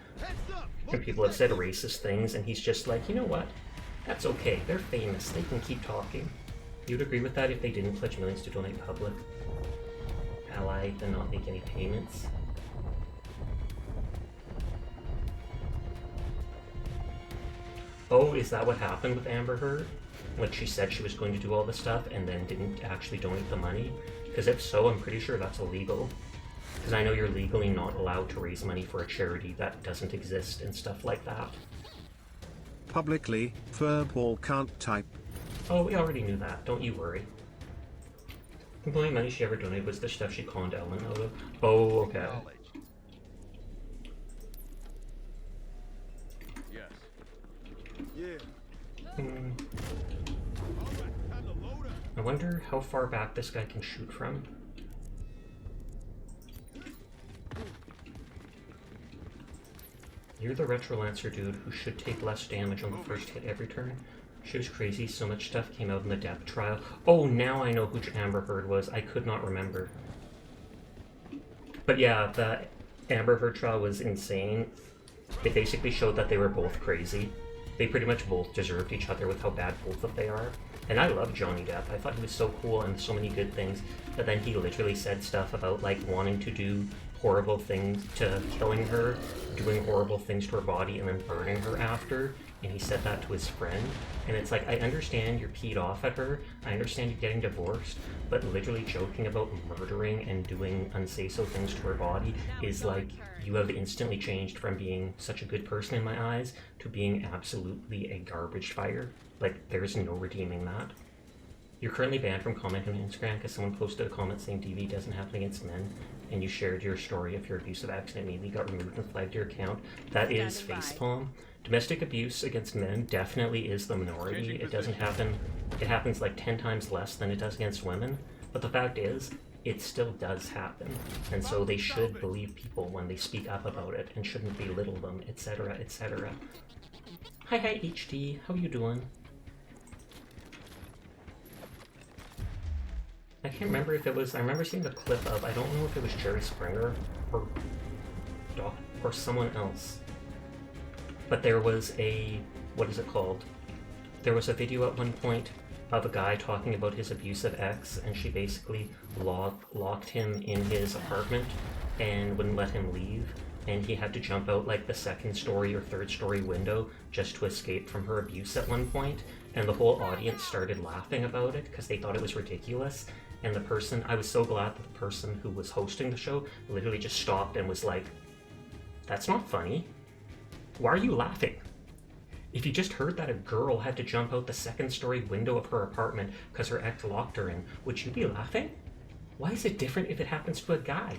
And people have said racist things, and he's just like, you know what? That's okay. They're famous. They can keep talking. You'd agree with that if they didn't pledge millions to donate public ally and not make any payments? Oh, is that what happened with Amber Heard? Like, she said she was going to do all this stuff and then didn't actually donate the money? Because if so, I'm pretty sure that's illegal. Because I know you're legally not allowed to raise money for a charity that doesn't exist and stuff like that.
Publicly, Furball can't type.
Oh, we already knew that. Don't you worry. The only money she ever donated was the stuff she conned Ellen out of. Oh, okay.
Yes. Yeah.
I wonder how far back this guy can shoot from. You're the Retro Lancer dude who should take less damage on the first hit every turn. She was crazy, so much stuff came out in the death trial. Oh, now I know who Amber Heard was. I could not remember. But yeah, the Amber Heard trial was insane. It basically showed that they were both crazy. They pretty much both deserved each other with how bad both of they are. And I love Johnny Depp. I thought he was so cool and so many good things. But then he literally said stuff about, like, wanting to do horrible things to killing her, doing horrible things to her body, and then burning her after. And he said that to his friend. And it's like, I understand you're peed off at her. I understand you're getting divorced. But literally joking about murdering and doing unsay-so things to her body is like, you have instantly changed from being such a good person in my eyes to being absolutely a garbage fire. Like, there's no redeeming that. You're currently banned from commenting on Instagram because someone posted a comment saying DV doesn't happen against men, and you shared your story of your abusive accident immediately got removed and flagged your account. That is facepalm. Domestic abuse against men definitely is the minority. It doesn't happen, it happens like 10 times less than it does against women, but the fact is, it still does happen, and so they should believe people when they speak up about it and shouldn't belittle them, etc., etc. Hi HD, how you doing? I can't remember if it was, I remember seeing a clip of, I don't know if it was Jerry Springer or someone else, but there was a, what is it called? There was a video at one point of a guy talking about his abusive ex, and she basically locked him in his apartment and wouldn't let him leave, and he had to jump out like the second story or third story window just to escape from her abuse at one point, and the whole audience started laughing about it because they thought it was ridiculous. And the person, I was so glad that the person who was hosting the show literally just stopped and was like, that's not funny. Why are you laughing? If you just heard that a girl had to jump out the second story window of her apartment because her ex locked her in, would you be laughing? Why is it different if it happens to a guy?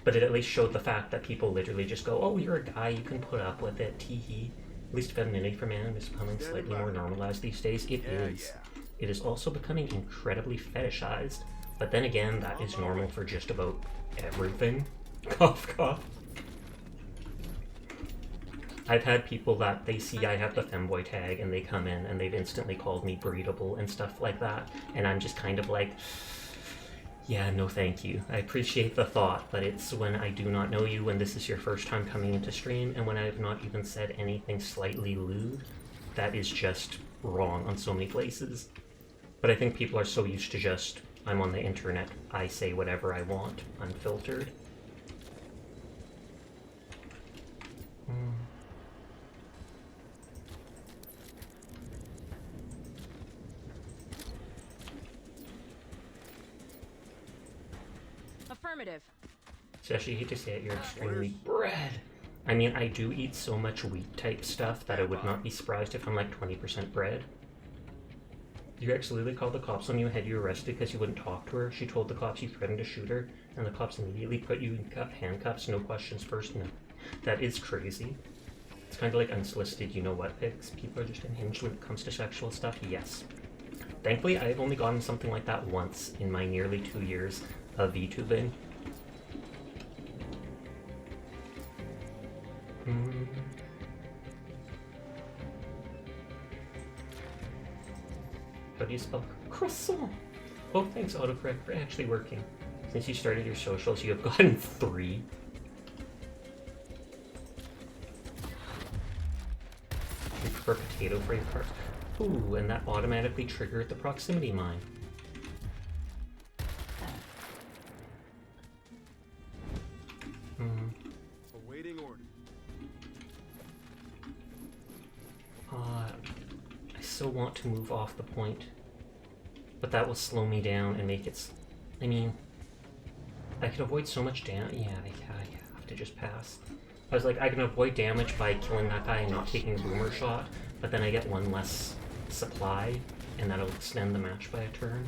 But it at least showed the fact that people literally just go, oh, you're a guy, you can put up with it, tee-hee. At least femininity for men is becoming slightly more normalized these days. It is. It is also becoming incredibly fetishized. But then again, that is normal for just about everything. Cough, cough. I've had people that they see I have the femboy tag and they come in and they've instantly called me breedable and stuff like that, and I'm just kind of like, yeah, no thank you. I appreciate the thought, but it's when I do not know you, when this is your first time coming into stream, and when I have not even said anything slightly lewd, that is just wrong on so many places. But I think people are so used to just, I'm on the internet, I say whatever I want, unfiltered.
Affirmative.
Especially, hate to say it, you're extremely bread. I mean, I do eat so much wheat type stuff that I would not be surprised if I'm like 20% bread. You absolutely called the cops on you and had you arrested because you wouldn't talk to her. She told the cops you threatened to shoot her, and the cops immediately put you in handcuffs, no questions first. No. That is crazy. It's kind of like unsolicited you-know-what pics. People are just unhinged when it comes to sexual stuff. Yes. Thankfully, I've only gotten something like that once in my nearly 2 years of VTubing. How do you spell croissant? Oh, thanks, autocorrect, for actually working. Since you started your socials, you have gotten 3. You prefer potato for your carbs? Ooh, and that automatically triggered the proximity mine.
Awaiting order.
I so want to move off the point, but that will slow me down and make it. I mean, I can avoid so much damage. Yeah, I have to just pass. I was like, I can avoid damage by killing that guy and not taking a boomer shot, but then I get one less supply, and that'll extend the match by a turn.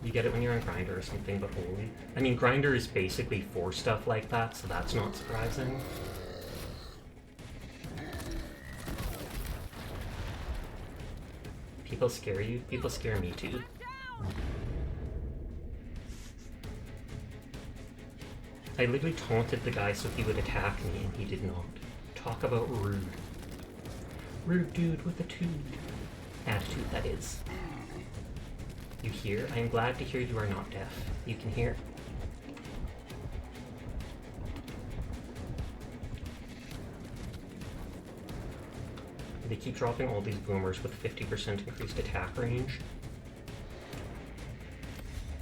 You get it when you're on Grinder or something, but holy. I mean, Grinder is basically for stuff like that, so that's not surprising. People scare you? People scare me too. I literally taunted the guy so he would attack me, and he did not. Talk about rude. Rude dude with a tude. Attitude, that is. You hear? I am glad to hear you are not deaf. You can hear. They keep dropping all these boomers with 50% increased attack range.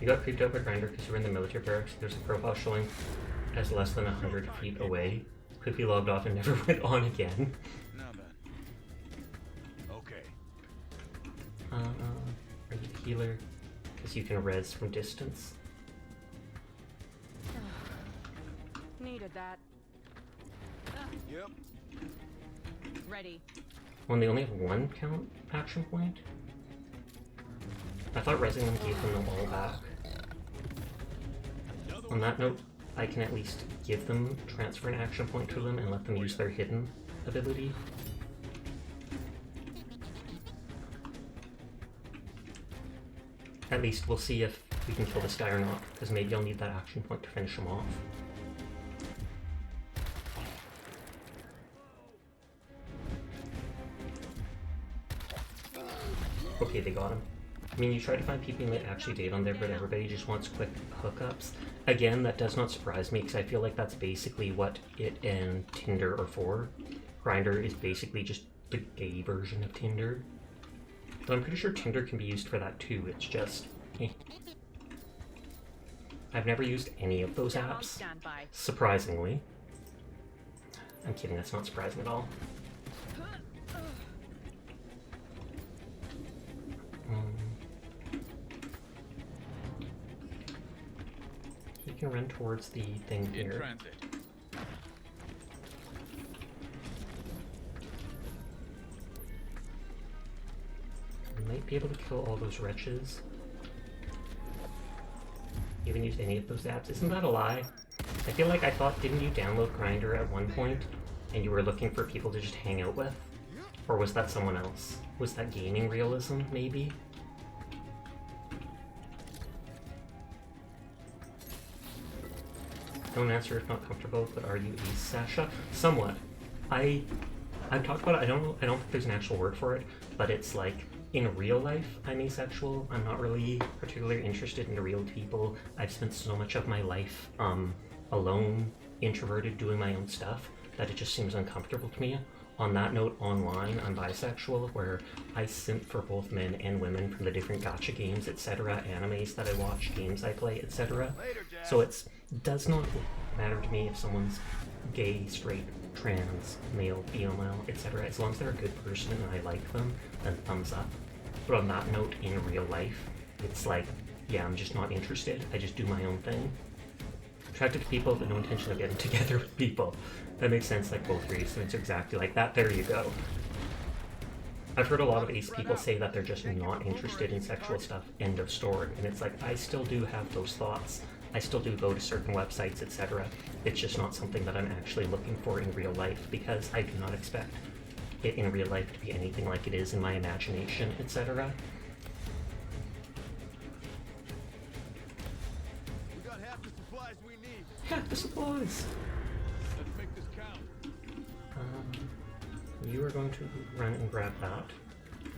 You got creeped out by Grinder because you were in the military barracks. There's a profile showing as less than 100 feet away. Quickly logged off and never went on again.
Now then. Okay.
Are you the healer? Because you can res from distance.
Needed that.
Yep.
Ready.
When they only have one count action point? I thought resing them gave them all back. On that note, I can at least give them, transfer an action point to them, and let them use their hidden ability. At least we'll see if we can kill this guy or not, because maybe I'll need that action point to finish him off. Okay, they got him. I mean, you try to find people you might actually date on there, but everybody just wants quick hookups. Again, that does not surprise me, because I feel like that's basically what it and Tinder are for. Grindr is basically just the gay version of Tinder. Though I'm pretty sure Tinder can be used for that too, it's just... I've never used any of those apps, surprisingly. I'm kidding, that's not surprising at all. You can run towards the thing
In
here.
transit.
I might be able to kill all those wretches. You haven't used any of those apps. Isn't that a lie? I feel like I thought, didn't you download Grindr at one point and you were looking for people to just hang out with? Or was that someone else? Was that gaming realism, maybe? Don't answer if not comfortable, but are you East, Sasha? Somewhat. I've talked about it. I don't think there's an actual word for it, but it's like in real life I'm asexual. I'm not really particularly interested in real people. I've spent so much of my life alone, introverted, doing my own stuff that it just seems uncomfortable to me. On that note, online, I'm bisexual, where I simp for both men and women from the different gacha games, etc., animes that I watch, games I play, etc. So it does not matter to me if someone's gay, straight, trans, male, female, etc. As long as they're a good person and I like them, then thumbs up. But on that note, in real life, it's like, yeah, I'm just not interested. I just do my own thing. Attracted to people, but no intention of getting together with people. That makes sense, like both reasons are exactly like that. There you go. I've heard a lot of ace people say that they're just not interested in sexual stuff, end of story. And it's like, I still do have those thoughts. I still do go to certain websites, etc. It's just not something that I'm actually looking for in real life, because I do not expect it in real life to be anything like it is in my imagination, etc.
We got half the supplies we need.
Half the supplies!
Let's make this count.
You are going to run and grab that.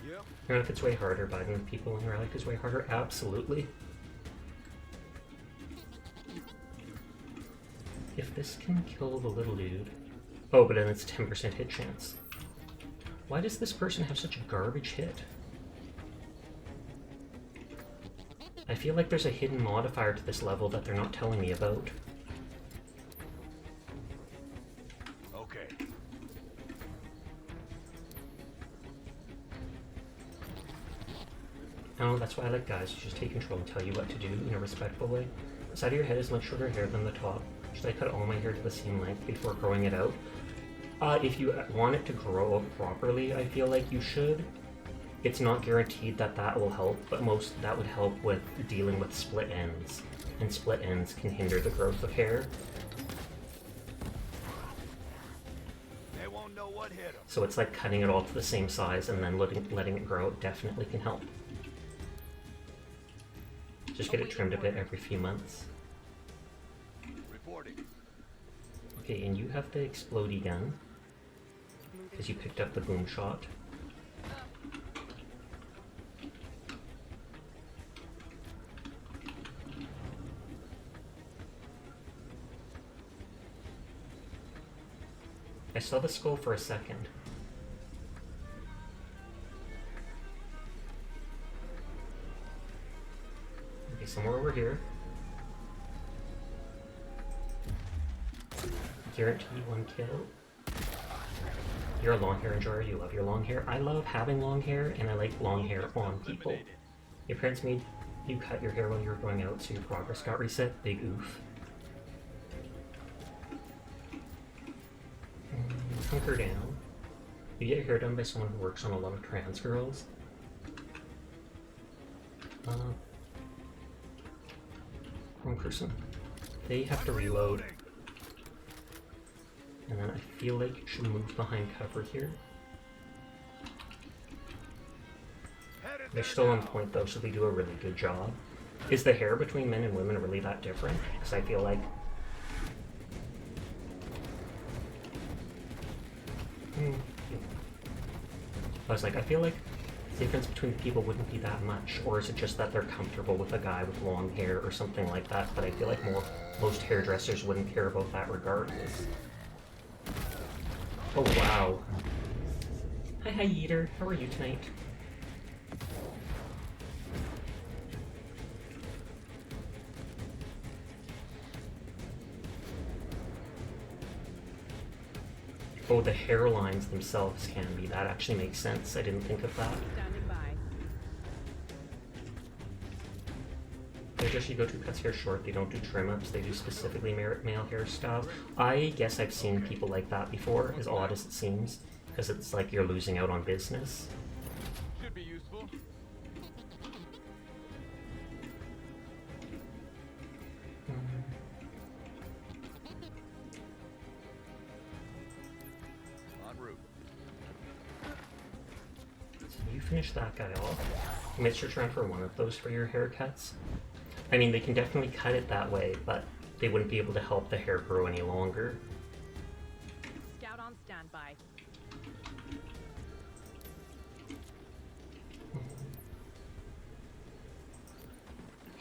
Yep.
I don't know if it's way harder, but with people in real life is way harder. Absolutely. If this can kill the little dude... Oh, but then it's a 10% hit chance. Why does this person have such a garbage hit? I feel like there's a hidden modifier to this level that they're not telling me about.
Okay.
Oh, that's why I like guys who just take control and tell you what to do in a respectful way. The side of your head is much shorter hair than the top. Should I cut all my hair to the same length before growing it out? If you want it to grow properly, I feel like you should. It's not guaranteed that that will help, but that would help with dealing with split ends. And split ends can hinder the growth of hair.
They won't know what hit them.
So it's like cutting it all to the same size and then letting it grow definitely can help. Just get it trimmed a bit every few months.
Reporting.
Okay, and you have the explodey gun, because you picked up the boom shot. I saw the skull for a second. Okay, somewhere over here. Guaranteed one kill. You're a long hair enjoyer, you love your long hair. I love having long hair, and I like long hair on people. Your parents made you cut your hair while you were going out, so your progress got reset. Big oof. Hunker down. You get your hair done by someone who works on a lot of trans girls. Wrong person. They have to reload. And then I feel like you should move behind cover here. They're still on point though, so they do a really good job. Is the hair between men and women really that different? Because I feel like... I feel like the difference between people wouldn't be that much, or is it just that they're comfortable with a guy with long hair or something like that? But I feel like most hairdressers wouldn't care about that regardless. Oh wow. Hi Eater, how are you tonight? Oh, the hairlines themselves can be. That actually makes sense. I didn't think of that.
Standing by.
Hairdresser you go to cuts hair short. They don't do trim-ups. They do specifically male hairstyles. I guess I've seen people like that before, as odd as it seems, because it's like you're losing out on business.
Should be useful.
En route.
So you finish that guy off. Make sure to run for one of those for your haircuts. I mean, they can definitely cut it that way, but they wouldn't be able to help the hair grow any longer.
Scout on standby. Stand by.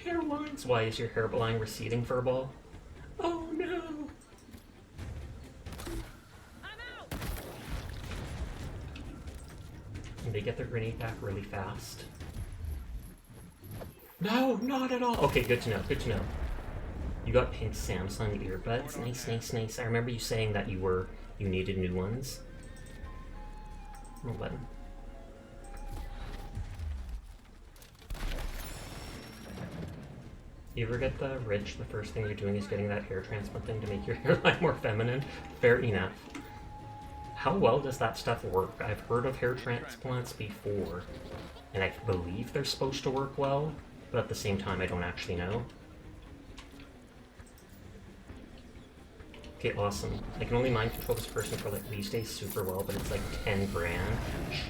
Hairlines? Why is your hairline receding, Furball? Oh no!
I'm out.
And they get their grenade back really fast. No, not at all! Okay, good to know, good to know. You got pink Samsung earbuds. Nice, nice, nice. I remember you saying that you needed new ones. No button. You ever get the rich, the first thing you're doing is getting that hair transplant thing to make your hairline more feminine? Fair enough. How well does that stuff work? I've heard of hair transplants before, and I believe they're supposed to work well, but at the same time I don't actually know. Okay, awesome. I can only mind control this person for like these days super well, but it's like 10 grand.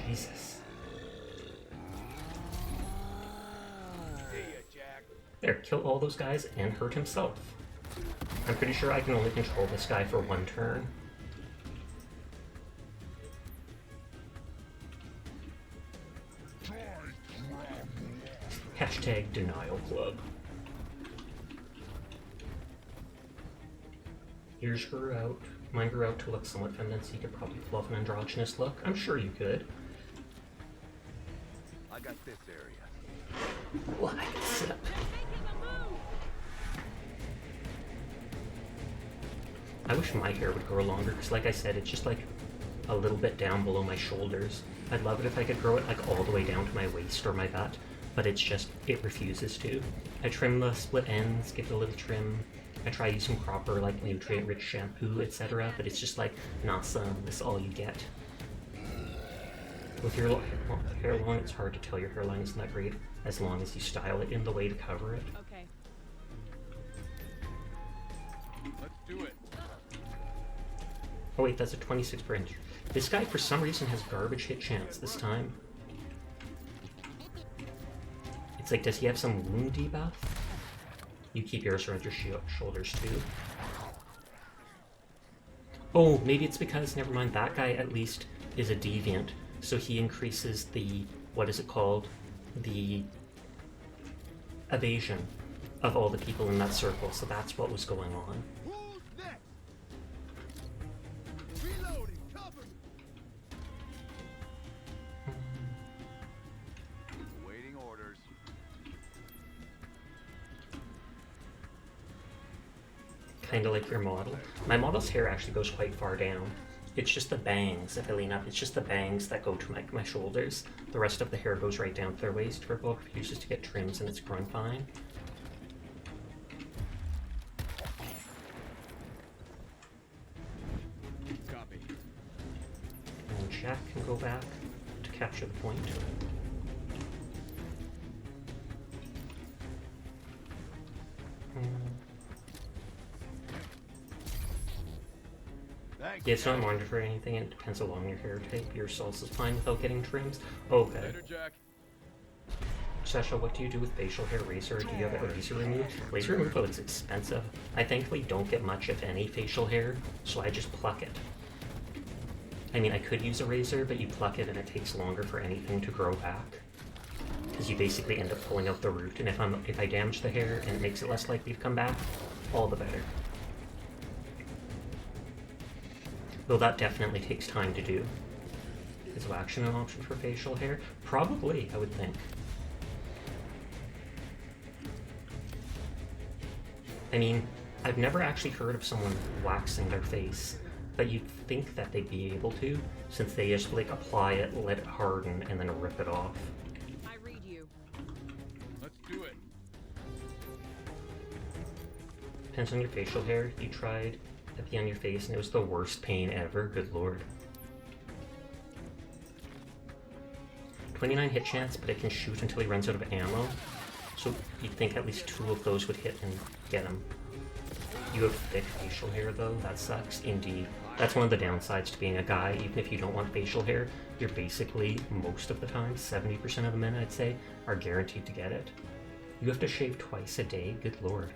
Jesus. There, kill all those guys and hurt himself. I'm pretty sure I can only control this guy for one turn. Hashtag denial club. Yours grew out. Mine grew out to look somewhat feminine, so you could probably pull off an androgynous look. I'm sure you could.
I got this area.
Well, I can sit up. I wish my hair would grow longer, because like I said, it's just like a little bit down below my shoulders. I'd love it if I could grow it like all the way down to my waist or my butt, but it's just, it refuses to. I trim the split ends, give it a little trim. I try using proper like nutrient-rich shampoo, etc., but it's just like, nah son, this is all you get. With your hair long, it's hard to tell your hairline isn't that great, as long as you style it in the way to cover it.
Okay.
Let's do it.
Oh wait, that's a 26 per inch. This guy, for some reason, has garbage hit chance this time. It's like, does he have some wound debuff? You keep yours around your shoulders too. Oh, maybe it's because, never mind, that guy at least is a deviant. So he increases the, what is it called? The evasion of all the people in that circle. So that's what was going on.
Who's next? Reloading, cover me.
Waiting orders.
Kind of like your model. My model's hair actually goes quite far down. It's just the bangs, if I lean up, it's just the bangs that go to my shoulders. The rest of the hair goes right down to their waist. Purple refuses to get trims and it's growing fine.
Copy.
And Jack can go back to capture the point.
Thanks.
Yeah, it's not monitored for anything, it depends how long your hair take. Your salsa is fine without getting trims. Okay.
Later, Jack.
Sasha, what do you do with facial hair razor? Do you have a laser remove? Laser removal is expensive. I thankfully don't get much, if any, facial hair, so I just pluck it. I mean, I could use a razor, but you pluck it and it takes longer for anything to grow back. Because you basically end up pulling out the root, and if I damage the hair and it makes it less likely to come back, all the better. Though that definitely takes time to do. Is waxing an option for facial hair? Probably, I would think. I mean, I've never actually heard of someone waxing their face, but you'd think that they'd be able to, since they just like apply it, let it harden, and then rip it off.
I read you.
Let's do it.
Depends on your facial hair. You tried at the on your face and it was the worst pain ever. Good lord. 29 hit chance, but it can shoot until he runs out of ammo. So you'd think at least 2 of those would hit and get him. You have thick facial hair though, that sucks. Indeed. That's one of the downsides to being a guy. Even if you don't want facial hair, you're basically, most of the time, 70% of the men I'd say, are guaranteed to get it. You have to shave twice a day? Good lord.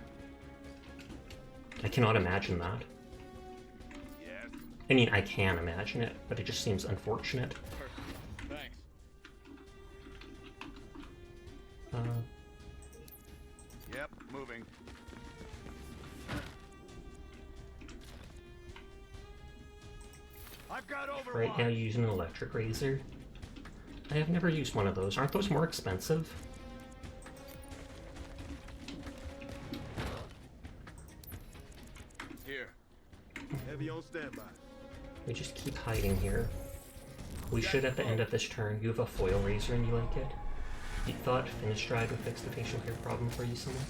I cannot imagine that.
Yes.
I mean, I can imagine it, but it just seems unfortunate.
Thanks.
Yep, moving. I've got Overwatch.
Right now, using an electric razor. I have never used one of those. Aren't those more expensive?
Here.
Heavy on standby.
We just keep hiding here. We should, at the end of this turn, you have a foil razor and you like it. You thought Finistride would fix the facial hair problem for you somewhere?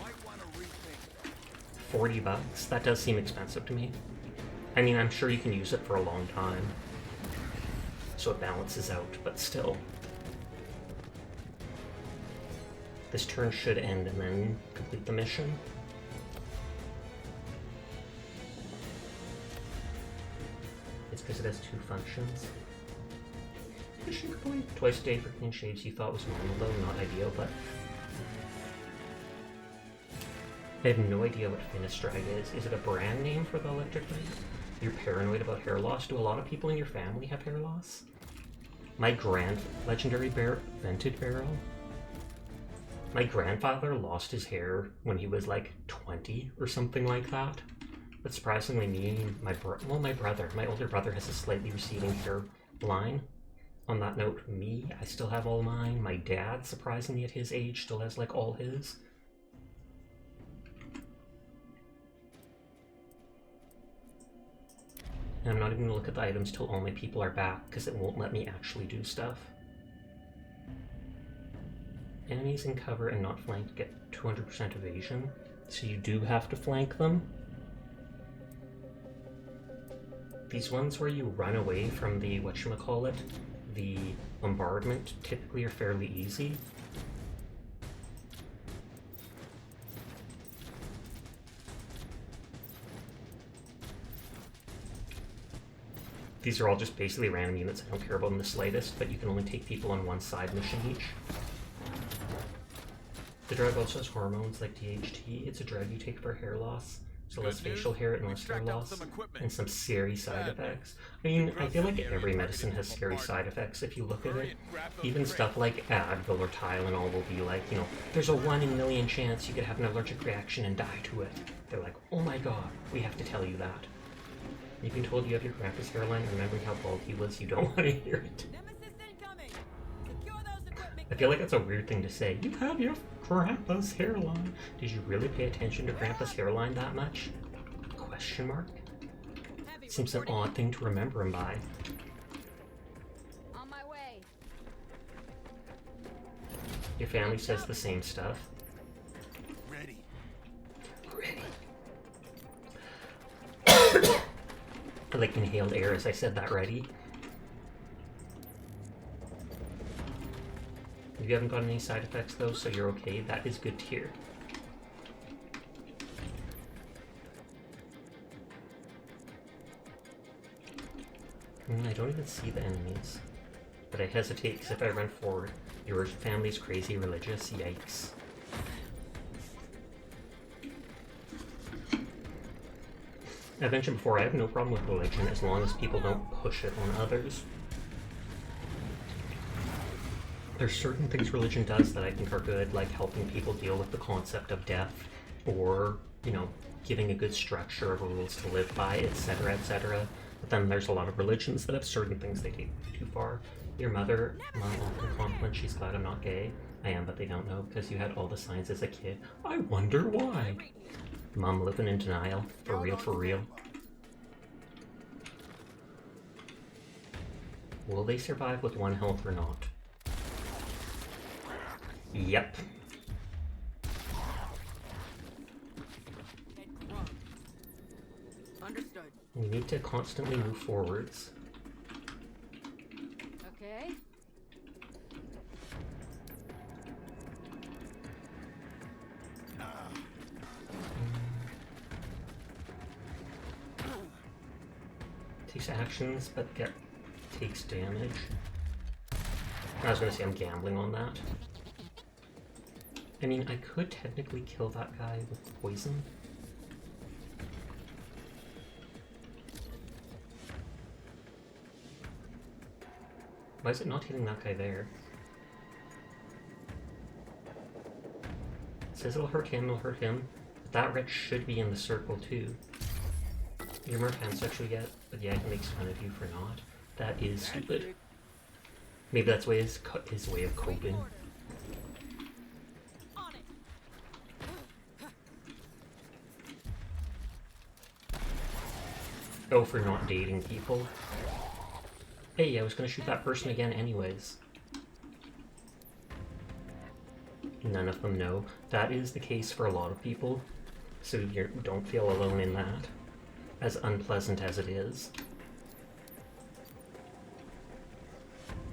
$40? That does seem expensive to me. I mean, I'm sure you can use it for a long time, so it balances out, but still. This turn should end and then complete the mission. It's because it has two functions. Mission complete. Twice a day for clean shaves you thought was normal though, not ideal, but... I have no idea what Finistride is. Is it a brand name for the electric razor? You're paranoid about hair loss? Do a lot of people in your family have hair loss? My legendary vented barrel? My grandfather lost his hair when he was like 20 or something like that. But surprisingly my older brother has a slightly receding hairline. On that note, I still have all mine. My dad, surprisingly at his age, still has like all his. And I'm not even going to look at the items till all my people are back, because it won't let me actually do stuff. Enemies in cover and not flanked get 200% evasion, so you do have to flank them. These ones where you run away from the, whatchamacallit, the bombardment, typically are fairly easy. These are all just basically random units I don't care about in the slightest, but you can only take people on one side mission each. The drug also has hormones like DHT. It's a drug you take for hair loss, so less facial hair and less hair loss, and some scary side effects. I mean, I feel like every medicine has scary side effects if you look at it. Even stuff like Advil or Tylenol will be like, you know, there's a 1 in a million chance you could have an allergic reaction and die to it. They're like, oh my god, we have to tell you that. You've been told you have your grandpa's hairline, remembering how bald he was, you don't want to hear it. I feel like that's a weird thing to say. You have your grandpa's hairline. Did you really pay attention to grandpa's hairline that much? Question mark? Seems an odd thing to remember him by.
On my way.
Your family says the same stuff.
Ready.
I like inhaled air as I said that ready. You haven't gotten any side effects though, so you're okay. That is good to hear. I don't even see the enemies. But I hesitate because if I run forward, your family's crazy religious. Yikes. I mentioned before, I have no problem with religion as long as people don't push it on others. There's certain things religion does that I think are good, like helping people deal with the concept of death, or, you know, giving a good structure of rules to live by, etc., etc. But then there's a lot of religions that have certain things they take too far. Your mom often compliments she's glad I'm not gay. I am, but they don't know, because you had all the signs as a kid. I wonder why. Mom living in denial. For real, for real. Will they survive with 1 health or not? Yep.
Understood.
We need to constantly move forwards.
Okay.
Takes actions, but takes damage. I was gonna say I'm gambling on that. I mean, I could technically kill that guy with poison. Why is it not hitting that guy there? It says it'll hurt him, but that wretch should be in the circle too. You're more pansexual yet, but yeah, he makes fun of you for not. That is stupid. Maybe that's his way of coping.
On it.
Oh, for not dating people. Hey, I was gonna shoot that person again anyways. None of them know. That is the case for a lot of people, so you don't feel alone in that, as unpleasant as it is.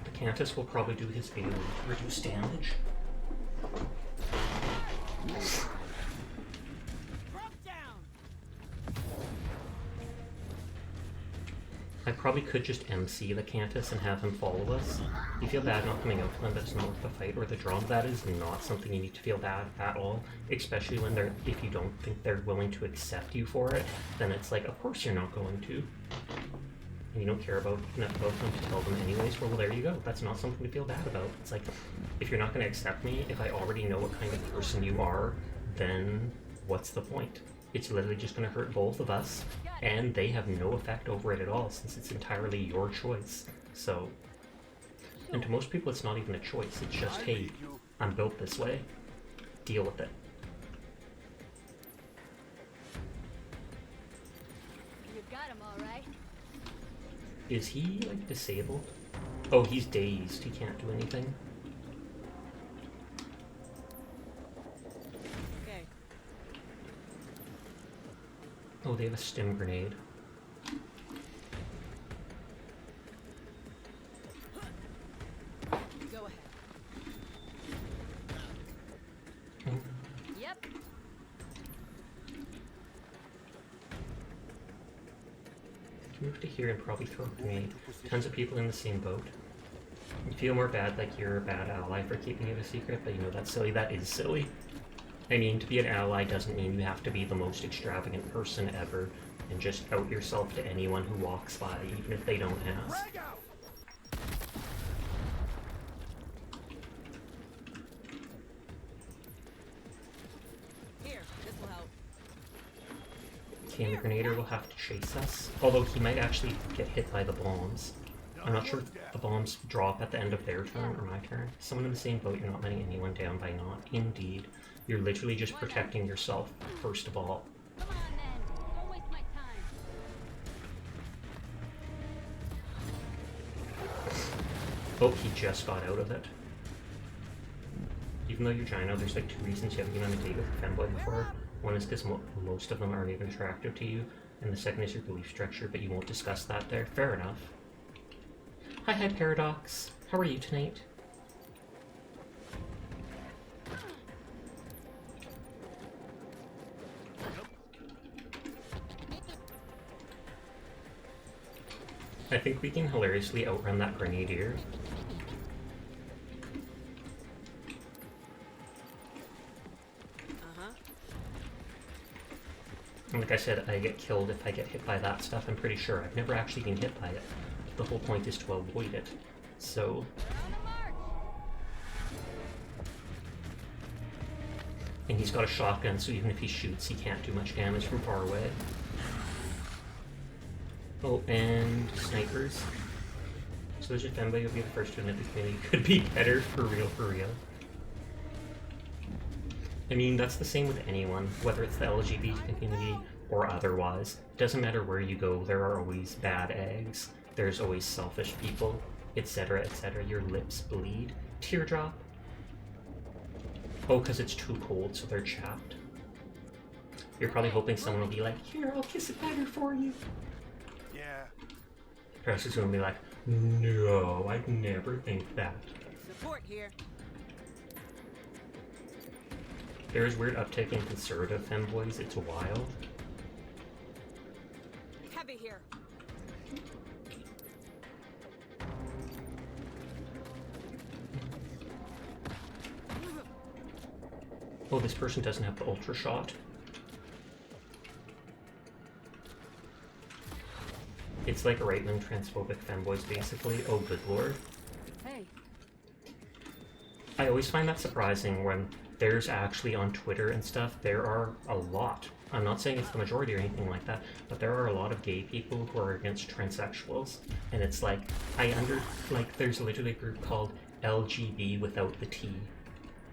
The Cantus will probably do his AoE to reduce damage.
Drop down.
I probably could just MC the Cantus and have him follow us. You feel bad not coming out to them, but it's not worth the fight or the drum. That is not something you need to feel bad at all, especially when if you don't think they're willing to accept you for it, then it's like, of course you're not going to. And you don't care enough about them to tell them anyways, well, there you go. That's not something to feel bad about. It's like, if you're not going to accept me, if I already know what kind of person you are, then what's the point? It's literally just going to hurt both of us, and they have no effect over it at all, since it's entirely your choice. So, and to most people it's not even a choice, it's just, hey, I'm built this way, deal with it.
You got him all right.
Is he, like, disabled? Oh, he's dazed, he can't do anything.
Okay.
Oh, they have a stim grenade.
Go ahead.
Yep.
Move to here and probably throw a grenade. Tons of people in the same boat. You feel more bad, like you're a bad ally for keeping it a secret, but you know that's silly. That is silly. I mean, to be an ally doesn't mean you have to be the most extravagant person ever and just out yourself to anyone who walks by, even if they don't ask.
Here, this will help.
Okay, the Grenader will have to chase us, although he might actually get hit by the bombs. I'm not sure if the bombs drop at the end of their turn or my turn. Someone in the same boat, you're not letting anyone down by not. Indeed. You're literally just protecting yourself, first of all.
Come on then. Don't waste my time.
Oh, he just got out of it. Even though you're Gino, there's like 2 reasons you haven't been on a date with a femboy before. One is because most of them aren't even attractive to you, and the second is your belief structure, but you won't discuss that there. Fair enough. Hi, Paradox. How are you tonight? I think we can hilariously outrun that Grenadier. And like I said, I get killed if I get hit by that stuff, I'm pretty sure. I've never actually been hit by it. The whole point is to avoid it. So... And he's got a shotgun, so even if he shoots, he can't do much damage from far away. Oh, and snipers. So there's your femboy, you'll be the first to admit the community could be better, for real, for real. I mean, that's the same with anyone, whether it's the LGBT community or otherwise. It doesn't matter where you go, there are always bad eggs, there's always selfish people, etc., etc. Your lips bleed. Teardrop. Oh, because it's too cold, so they're chapped. You're probably hoping someone will be like, here, I'll kiss it better for you.
Yeah.
Press is going to be like, no, I'd never think that.
Support here.
There's weird uptick in conservative femboys, it's wild.
Heavy here.
Oh, this person doesn't have the ultra shot. It's like right-wing transphobic femboys, basically. Oh, good lord. I always find that surprising when there's actually on Twitter and stuff, there are a lot. I'm not saying it's the majority or anything like that, but there are a lot of gay people who are against transsexuals. And it's like, there's literally a group called LGB without the T.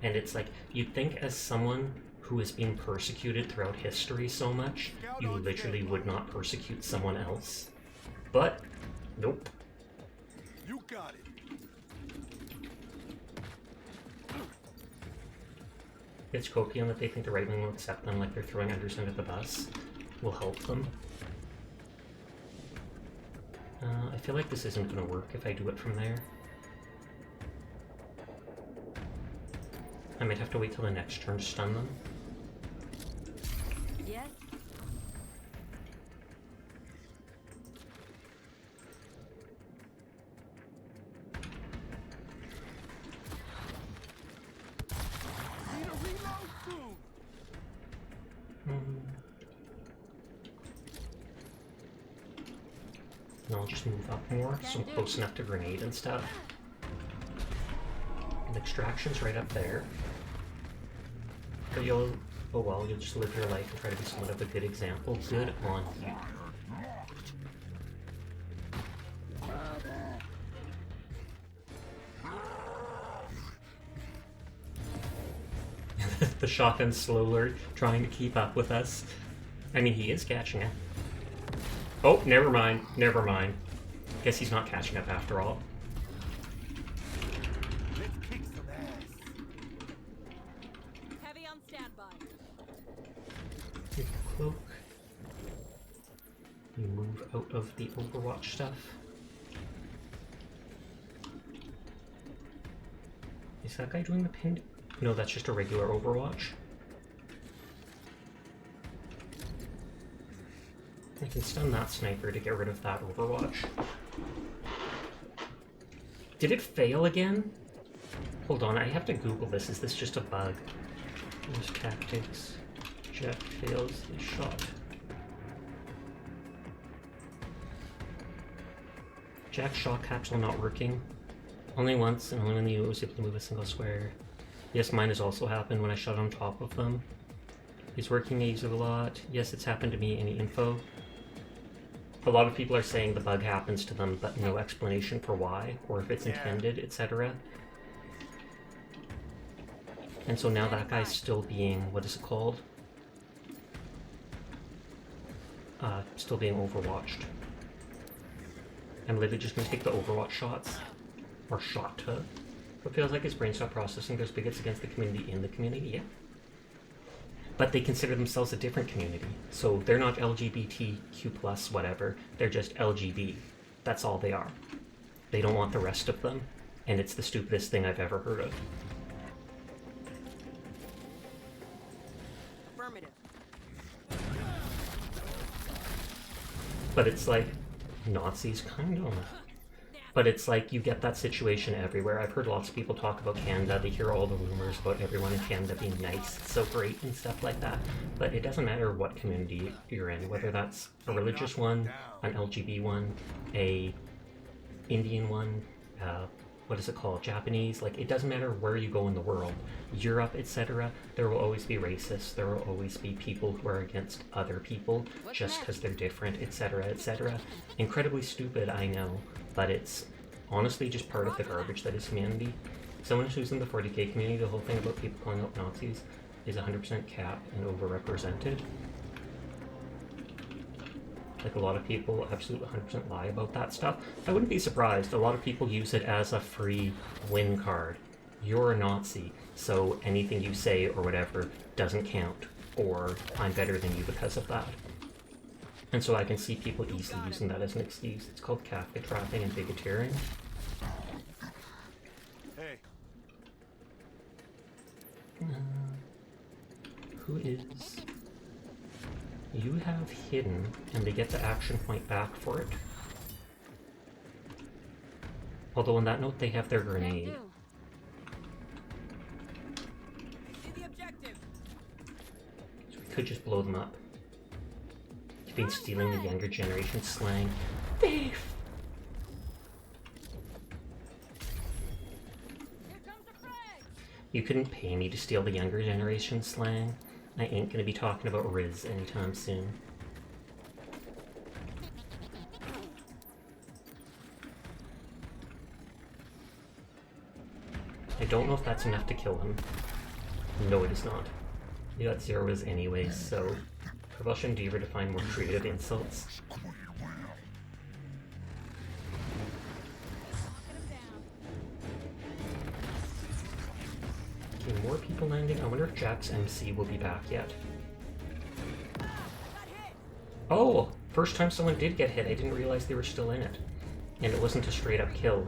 And it's like, you'd think as someone who has been persecuted throughout history so much, you literally would not persecute someone else. But, nope.
You got it.
It's copium that they think the right wing will accept them, like they're throwing Anderson under the bus. Will help them. I feel like this isn't going to work if I do it from there. I might have to wait till the next turn to stun them.
Yes?
Need a reload soon.
And I'll just move up more, so I'm close enough to grenade and stuff. And extraction's right up there. But you'll just live your life and try to be somewhat of a good example. Good on you. The shotgun's slower, trying to keep up with us. I mean, he is catching up. Oh, never mind. Never mind. Guess he's not catching up after all.
Let's kick some ass.
Heavy on standby.
Take the cloak. You move out of the Overwatch stuff. Is that guy doing the pinned? No, that's just a regular Overwatch. I can stun that sniper to get rid of that Overwatch. Did it fail again? Hold on, I have to Google this. Is this just a bug? Use tactics. Jack fails the shot. Jack's shot capsule not working. Only once, and only when the UO was able to move a single square. Yes, mine has also happened when I shot on top of them. He's working, I use it a lot. Yes, it's happened to me. Any info? A lot of people are saying the bug happens to them, but no explanation for why, or if it's intended, etc. And so now that guy's still being, what is it called? Still being overwatched. I'm literally just gonna take the Overwatch shots. Or shot to. It feels like his brain stopped processing. There's bigots against the community in the community, yeah. But they consider themselves a different community. So they're not LGBTQ+, whatever. They're just LGB. That's all they are. They don't want the rest of them. And it's the stupidest thing I've ever heard of.
Affirmative.
But it's like, Nazis kind of. But it's like, you get that situation everywhere. I've heard lots of people talk about Canada. They hear all the rumors about everyone in Canada being nice, it's so great and stuff like that. But it doesn't matter what community you're in, whether that's a religious one, an LGB one, a Indian one, what is it called, Japanese, like it doesn't matter where you go in the world, Europe, etc. There will always be racists, there will always be people who are against other people just because they're different, etc., etc. Incredibly stupid, I know, but it's honestly just part of the garbage that is humanity. Someone who's in the 40k community, the whole thing about people calling out Nazis is 100% cap and overrepresented. Like, a lot of people absolutely 100% lie about that stuff. I wouldn't be surprised. A lot of people use it as a free win card. You're a Nazi, so anything you say or whatever doesn't count, or I'm better than you because of that. And so I can see people easily using that as an excuse. It's called Kafka trapping and bigoteering.
Hey.
Who is... You have hidden, and they get the action point back for it. Although on that note, they have their grenade.
See the objective.
So we could just blow them up. You've been stealing the younger generation slang. Thief!
Here comes the frag.
You couldn't pay me to steal the younger generation slang. I ain't gonna be talking about Riz anytime soon. I don't know if that's enough to kill him. No, it is not. You got 0 Riz anyways, so Propulsion Deaver to find more creative insults. Okay, more people landing. I wonder if Jack's MC will be back yet. Oh! First time someone did get hit, I didn't realize they were still in it. And it wasn't a straight up kill.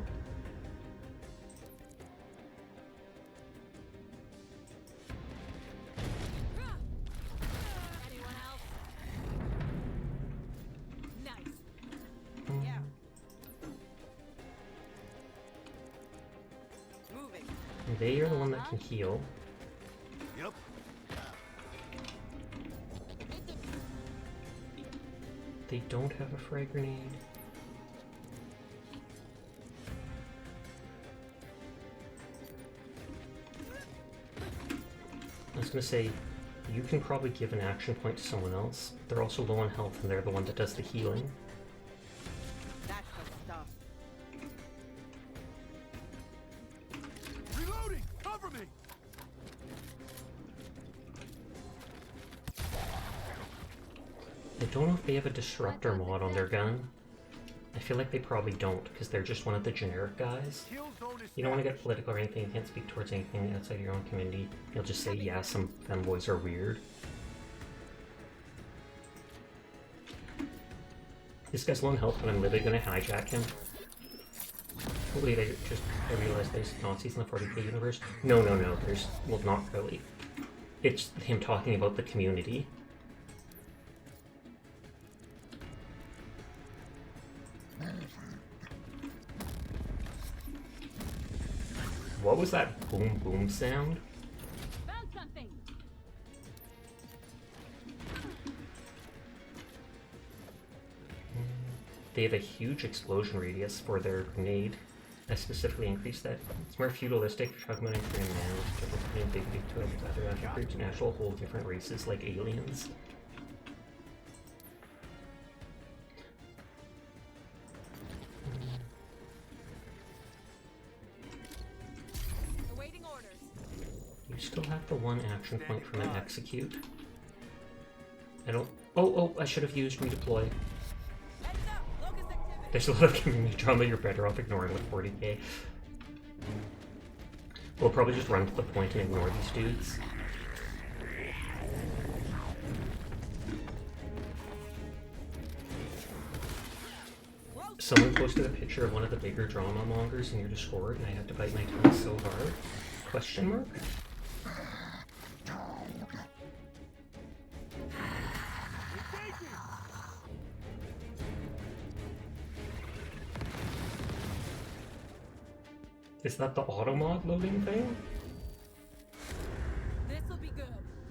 Anyone else? Nice.
Yeah. Moving.
They are the one that can heal.
Yep.
They don't have a frag grenade. I was gonna say, you can probably give an action point to someone else. They're also low on health and they're the one that does the healing.
That's the stuff.
Reloading! Cover me!
I don't know if they have a disruptor mod on their gun. I feel like they probably don't, because they're just one of the generic guys.
Kill zone is
You don't want to get political or anything, you can't speak towards anything outside your own community. You'll just say, yeah, some femboys are weird. This guy's low on health, but I'm literally going to hijack him. Oh wait, I realized there's Nazis in the 40k universe. No, there's, well, not really. It's him talking about the community. What was that boom boom sound?
Found something.
They have a huge explosion radius for their grenade. I specifically increased that. It's more feudalistic, fragmenting for man, with big to other attributes and actual whole different races like aliens.
Awaiting orders.
You still have the one action point from an execute. I don't. Oh, I should have used redeploy.
Heads up. Locust activity.
There's a lot of community drama you're better off ignoring with 40k. We'll probably just run to the point and ignore these dudes. Someone posted a picture of one of the bigger drama mongers in your Discord, and I had to bite my tongue so hard. Question mark? Is that the auto mod loading thing?
This'll be good.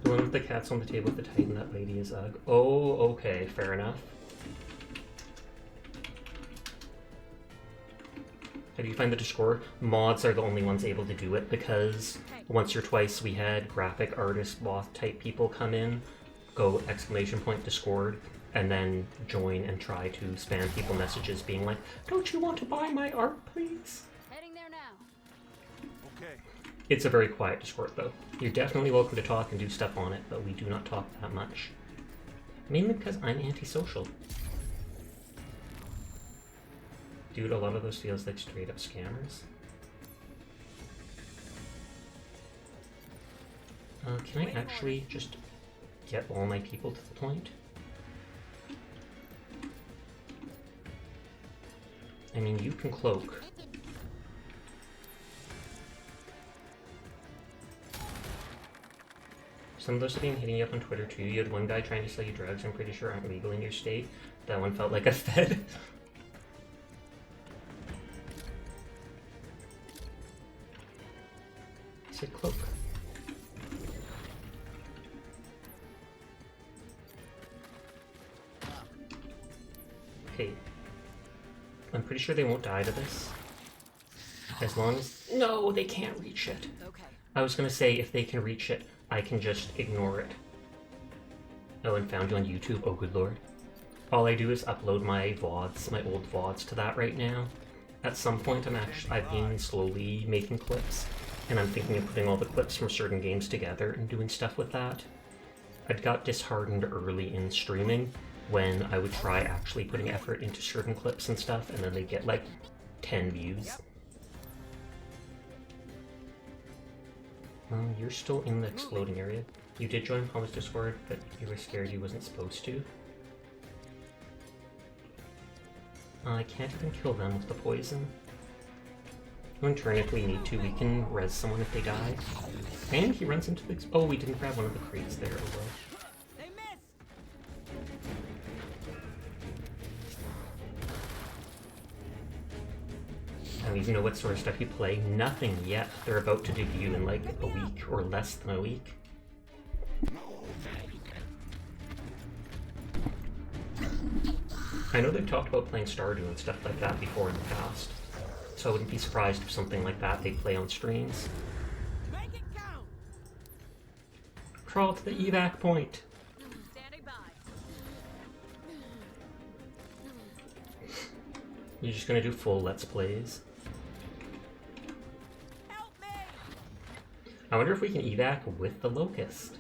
The one with the cats on the table with the Titan, that lady is Ugg. Oh, okay, fair enough. How do you find the Discord? Mods are the only ones able to do it because once or twice we had graphic artist boss type people come in, go exclamation point Discord, and then join and try to spam people messages being like, "Don't you want to buy my art, please?"
Heading there now.
Okay.
It's a very quiet Discord though. You're definitely welcome to talk and do stuff on it, but we do not talk that much. Mainly because I'm antisocial. Dude, a lot of those feels like straight up scammers. Can I actually just get all my people to the point? I mean, you can cloak. Some of those have been hitting you up on Twitter too. You had one guy trying to sell you drugs, I'm pretty sure aren't legal in your state. That one felt like a fed. I said cloak. Okay. I'm pretty sure they won't die to this. As long as... No, they can't reach it.
Okay.
I was gonna say, if they can reach it, I can just ignore it. Oh, and found you on YouTube. Oh, good lord. All I do is upload my VODs, my old VODs to that right now. At some point, I've been slowly making clips, and I'm thinking of putting all the clips from certain games together and doing stuff with that. I'd got disheartened early in streaming when I would try actually putting effort into certain clips and stuff, and then they'd get like 10 views. You're still in the exploding area. You did join Palmer's Discord, but you were scared you wasn't supposed to. I can't even kill them with the poison. In turn, if we need to, we can res someone if they die. And he runs into the... Oh, we didn't grab one of the crates there. Oh well.
They missed.
I don't even know what sort of stuff you play. Nothing yet. They're about to debut in like a week or less than a week. I know they've talked about playing Stardew and stuff like that before in the past, so I wouldn't be surprised if something like that they play on streams.
Make it count.
Crawl to the evac point!
Standing by.
You're just gonna do full Let's Plays?
Help me.
I wonder if we can evac with the Locust.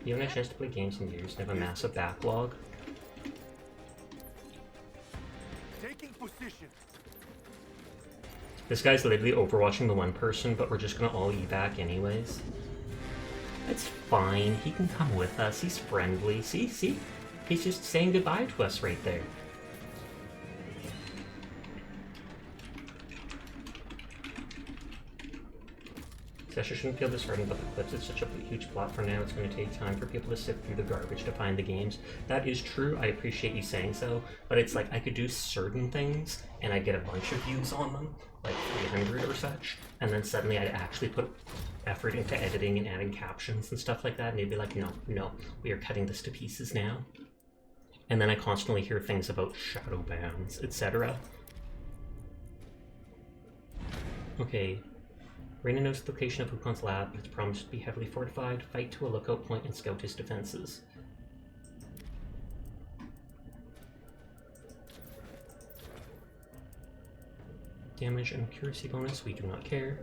You haven't had a chance to play games in years and have a massive backlog.
Taking position.
This guy's literally overwatching the one person, but we're just gonna all evac anyways. It's fine, he can come with us, he's friendly. See? He's just saying goodbye to us right there. Session shouldn't feel disheartened about the clips. It's such a huge plot for now. It's going to take time for people to sift through the garbage to find the games. That is true. I appreciate you saying so. But it's like I could do certain things and I'd get a bunch of views on them, like 300 or such. And then suddenly I'd actually put effort into editing and adding captions and stuff like that. And they'd be like, no, we are cutting this to pieces now. And then I constantly hear things about shadow bans, etc. Okay. Reina knows the location of Wukon's lab. It's promised to be heavily fortified. Fight to a lookout point and scout his defenses. Damage and accuracy bonus, we do not care.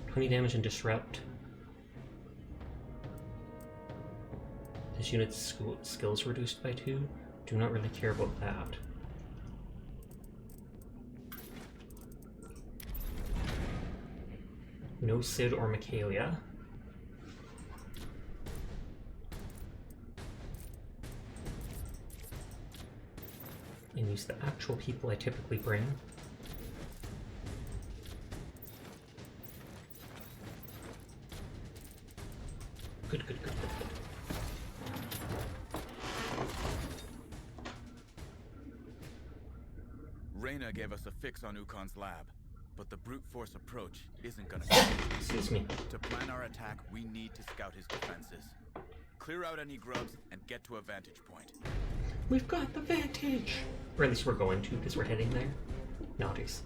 $20 damage and disrupt. This unit's skills reduced by 2. Do not really care about that. No Sid or Michaelia. And use the actual people I typically bring. Good.
Reina gave us a fix on Wukon's lab. But the brute force approach isn't gonna cut it.
Excuse me.
To plan our attack, we need to scout his defenses. Clear out any grubs and get to a vantage point.
We've got the vantage! Or at least we're going to, because we're heading there. Naughties.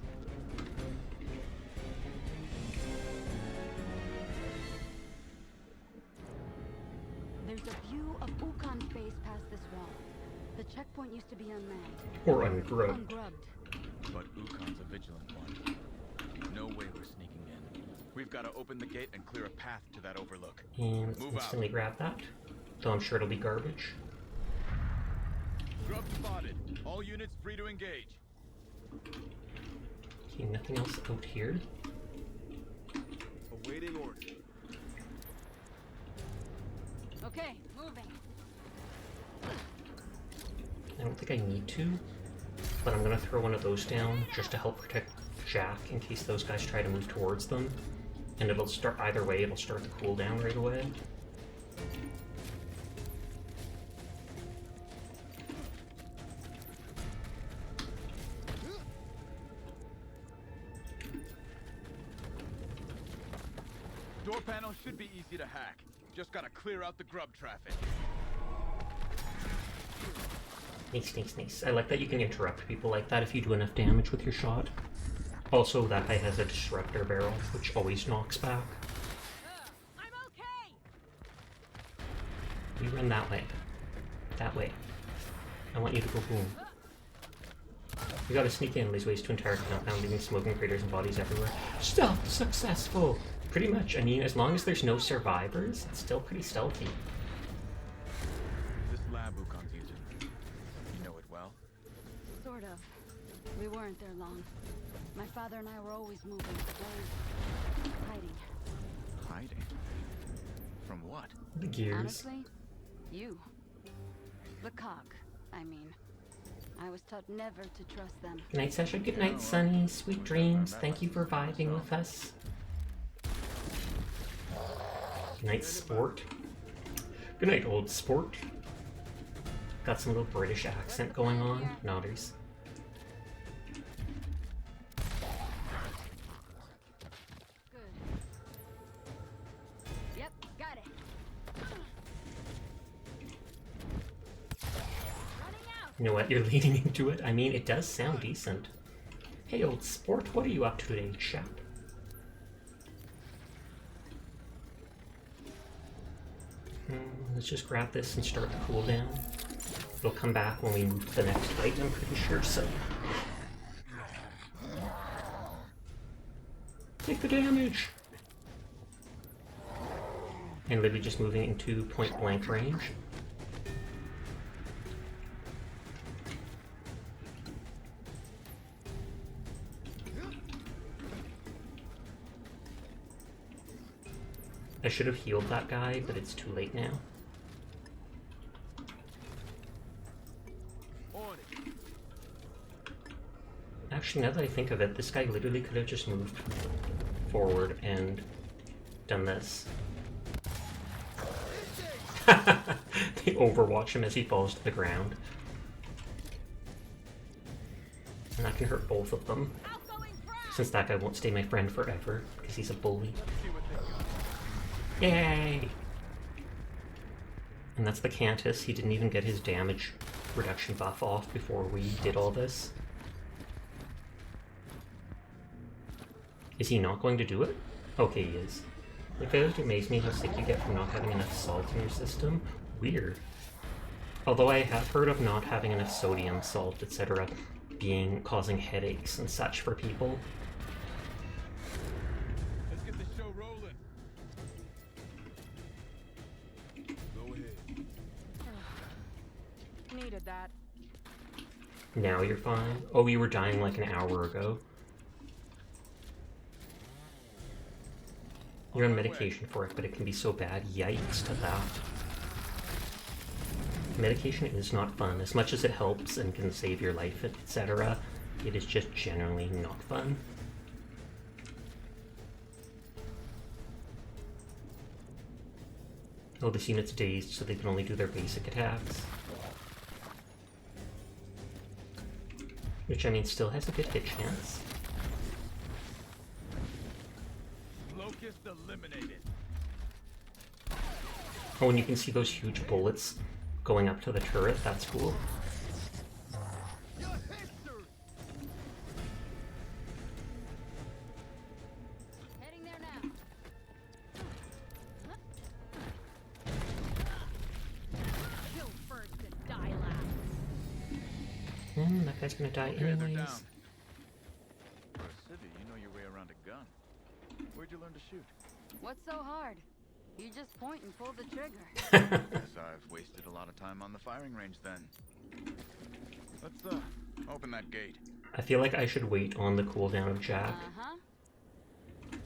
There's a view of Wukon's base past this wall. The checkpoint used to be unmanned.
Or ungrubbed.
Ungrubbed.
But Wukon's a vigilant one. No way we're sneaking in. We've got to open the gate and clear a path to that overlook.
And let's
Move
instantly grab that. Though I'm sure it'll be garbage.
Grub spotted. All units free to engage.
Okay, nothing else out here.
Awaiting order.
Okay, moving.
I don't think I need to, but I'm gonna throw one of those down just to help protect Jack in case those guys try to move towards them. And it'll start either way, it'll start the cooldown right away.
Door panel should be easy to hack. Just gotta clear out the grub traffic.
Nice, nice, nice. I like that you can interrupt people like that if you do enough damage with your shot. Also, that guy has a disruptor barrel, which always knocks back.
I'm okay.
You run that way. That way. I want you to go boom. We gotta sneak in these ways to entire compound, leaving smoking craters and bodies everywhere. Stealth successful! Pretty much. I mean, as long as there's no survivors, it's still pretty stealthy.
This lab Ukon's using, you know it well?
Sort of. We weren't there long. My father and I were always moving, always hiding.
Hiding? From what?
The gears.
Honestly, you. The cock, I mean. I was taught never to trust them.
Good night, Sasha. Good night, Sunny. Sweet dreams. Thank you for vibing with us. Good night, Sport. Good night, old Sport. Got some little British accent going on. Nodders.
Good. Yep, got it.
You know what? You're leading into it. I mean, it does sound decent. Hey, old Sport. What are you up to today, chap? Let's just grab this and start the cooldown. It'll come back when we move to the next fight, I'm pretty sure, so... Take the damage! And literally just moving into point-blank range. I should have healed that guy, but it's too late now. Actually, now that I think of it, this guy literally could have just moved forward and done this. They overwatch him as he falls to the ground. And that can hurt both of them. Since that guy won't stay my friend forever, because he's a bully. Yay! And that's the Cantus. He didn't even get his damage reduction buff off before we did all this. Is he not going to do it? Okay, he is. It fails to amaze me how sick you get from not having enough salt in your system. Weird. Although I have heard of not having enough sodium, salt, etc. causing headaches and such for people.
Let's get the show rolling. Go ahead.
Needed that.
Now you're fine. Oh, you were dying like an hour ago. You're on medication for it, but it can be so bad. Yikes to that. Medication is not fun. As much as it helps and can save your life, etc., it is just generally not fun. Oh, this unit's dazed, so they can only do their basic attacks. Which, I mean, still has a good hit chance.
Locust eliminated.
Oh, and you can see those huge bullets going up to the turret. That's cool.
Heading there now.
Kill first and die last.
That guy's gonna die
Okay, they're
anyways.
down. For a civvy, you know your way around a gun. Where'd you learn to shoot?
What's so hard? You just point and pull the trigger.
Guess I've wasted a lot of time on the firing range then. Let's open that gate.
I feel like I should wait on the cooldown of Jack.
Uh-huh.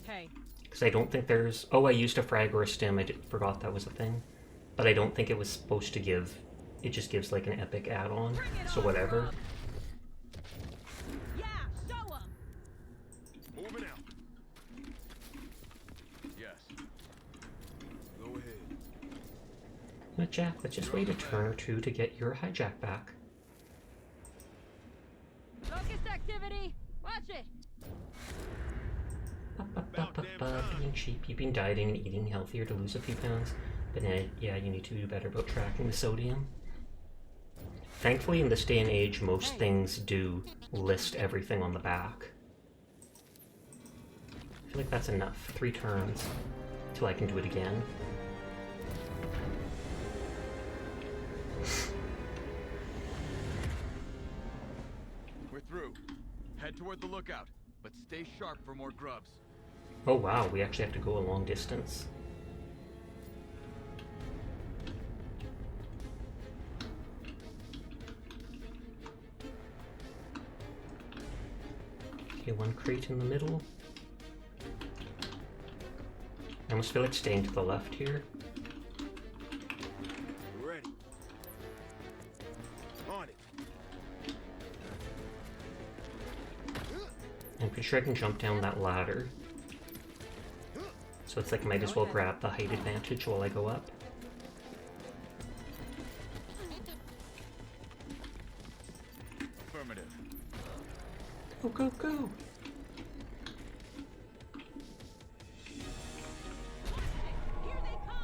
Hey,
Because I don't think there's... Oh, I used a frag or a stim. I forgot that was a thing. But I don't think it was supposed to give... It just gives like an epic add-on. So whatever.
yeah, show 'em.
Moving out.
Yes.
Go ahead.
But Jack, let's just wait a turn or two to get your hijack back.
Focused activity. Watch it.
Being cheap, you've been dieting and eating healthier to lose a few pounds. But yeah, you need to do better about tracking the sodium. Thankfully, in this day and age, most things do list everything on the back. I feel like that's enough. 3 turns till I can do it again.
We're through. Head toward the lookout, but stay sharp for more grubs.
Oh wow, we actually have to go a long distance. Okay, 1 crate in the middle. I almost feel like staying to the left here.
Ready. On it.
I'm pretty sure I can jump down that ladder. So it's like I might as well grab the height advantage while I go up.
Affirmative.
Go, go, go!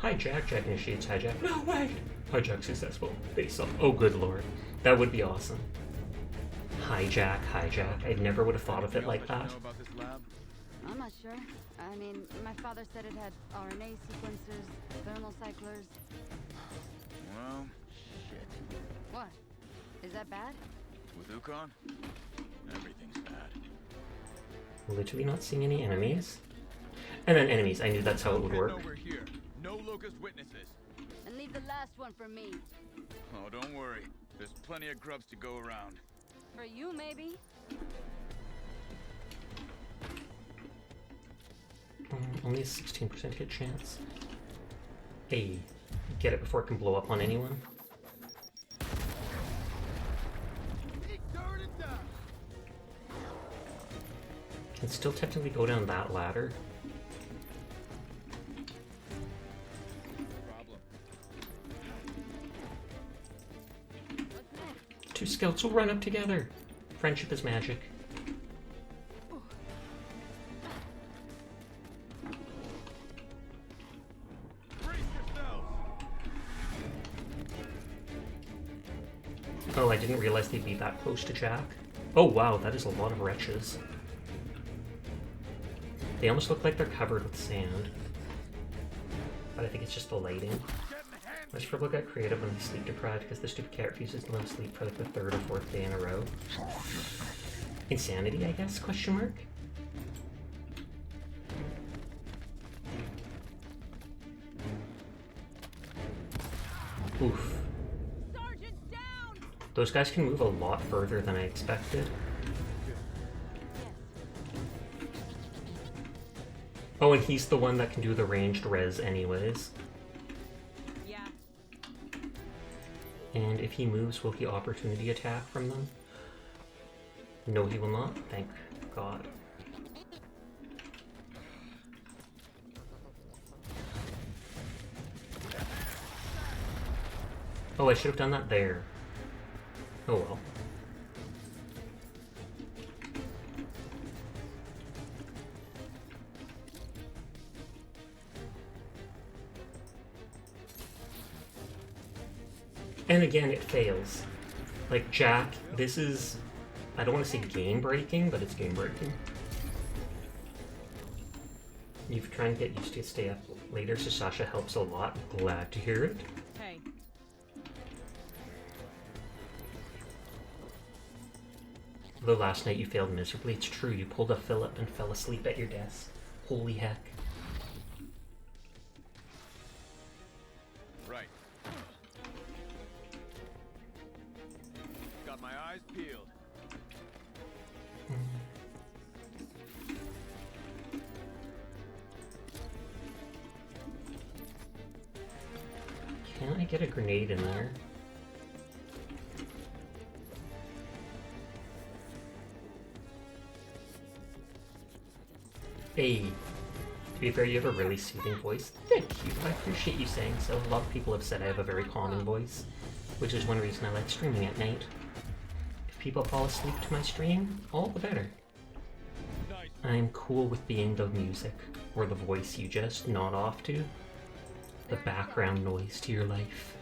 Hijack. Jack initiates hijack. No, wait! Hijack successful. Face up. Oh, good lord. That would be awesome. Hijack. I never would have thought of it like that.
Know about this lab?
I'm not sure. I mean, my father said it had RNA sequencers, thermal cyclers.
Well, shit.
What? Is that bad?
With Ukon, everything's bad.
Literally not seeing any enemies. And then enemies. I knew that's how it would work.
No, we're here. No locust witnesses.
And leave the last one for me.
Oh, don't worry. There's plenty of grubs to go around.
For you, maybe?
Only a 16% hit chance. Hey, get it before it can blow up on anyone. Can still technically go down that ladder.
Problem.
2 scouts will run up together. Friendship is magic.
Brace yourselves.
Oh, I didn't realize they'd be that close to Jack. Oh wow, that is a lot of wretches. They almost look like they're covered with sand. But I think it's just the lighting. I just probably got creative when I'm sleep deprived because the stupid cat refuses to let him sleep for like the 3rd or 4th day in a row. Insanity, I guess? Question mark? Oof.
Sergeant's down!
Those guys can move a lot further than I expected. Oh, and he's the one that can do the ranged res anyways.
Yeah.
And if he moves, will he opportunity attack from them? No, he will not. Thank God. Oh, I should have done that there. Oh well. And again, it fails. Like, Jack, this is... I don't want to say game-breaking, but it's game-breaking. You've tried to get used to stay up later, so Sasha helps a lot. Glad to hear it.
Hey.
Though last night you failed miserably, it's true, you pulled a Philip and fell asleep at your desk. Holy heck.
Right. Got my eyes peeled.
Can I get a grenade in there? Hey, to be fair, you have a really soothing voice. Thank you, I appreciate you saying so. A lot of people have said I have a very calming voice, which is one reason I like streaming at night. If people fall asleep to my stream, all the better. I'm cool with being the music, or the voice you just nod off to. The background noise to your life.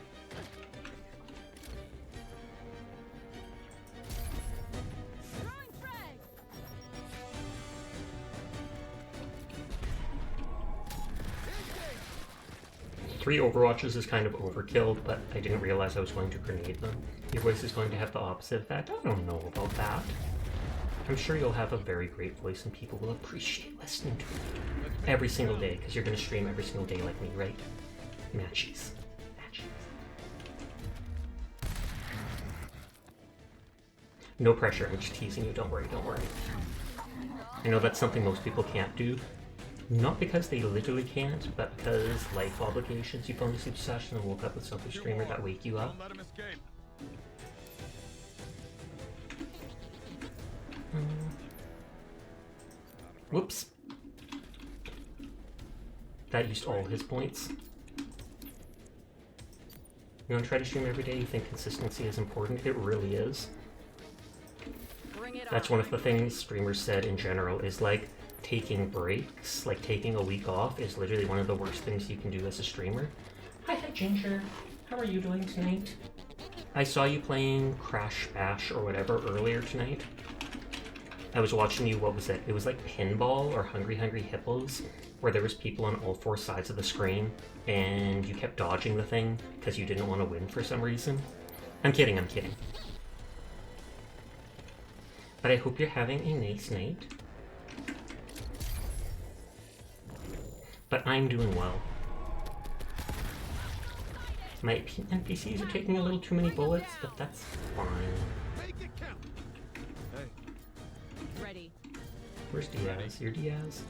3 Overwatches is kind of overkill, but I didn't realize I was going to grenade them. Your voice is going to have the opposite effect. I don't know about that. I'm sure you'll have a very great voice and people will appreciate listening to it every single day, because you're going to stream every single day like me, right? Matchies. No pressure, I'm just teasing you, don't worry, don't worry. I know that's something most people can't do. Not because they literally can't, but because life obligations. You phoned a sleep session and woke up with some streamer that wake you up.
Don't let him escape.
Whoops. That used all his points. You want to try to stream every day? You think consistency is important? It really is. That's one of the things streamers said in general, is like taking breaks, like taking a week off is literally one of the worst things you can do as a streamer. Hi Ginger, how are you doing tonight? I saw you playing Crash Bash or whatever earlier tonight. I was watching you, what was it? It was like Pinball or Hungry Hungry Hippos, where there was people on all 4 sides of the screen and you kept dodging the thing because you didn't want to win for some reason. I'm kidding, I'm kidding. But I hope you're having a nice night. But I'm doing well. My NPCs are taking a little too many bullets, but that's fine.
Ready.
Where's Diaz? You're Diaz?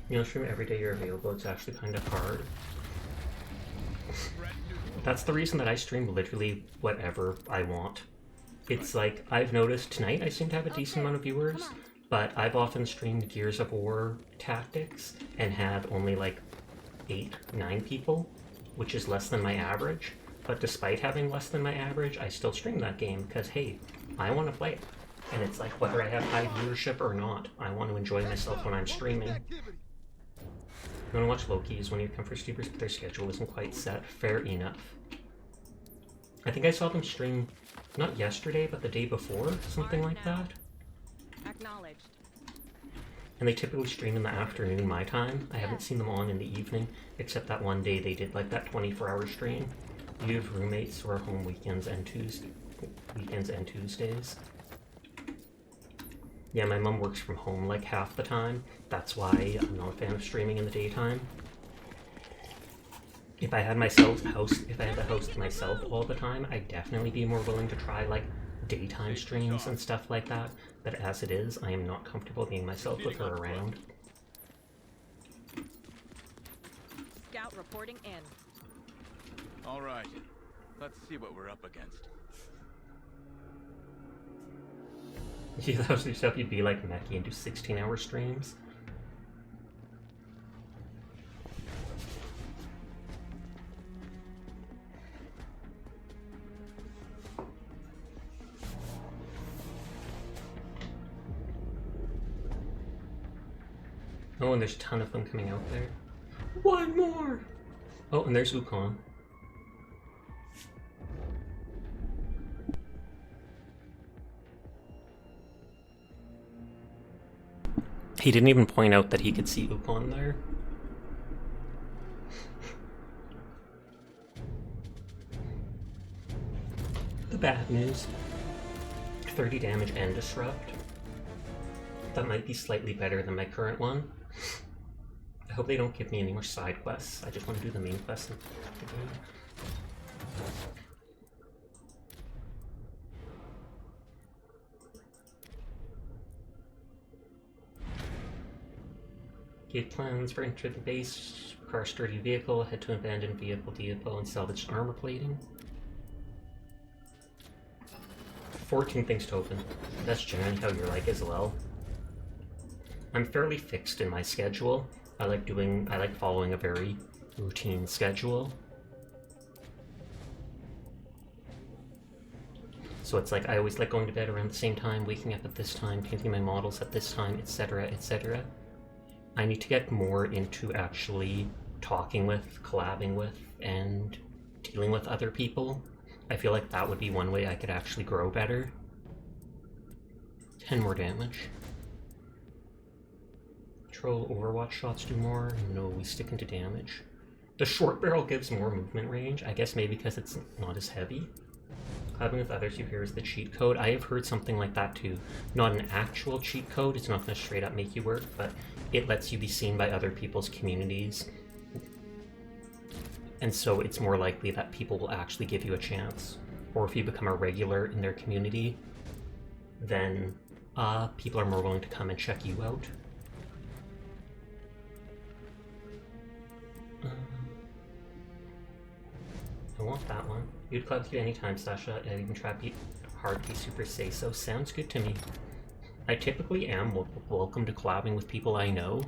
You know, stream every day you're available, it's actually kind of hard. That's the reason that I stream literally whatever I want. It's like, I've noticed tonight I seem to have a decent amount of viewers, but I've often streamed Gears of War Tactics and had only like 8, 9 people, which is less than my average. But despite having less than my average, I still stream that game because, hey, I want to play it. And it's like, whether I have high viewership or not, I want to enjoy myself when I'm streaming. You want to watch Loki's when you come for streamers, but their schedule isn't quite set. Fair enough. I think I saw them stream, not yesterday, but the day before, something like that.
Acknowledged.
And they typically stream in the afternoon my time. I haven't seen them on in the evening, except that one day they did like that 24-hour stream. You have roommates who are home weekends and Tuesdays. Yeah, my mom works from home like half the time. That's why I'm not a fan of streaming in the daytime. If I had the host myself all the time, I'd definitely be more willing to try like daytime streams and stuff like that. But as it is, I am not comfortable being myself with her around.
Scout reporting in.
All right, let's see what we're up against.
Yeah, that was the stuff you'd be like Meki and do 16-hour streams. Oh, and there's a ton of them coming out there. One more! Oh, and there's Wukong. He didn't even point out that he could see Wukong there. The bad news. 30 damage and disrupt. That might be slightly better than my current one. I hope they don't give me any more side quests. I just want to do the main quest. Gate plans for entering the base, require a sturdy vehicle, head to an abandoned vehicle depot and salvage armor plating. 14 things to open. That's generally how you're like as well. I'm fairly fixed in my schedule. I like following a very routine schedule. So it's like I always like going to bed around the same time, waking up at this time, painting my models at this time, etc., etc. I need to get more into actually talking with, collabing with, and dealing with other people. I feel like that would be one way I could actually grow better. 10 more damage. natural Overwatch shots do more? No, we stick into damage. The short barrel gives more movement range, I guess maybe because it's not as heavy. Clubbing with others you hear is the cheat code. I have heard something like that too. Not an actual cheat code, it's not going to straight up make you work, but it lets you be seen by other people's communities. And so it's more likely that people will actually give you a chance. Or if you become a regular in their community, then people are more willing to come and check you out. I want that one. You'd club you anytime, Sasha. I even trap you hard key super say so. Sounds good to me. I typically am welcome to collabing with people I know,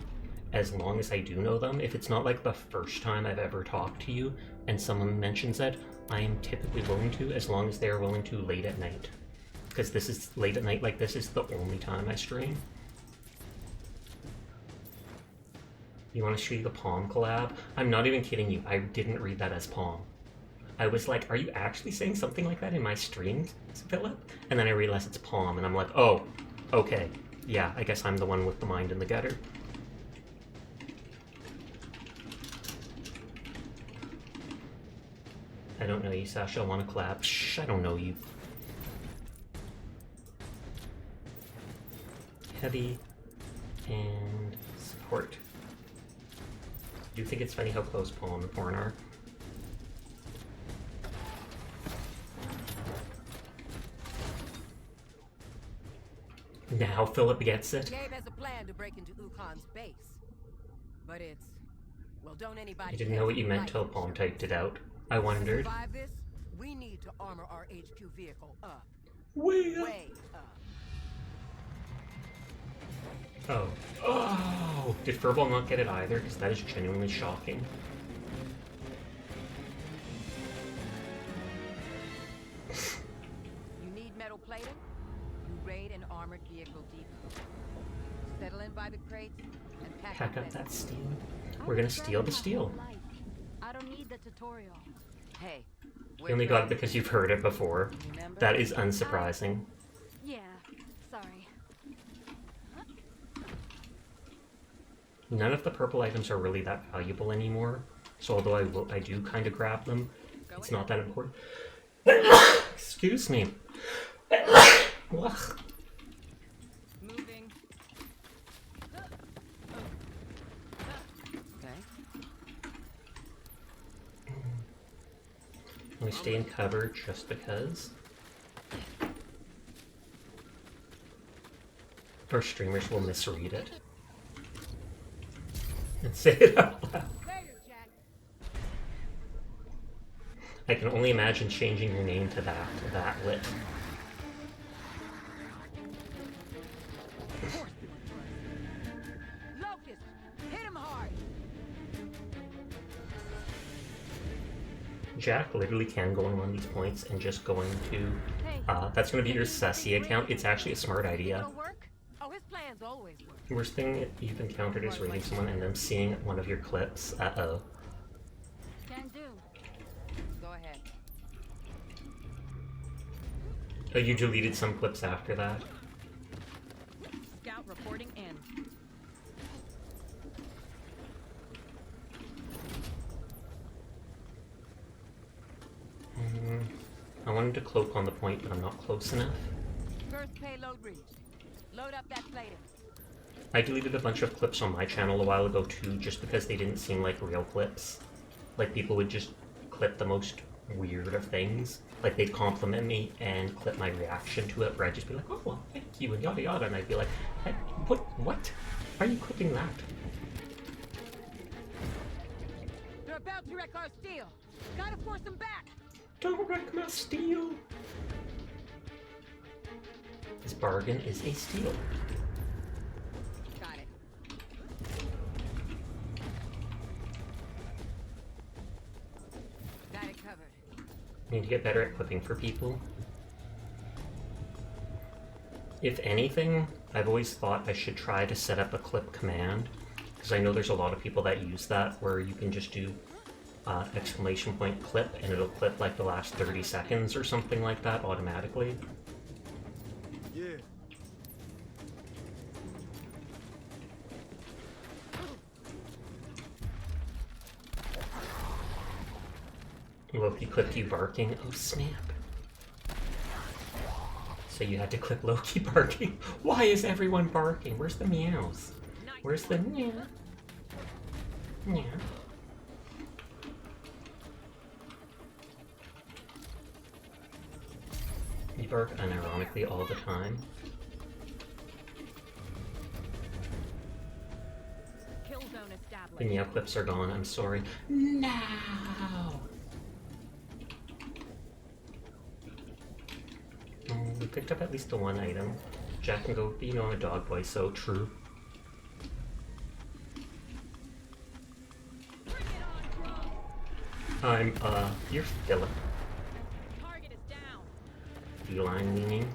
as long as I do know them. If it's not like the first time I've ever talked to you and someone mentions it, I am typically willing to, as long as they're willing to late at night. Because this is late at night, like this is the only time I stream. You want to stream the Palm collab? I'm not even kidding you, I didn't read that as Palm. I was like, are you actually saying something like that in my stream, Philip? And then I realized it's Palm, and I'm like, oh, okay. Yeah, I guess I'm the one with the mind in the gutter. I don't know you, Sasha. I want to collab. Shh, I don't know you. Heavy and support. Do you think it's funny how close Palm and Porn are? Now Philip gets it.
Gabe has a plan to break into Ukon's base. But it's... well, don't anybody...
I didn't know what you meant till Palm typed it out. I wondered.
To survive this, we need to armor our HQ vehicle up.
Way up.
Way up.
Oh. Oh! Did Furball not get it either? Because that is genuinely shocking.
You need metal plating? You raid an armored vehicle depot. Settle in by the crates and pack
up that steel. We're gonna steal the steel.
I don't need the tutorial.
Hey,
You only got it because you've heard it before.
remember?
That is unsurprising.
Yeah, sorry.
None of the purple items are really that valuable anymore. So although I do kind of grab them, it's not that important. Excuse me. Ugh.
Moving. Okay.
We stay in cover just because. Our streamers will misread it. And say it out loud. I can only imagine changing your name to that lit.
Locust, hit him hard.
Jack literally can go on one of these points and just go into, that's going to be your Sussy account. It's actually a smart idea.
It'll work? Oh, his plans always work.
Worst thing you've encountered is raiding someone and them seeing one of your clips. Uh-oh.
Can do.
Go ahead.
Oh, you deleted some clips after that?
Scout reporting in.
I wanted to cloak on the point, but I'm not close enough.
First payload reached. Load up that plating.
I deleted a bunch of clips on my channel a while ago too, just because they didn't seem like real clips. Like, people would just clip the most weird of things. Like, they'd compliment me and clip my reaction to it, where I'd just be like, oh, well, thank you, and yada yada, and I'd be like, hey, what? Why are you clipping that?
They're about to wreck our steel. Gotta force them back.
Don't wreck my steel! This bargain is a steal.
Got it. Got it covered.
Need to get better at clipping for people. If anything, I've always thought I should try to set up a clip command, because I know there's a lot of people that use that, where you can just do exclamation point clip, and it'll clip like the last 30 seconds or something like that automatically.
Yeah.
Loki clipped you barking. Oh snap. So you had to clip Loki barking. Why is everyone barking? Where's the meows? Where's the meow? Meow. You bark unironically all the time.
Kill zone established.
The meow clips are gone. I'm sorry. No. We picked up at least the one item. Jack can go, you know, I'm a dog boy, so true. You're Philip.
Target is down.
Feline leaning.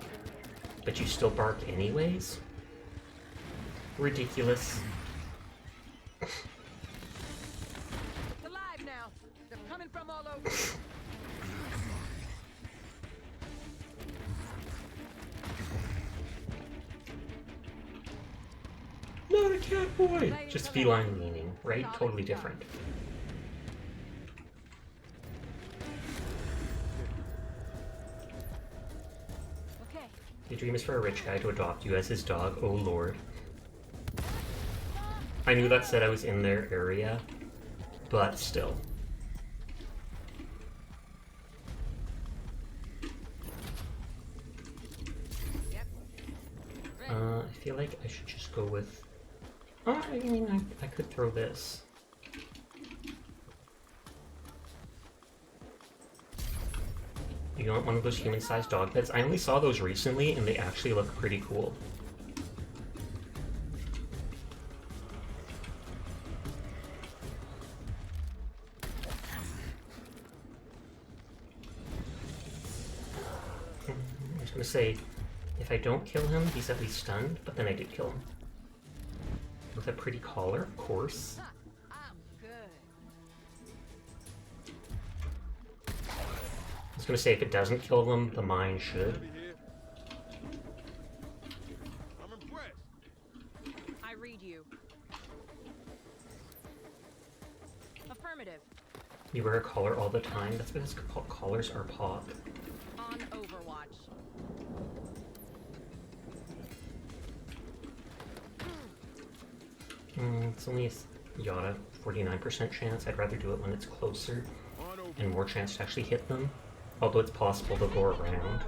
But you still bark anyways? Ridiculous.
It's alive now. They're coming from all over.
Not a cat boy! Just feline leaning, right? Totally different.
Okay.
Your dream is for a rich guy to adopt you as his dog, oh lord. I knew that said I was in their area, but still. I feel like I should just go with... I mean, I could throw this. You want one of those human-sized dog beds? I only saw those recently, and they actually look pretty cool. I was gonna say, if I don't kill him, he's at least stunned, but then I did kill him. With a pretty collar, of course.
I'm good.
I was gonna say, if it doesn't kill them, the mine should.
I'm impressed.
I read you. Affirmative.
You wear a collar all the time? That's because collars are pop.
On Overwatch.
It's only a Yada 49% chance. I'd rather do it when it's closer and more chance to actually hit them. Although it's possible they'll go around.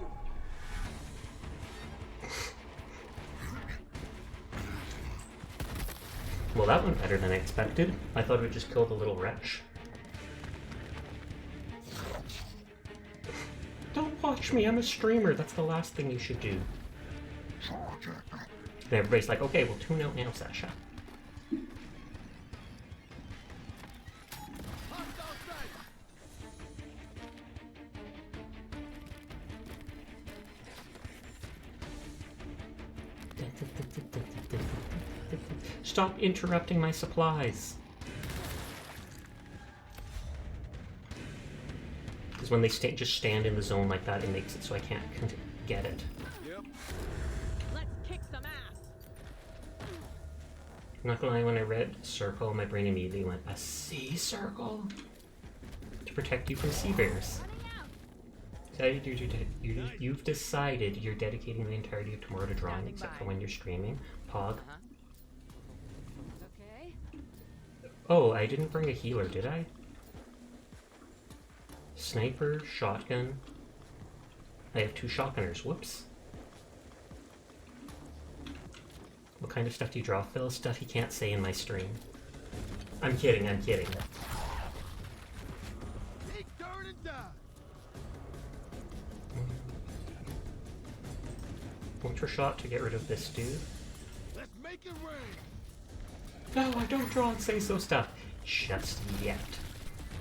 Well, that went better than I expected. I thought it would just kill the little wretch. Don't watch me, I'm a streamer. That's the last thing you should do. And everybody's like, okay, we'll tune out now, Sasha. Stop interrupting my supplies. Because when they just stand in the zone like that, it makes it so I can't get it.
Yep.
Let's kick some ass.
I'm not gonna lie, when I read circle, my brain immediately went, a sea circle? To protect you from sea bears. So you've decided you're dedicating the entirety of tomorrow to drawing, except for when you're streaming. Pog.
Okay.
Oh, I didn't bring a healer, did I? Sniper, shotgun. I have 2 shotgunners, whoops. What kind of stuff do you draw, Phil? Stuff he can't say in my stream. I'm kidding, I'm kidding.
Take turn and die.
Ultra shot to get rid of this dude.
Let's make it rain.
No, I don't draw and say so stuff. Just yet.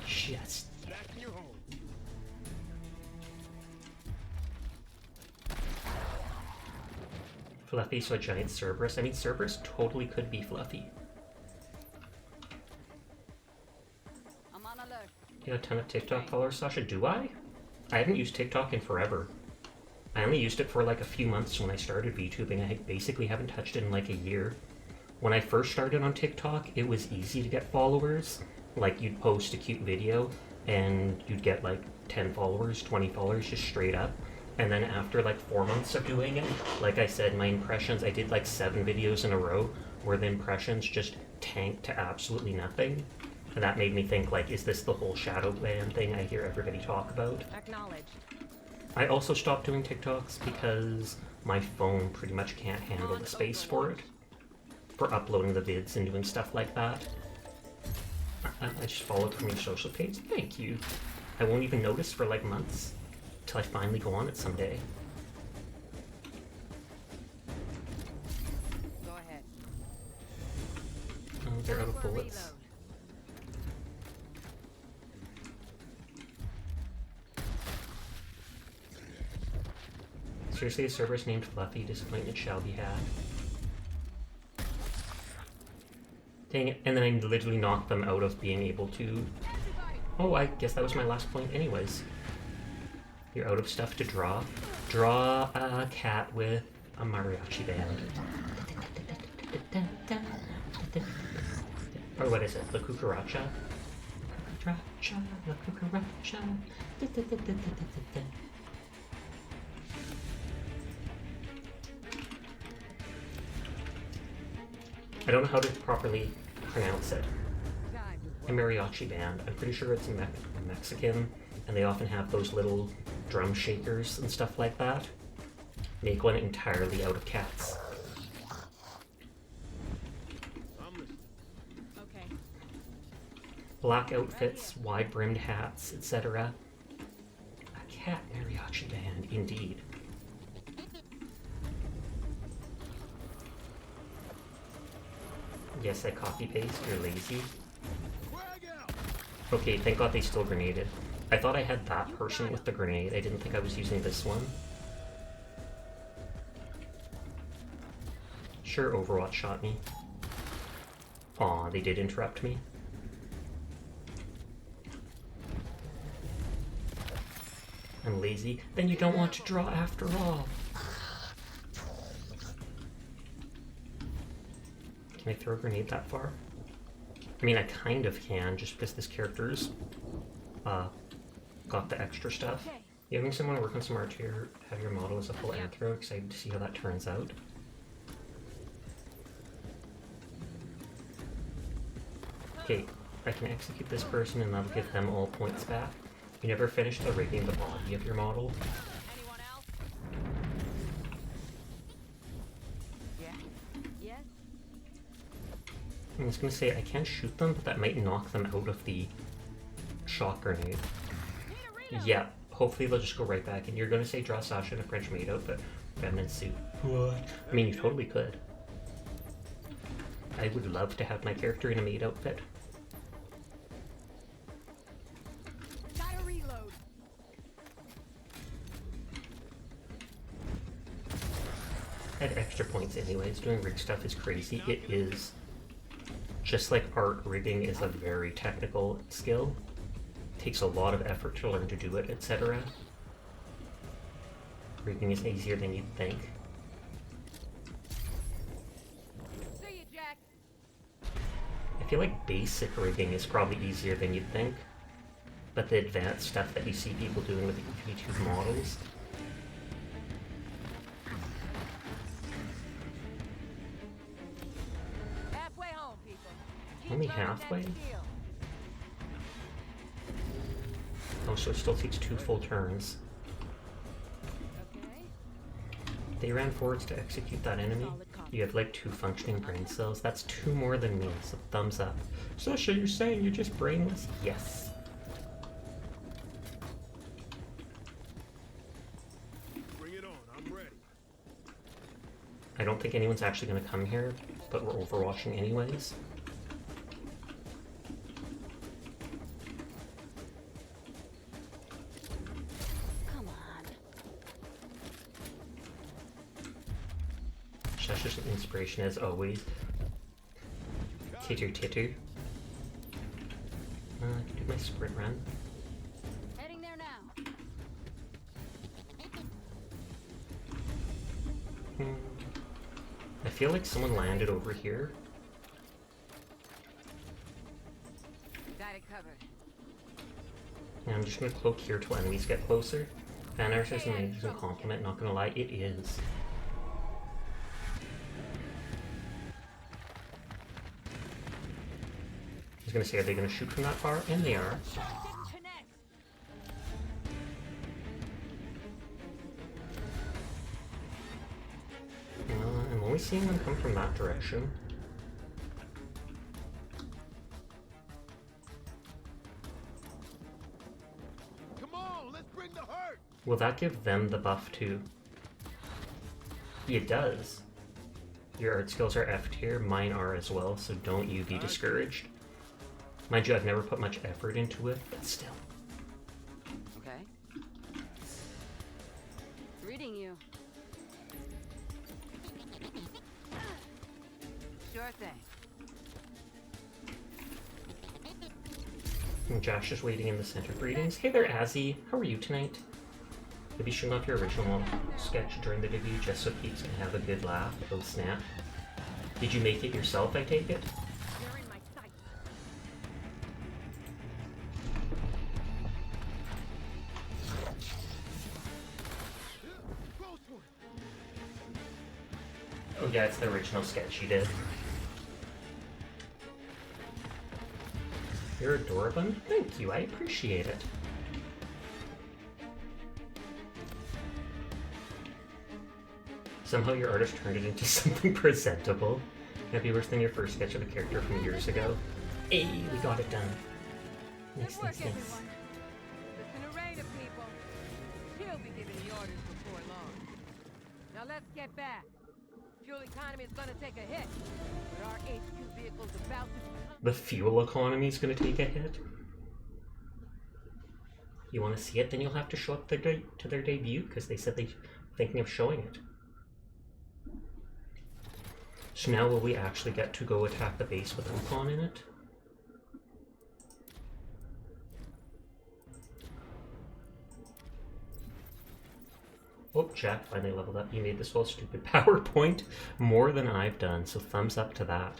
Just yet.
Back in your home.
Fluffy, so a giant Cerberus. I mean, Cerberus totally could be fluffy.
I'm on alert.
You have a ton of TikTok followers, Sasha? Do I? I haven't used TikTok in forever. I only used it for like a few months when I started VTubing. I basically haven't touched it in like a year. When I first started on TikTok, it was easy to get followers. Like, you'd post a cute video, and you'd get like 10 followers, 20 followers, just straight up. And then after like 4 months of doing it, like I said, my impressions, I did like 7 videos in a row where the impressions just tanked to absolutely nothing. And that made me think, like, is this the whole shadow ban thing I hear everybody talk about?
Acknowledged.
I also stopped doing TikToks because my phone pretty much can't handle the space for it. For uploading the vids and doing stuff like that. I just followed from your social page. Thank you. I won't even notice for like months. Till I finally go on it someday.
Go ahead.
Oh, they're out of bullets. Seriously, a server's named Fluffy. Disappointment shall be had. Dang it. And then I literally knocked them out of being able to... Oh, I guess that was my last point anyways. You're out of stuff to draw. Draw a cat with a mariachi band. Or what is it? La cucaracha? Cucaracha, la cucaracha. I don't know how to properly pronounce it. A mariachi band. I'm pretty sure it's Mexican, and they often have those little drum shakers and stuff like that. Make one entirely out of cats.
Okay.
Black outfits, wide-brimmed hats, etc. A cat mariachi band, indeed. Yes, I copy-paste, you're lazy. Okay, thank God they still grenaded. I thought I had that person with the grenade. I didn't think I was using this one. Sure, Overwatch shot me. Aw, they did interrupt me. I'm lazy. Then you don't want to draw after all. Can I throw a grenade that far? I mean, I kind of can, just because this character's got the extra stuff. You having someone work on some art here, have your model as a full anthro? Excited to see how that turns out. Okay, I can execute this person and that'll give them all points back. You never finished the rigging the body of your model.
Anyone else? Yeah. Yes.
I was gonna say, I can't shoot them, but that might knock them out of the shock grenade. Yeah, hopefully they'll just go right back. And you're gonna say draw Sasha in a French maid outfit, feminine suit. What? I mean, you totally could. I would love to have my character in a maid outfit.
Gotta reload.
I had extra points anyways. Doing rig stuff is crazy. It is. Just like art, rigging is a very technical skill. It takes a lot of effort to learn to do it, etc. Rigging is easier than you'd think.
See you, Jack.
I feel like basic rigging is probably easier than you'd think. But the advanced stuff that you see people doing with YouTube models,
Halfway home, people. Keep
only
learning that
halfway?
skill.
Oh, so it still takes 2 full turns.
Okay.
They ran forwards to execute that enemy. You have like 2 functioning brain cells. That's 2 more than me, so thumbs up. Sasha, you're saying you're just brainless? Yes.
Bring it on, I'm ready.
I don't think anyone's actually going to come here, but we're overwatching anyways.
Come on.
Sasha's an inspiration as always. Titter titter. I can do my sprint run.
Heading there now.
I feel like someone landed over here.
Guys covered.
And I'm just gonna cloak here till enemies get closer. Fan art is an amazing compliment, not gonna lie, it is. I was gonna say, are they gonna shoot from that far? And they are. I'm only seeing them come from that direction.
Come on, let's bring the hurt.
Will that give them the buff too? It does. Your art skills are F tier, mine are as well, so don't you be discouraged. Mind you, I've never put much effort into it, but still.
Okay. Reading you.
Sure thing.
And Josh is waiting in the center. Greetings. Hey there, Azzy. How are you tonight? You'll be showing off your original sketch during the debut just so Pete's can have a good laugh. Oh snap. Did you make it yourself, I take it?
You're in my sights.
Oh yeah, it's the original sketch you did. You're adorable. Thank you, I appreciate it. Somehow your artist turned it into something presentable. Can't be worse than your first sketch of a character from years ago. Hey, we got it done. Nice,
Good work,
nice, nice.
everyone. Listen to Raider, people. She'll be giving the orders before long. Now let's get back. Fuel economy is gonna take a hit, but our HQ vehicle's about to...
The fuel economy is going to take a hit. You want to see it? Then you'll have to show up to their debut because they said they're thinking of showing it. So now will we actually get to go attack the base with Ukon in it? Oh, Jack finally leveled up. You made this whole stupid PowerPoint more than I've done, so thumbs up to that.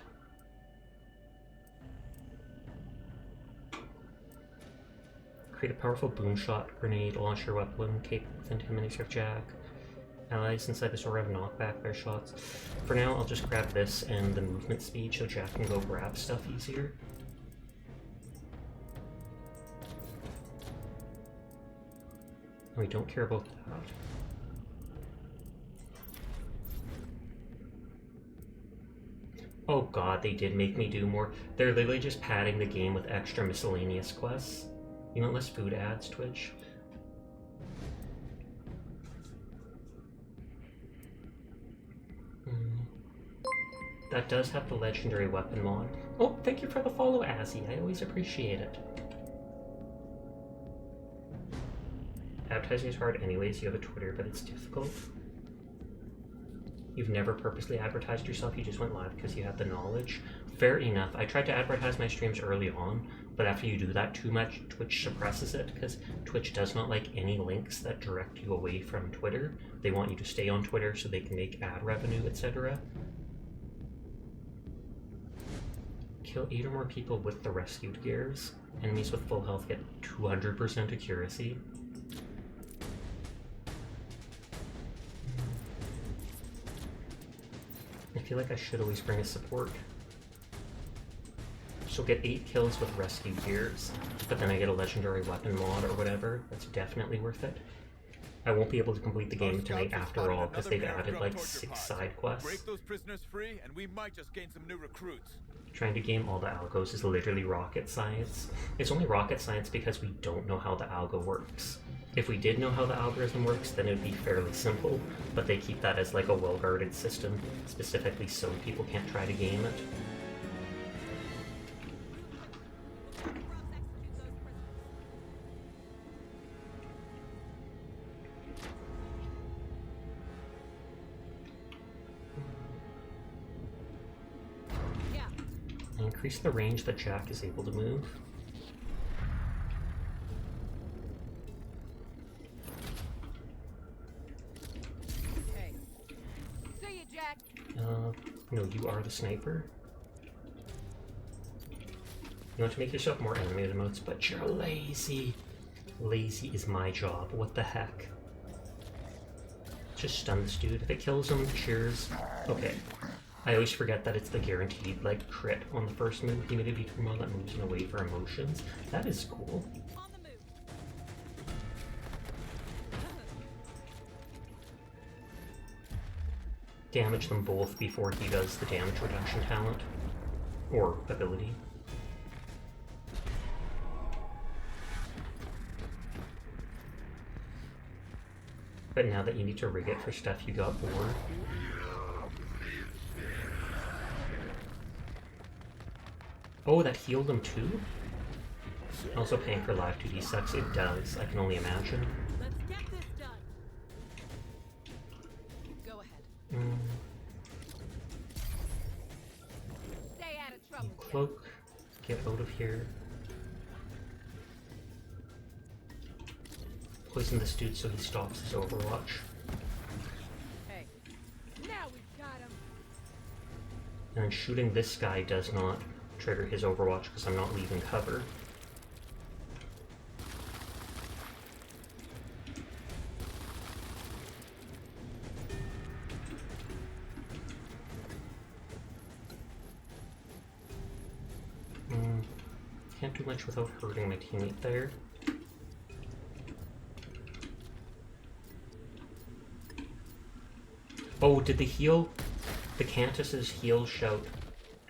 Create a powerful boomshot grenade launcher weapon capable within 10 minutes of Jack. Allies inside this aura have knockback their shots. For now, I'll just grab this and the movement speed so Jack can go grab stuff easier. We don't care about that. Oh god, they did make me do more. They're literally just padding the game with extra miscellaneous quests. You want less food ads, Twitch? That does have the legendary weapon mod. Oh, thank you for the follow, Azzy. I always appreciate it. Advertising is hard anyways. You have a Twitter, but it's difficult. You've never purposely advertised yourself, you just went live because you had the knowledge. Fair enough. I tried to advertise my streams early on, but after you do that too much, Twitch suppresses it because Twitch does not like any links that direct you away from Twitter. They want you to stay on Twitter so they can make ad revenue, etc. Kill 8 or more people with the rescued gears. Enemies with full health get 200% accuracy. I feel like I should always bring a support. So get 8 kills with rescue gears, but then I get a legendary weapon mod or whatever. That's definitely worth it. I won't be able to complete the game tonight after all, because they've added like 6 side quests.
Break those prisoners free, and we might just gain some new recruits.
Trying to game all the algos is literally rocket science. It's only rocket science because we don't know how the algo works. If we did know how the algorithm works, then it would be fairly simple, but they keep that as like a well-guarded system, specifically so people can't try to game it. Increase the range that Jack is able to move.
Hey. See you, Jack.
No, you are the sniper. You want to make yourself more animated emotes, but you're lazy. Lazy is my job. What the heck? Just stun this dude. If it kills him, cheers. Okay. I always forget that it's the guaranteed, like, crit on the first move. He made a V2 that moves in a way for emotions. That is cool.
On the move.
Damage them both before he does the damage reduction talent. Or ability. But now that you need to rig it for stuff, you got bored. Oh, that healed him too? Also paying for live 2D sucks. It does. I can only imagine.
Let's get this done. Go ahead.
Stay out of trouble.
Cloak. Get out of here. Poison this dude so he stops his Overwatch.
Hey, now we've got him.
And shooting this guy does not trigger his Overwatch because I'm not leaving cover. Can't do much without hurting my teammate there. Oh, did the heal, the Cantus's heal shout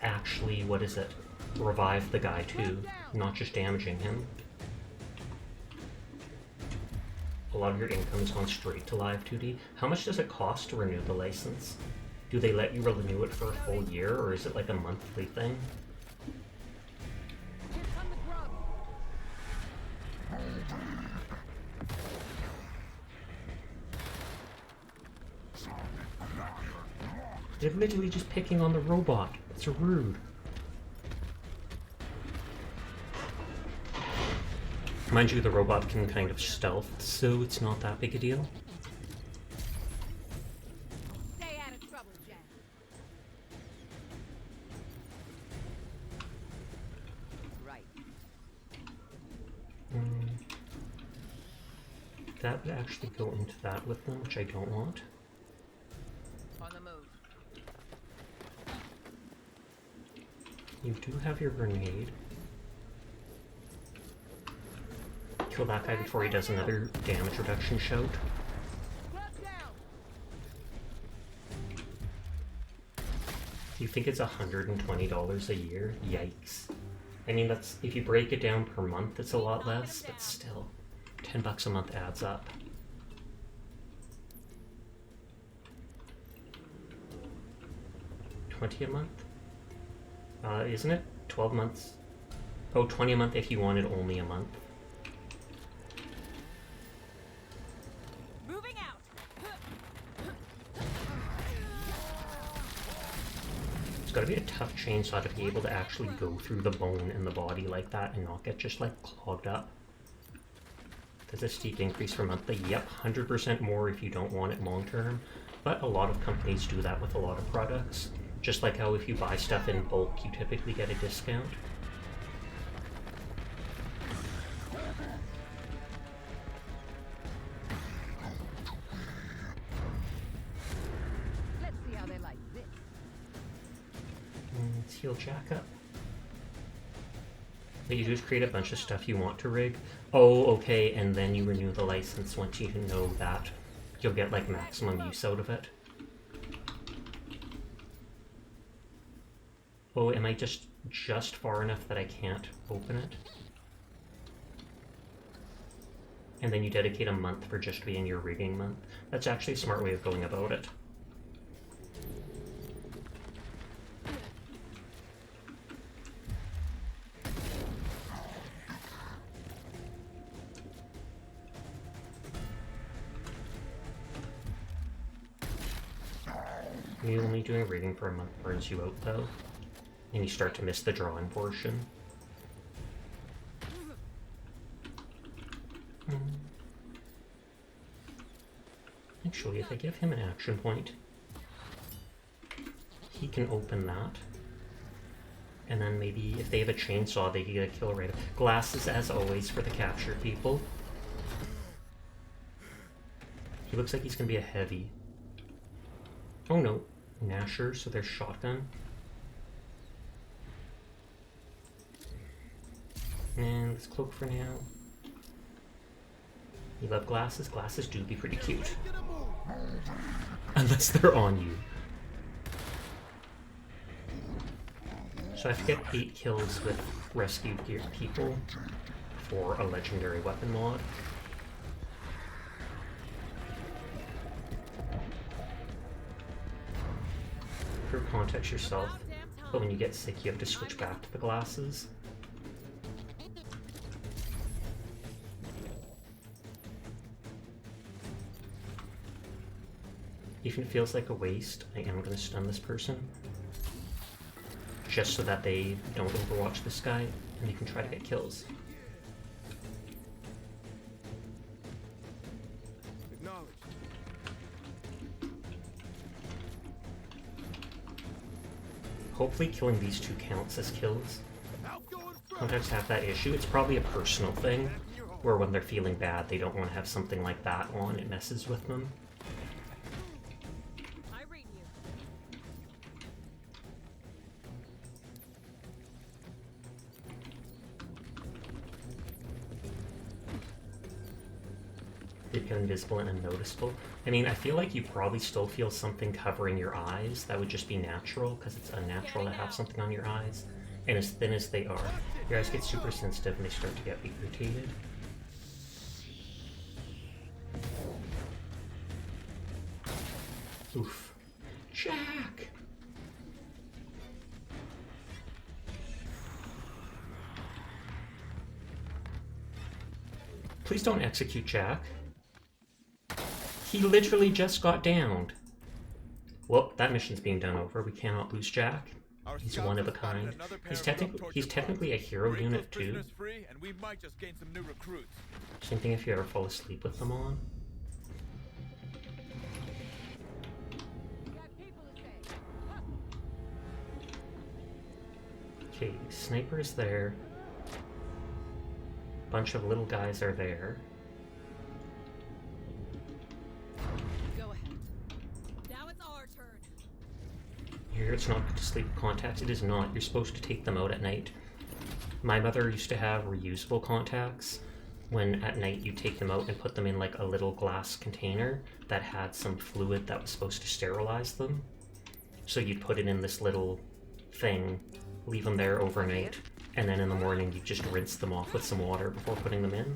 actually, what is it, revive the guy too, not just damaging him? A lot of your income's gone straight to live 2D. How much does it cost to renew the license? Do they let you renew it for a full year, or is it like a monthly thing?
Here come the grubs.
They're literally just picking on the robot. It's rude. Mind you, the robot can kind of stealth, so it's not that big a deal.
Stay out of trouble, Jack. Right.
That would actually go into that with them, which I don't want.
On the move.
You do have your grenade. Kill that guy before he does another damage reduction shout.
Grub down.
Do you think it's $120 a year? Yikes. I mean, that's, if you break it down per month, it's a lot less, but still, $10 a month adds up. $20 a month? Isn't it? 12 months? Oh, 20 a month if you wanted only a month.
Moving out.
It's gotta be a tough chainsaw to be able to actually go through the bone in the body like that and not get just like clogged up. There's a steep increase for monthly. Yep, 100% more if you don't want it long term. But a lot of companies do that with a lot of products. Just like how if you buy stuff in bulk, you typically get a discount.
Let's see how they like this.
Let's heal Jack up. What you do is create a bunch of stuff you want to rig. Oh, okay, and then you renew the license once you know that. You'll get like maximum use out of it. Oh, am I just far enough that I can't open it? And then you dedicate a month for just being your rigging month. That's actually a smart way of going about it. You only doing rigging for a month burns you out though. And you start to miss the drawing portion. Actually, if I give him an action point, he can open that. And then maybe if they have a chainsaw, they can get a kill right. Glasses, as always, for the captured people. He looks like he's gonna be a heavy. Oh no, Nasher, so there's shotgun. And this cloak for now. You love glasses? Glasses do be pretty cute. Unless they're on you. So I have to get 8 kills with rescued gear people for a legendary weapon mod. For context yourself, but when you get sick you have to switch back to the glasses. Even if it feels like a waste, I am going to stun this person. Just so that they don't overwatch this guy, and they can try to get kills. Hopefully killing these 2 counts as kills. Sometimes have that issue. It's probably a personal thing, where when they're feeling bad, they don't want to have something like that on. It messes with them. They become invisible and unnoticeable. I mean, I feel like you probably still feel something covering your eyes. That would just be natural, because it's unnatural to have something on your eyes. And as thin as they are, your eyes get super sensitive and they start to get irritated. Oof. Jack! Please don't execute Jack. He literally just got downed. Well, that mission's being done over. We cannot lose Jack. He's one of a kind. He's technically a hero unit too. Same thing if you ever fall asleep with them on. Okay, sniper's there. Bunch of little guys are there. Here, it's not good to sleep with contacts. It is not. You're supposed to take them out at night. My mother used to have reusable contacts. When at night you take them out and put them in like a little glass container that had some fluid that was supposed to sterilize them. So you'd put it in this little thing, leave them there overnight, and then in the morning you just rinse them off with some water before putting them in.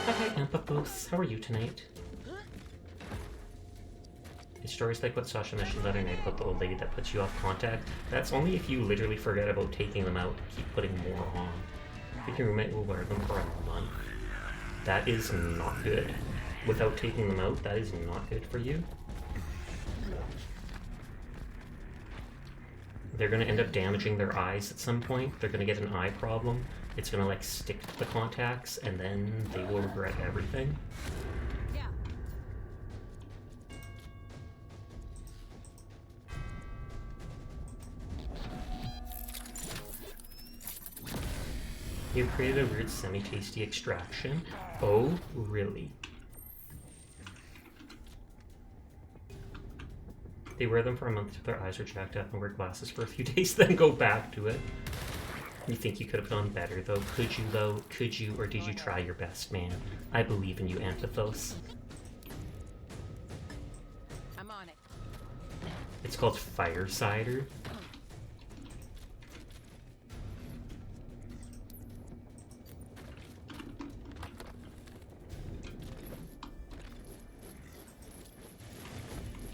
Hi, Ampathos. How are you tonight? Stories like what Sasha mentioned the other night about the old lady that puts you off contact. That's only if you literally forget about taking them out and keep putting more on. I think your roommate will wear them for a month. That is not good. Without taking them out, that is not good for you. They're going to end up damaging their eyes at some point. They're going to get an eye problem. It's going to like stick to the contacts and then they will regret everything. You created a weird semi-tasty extraction. Oh, really? They wear them for a month till their eyes are jacked up and wear glasses for a few days, then go back to it. You think you could have done better, though? Could you, though? Could you, or did you try your best, man? I believe in you, Ampathos.
I'm on it.
It's called Fire Cider.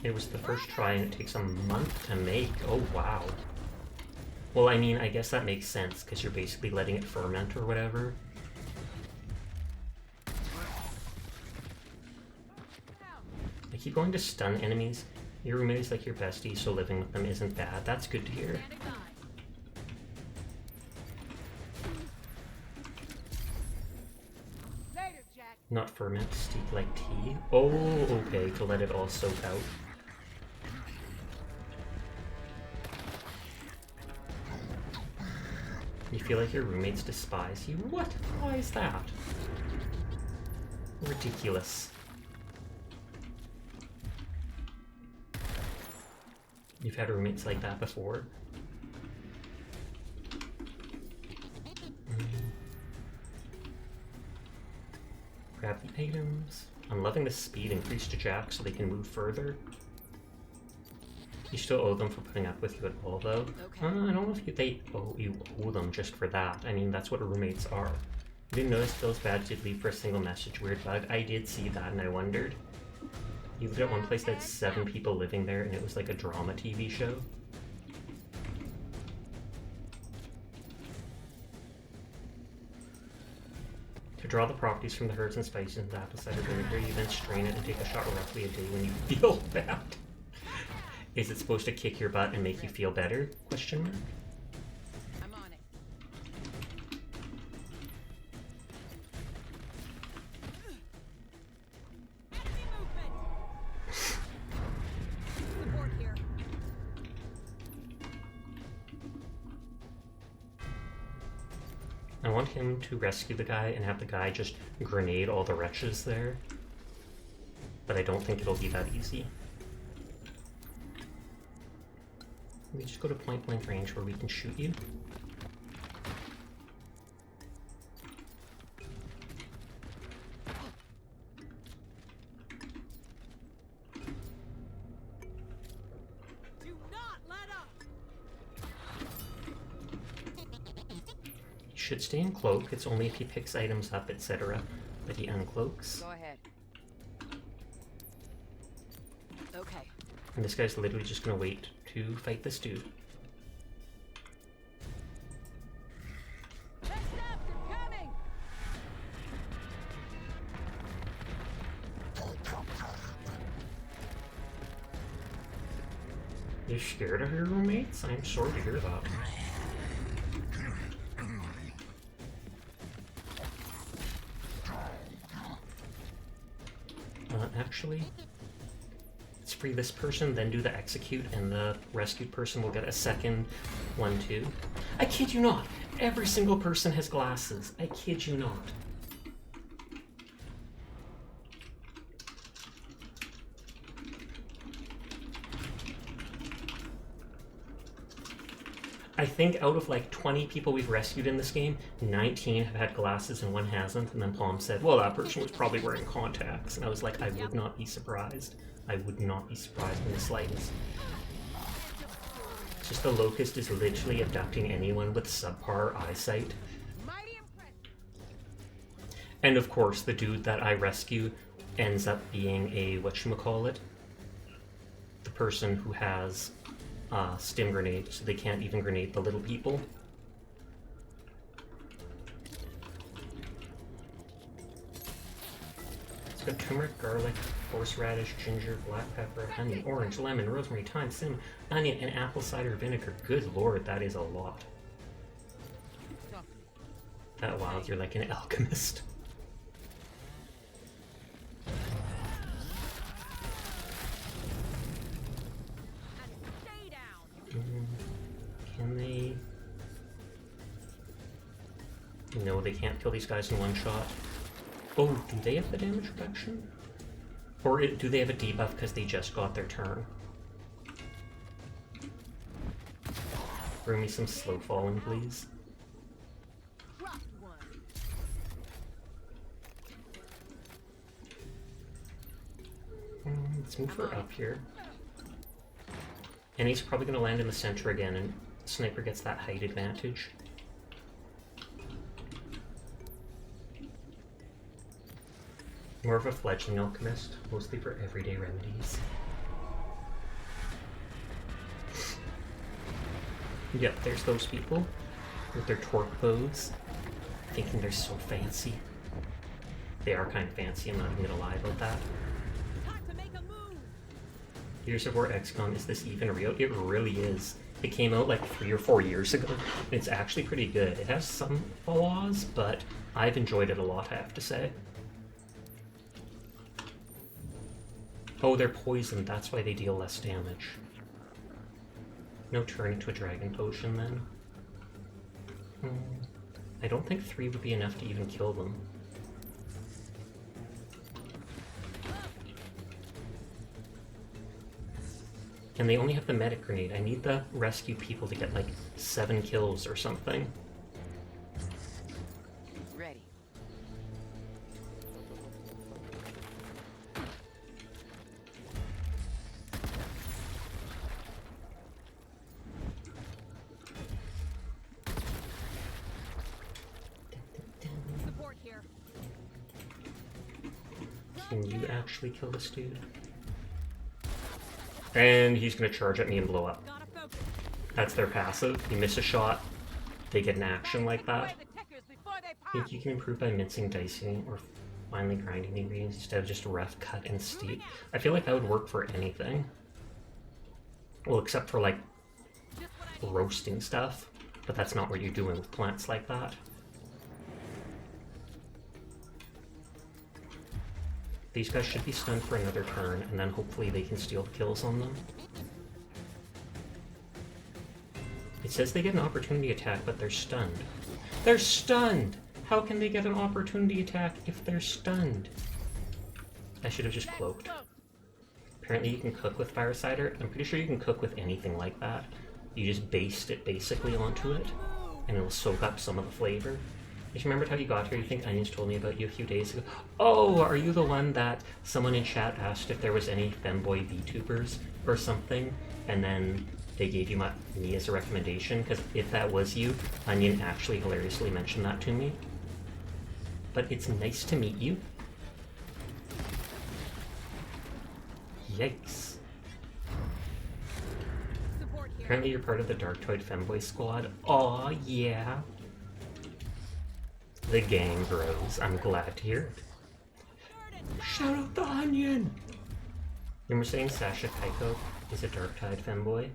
It was the first try and it takes a month to make. Oh, wow. Well, I mean, I guess that makes sense because you're basically letting it ferment or whatever. I keep going to stun enemies. Your roommate is like your bestie, so living with them isn't bad. That's good to hear. Not ferment, steep like tea. Oh, okay, to let it all soak out. You feel like your roommates despise you? What? Why is that? Ridiculous. You've had roommates like that before? Grab the items. I'm loving the speed increase to Jack so they can move further. You still owe them for putting up with you at all, though.
Okay.
I don't know if you owe them just for that. I mean, that's what roommates are. You didn't notice Bill's badge did leave for a single message. Weird bug. I did see that, and I wondered. You lived at one place that had 7 people living there, and it was like a drama TV show. To draw the properties from the herbs and spices into the apple cider vinegar, you then strain it and take a shot roughly a day when you feel bad. Is it supposed to kick your butt and make you feel better? Question mark.
I'm on it.
Enemy movement. Support here.
I want him to rescue the guy and have the guy just grenade all the wretches there. But I don't think it'll be that easy. We just go to point blank range where we can shoot you.
Do not let up.
He should stay in cloak. It's only if he picks items up, etc. that he uncloaks.
Go ahead. Okay.
And this guy's literally just gonna wait to fight this dude.
Let's stop! They're coming!
You're scared of your roommates? I'm sorry to hear that. Actually, let's free this person, then do the execute, and the rescued person will get a second one too. I kid you not! Every single person has glasses. I kid you not. I think out of like 20 people we've rescued in this game, 19 have had glasses and 1 hasn't, and then Palm said, well, that person was probably wearing contacts. And I was like, I would not be surprised. I would not be surprised in the slightest. It's just the Locust is literally abducting anyone with subpar eyesight.
Mighty impressive.
And of course, the dude that I rescue ends up being a, whatchamacallit, the person who has stim grenade, so they can't even grenade the little people. It's got turmeric, garlic, horseradish, ginger, black pepper, honey, orange, lemon, rosemary, thyme, cinnamon, onion, and apple cider vinegar. Good lord, that is a lot. That wow, you're like an alchemist. Can they... No, they can't kill these guys in one shot. Oh, do they have the damage reduction? Or do they have a debuff because they just got their turn? Bring me some slow falling, please. Let's move her up here. And he's probably going to land in the center again, and Sniper gets that height advantage. More of a fledgling alchemist, mostly for everyday remedies. Yep, there's those people with their torque bows, thinking they're so fancy. They are kind of fancy, I'm not even going to lie about that. Gears of War XCOM, is this even real? It really is. It came out like 3 or 4 years ago. It's actually pretty good. It has some flaws, but I've enjoyed it a lot, I have to say. Oh, they're poisoned. That's why they deal less damage. No turn into a dragon potion, then. I don't think 3 would be enough to even kill them. And they only have the medic grenade. I need the rescue people to get like 7 kills or something.
Ready.
Support here.
Can you actually kill this dude? And he's gonna charge at me and blow up.
Gotta focus.
That's their passive. You miss a shot, they get an action like that.
The tickers before they
I think you can improve by mincing, dicing, or finely grinding the ingredients instead of just rough cut and steep. I feel like that would work for anything. Well, except for like roasting stuff, but that's not what you're doing with plants like that. These guys should be stunned for another turn, and then hopefully they can steal the kills on them. It says they get an opportunity attack, but they're stunned. They're stunned! How can they get an opportunity attack if they're stunned? I should have just cloaked. Apparently you can cook with fire cider. I'm pretty sure you can cook with anything like that. You just baste it basically onto it, and it'll soak up some of the flavor. Just remembered how you got here. You think Onions told me about you a few days ago. Oh, are you the one that someone in chat asked if there was any femboy VTubers or something? And then they gave you me as a recommendation? Because if that was you, Onion actually hilariously mentioned that to me. But it's nice to meet you. Yikes.
Support here.
Apparently you're part of the Darktoid Femboy squad. Aw, yeah. The gang grows. I'm glad to hear it. Shout out the Onion! Remember saying Sasha Kaiko is a Darktide femboy?